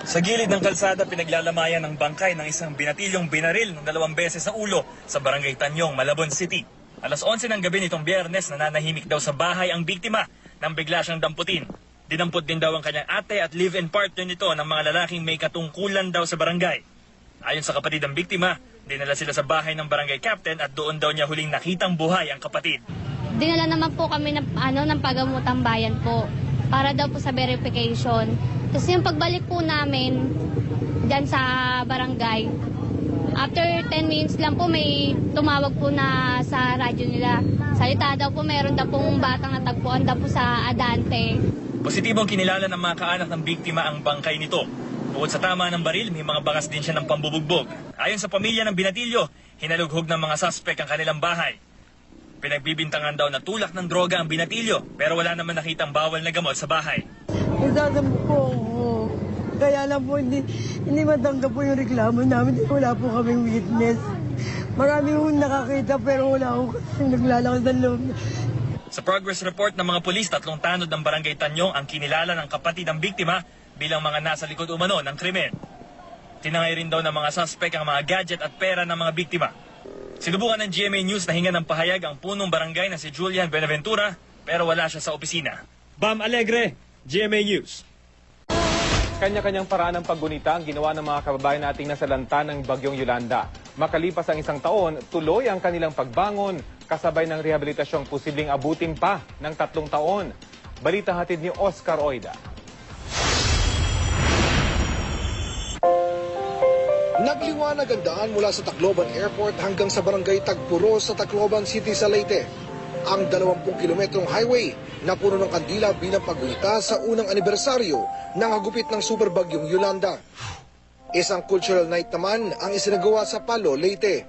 [SPEAKER 10] Sa gilid ng kalsada, pinaglalamayan ng bangkay ng isang binatilyong binaril ng 2 beses sa ulo sa Barangay Tanyong, Malabon City. Alas 11 ng gabi nitong Biyernes, nananahimik daw sa bahay ang biktima nang bigla siyang damputin. Dinampot din daw ang kanyang ate at live-in partner nito ng mga lalaking may katungkulan daw sa barangay. Ayon sa kapatid ng biktima, dinala sila sa bahay ng barangay captain at doon daw niya huling nakitang buhay ang kapatid.
[SPEAKER 14] Dinala naman po kami ng pagamutang bayan po para daw po sa verification. Kasi yung pagbalik po namin dyan sa barangay, after 10 minutes lang po may tumawag po na sa radyo nila. Salita daw po, mayroon daw pong batang natagpuan daw po sa Adante.
[SPEAKER 10] Positibong kinilala ng mga kaanak ng biktima ang bangkay nito. Bukod sa tama ng baril, may mga bakas din siya ng pambubugbog. Ayon sa pamilya ng binatilyo, hinalughog ng mga suspect ang kanilang bahay. Pinagbibintangan daw na tulak ng droga ang binatilyo, pero wala naman nakitang bawal na gamot sa bahay.
[SPEAKER 16] Isasama po ako. Kaya lang po hindi matanggap po yung reklamo namin. Wala po kaming witness. Marami po nakakita pero wala po kasi naglalakas ng loob.
[SPEAKER 10] Sa progress report ng mga pulis, 3 tanod ng Barangay Tanyong ang kinilala ng kapatid ng biktima bilang mga nasa likod umano ng krimen. Tinangay rin daw ng mga suspect ang mga gadget at pera ng mga biktima. Sinubukan ng GMA News na hingan ng pahayag ang punong barangay na si Julian Benaventura pero wala siya sa opisina. Bam Alegre, GMA News.
[SPEAKER 1] Kanya-kanyang paraan ng paggunita ang ginawa ng mga kababayan nating nasalanta ng Bagyong Yolanda. Makalipas ang 1 taon, tuloy ang kanilang pagbangon, kasabay ng rehabilitasyong posibleng abutin pa ng 3 taon. Balita hatid ni Oscar Oida.
[SPEAKER 21] Nagliwanag ang daan mula sa Tacloban Airport hanggang sa Barangay Tagpuros sa Tacloban City sa Leyte. Ang 20 kilometrong highway na puno ng kandila bilang paggunita sa unang anibersaryo ng hagupit ng Super Bagyong Yolanda. Isang cultural night naman ang isinagawa sa Palo, Leyte.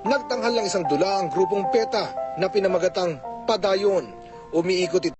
[SPEAKER 21] Nagtanghal ng isang dula ang grupong PETA na pinamagatang Padayon. Umiikot ito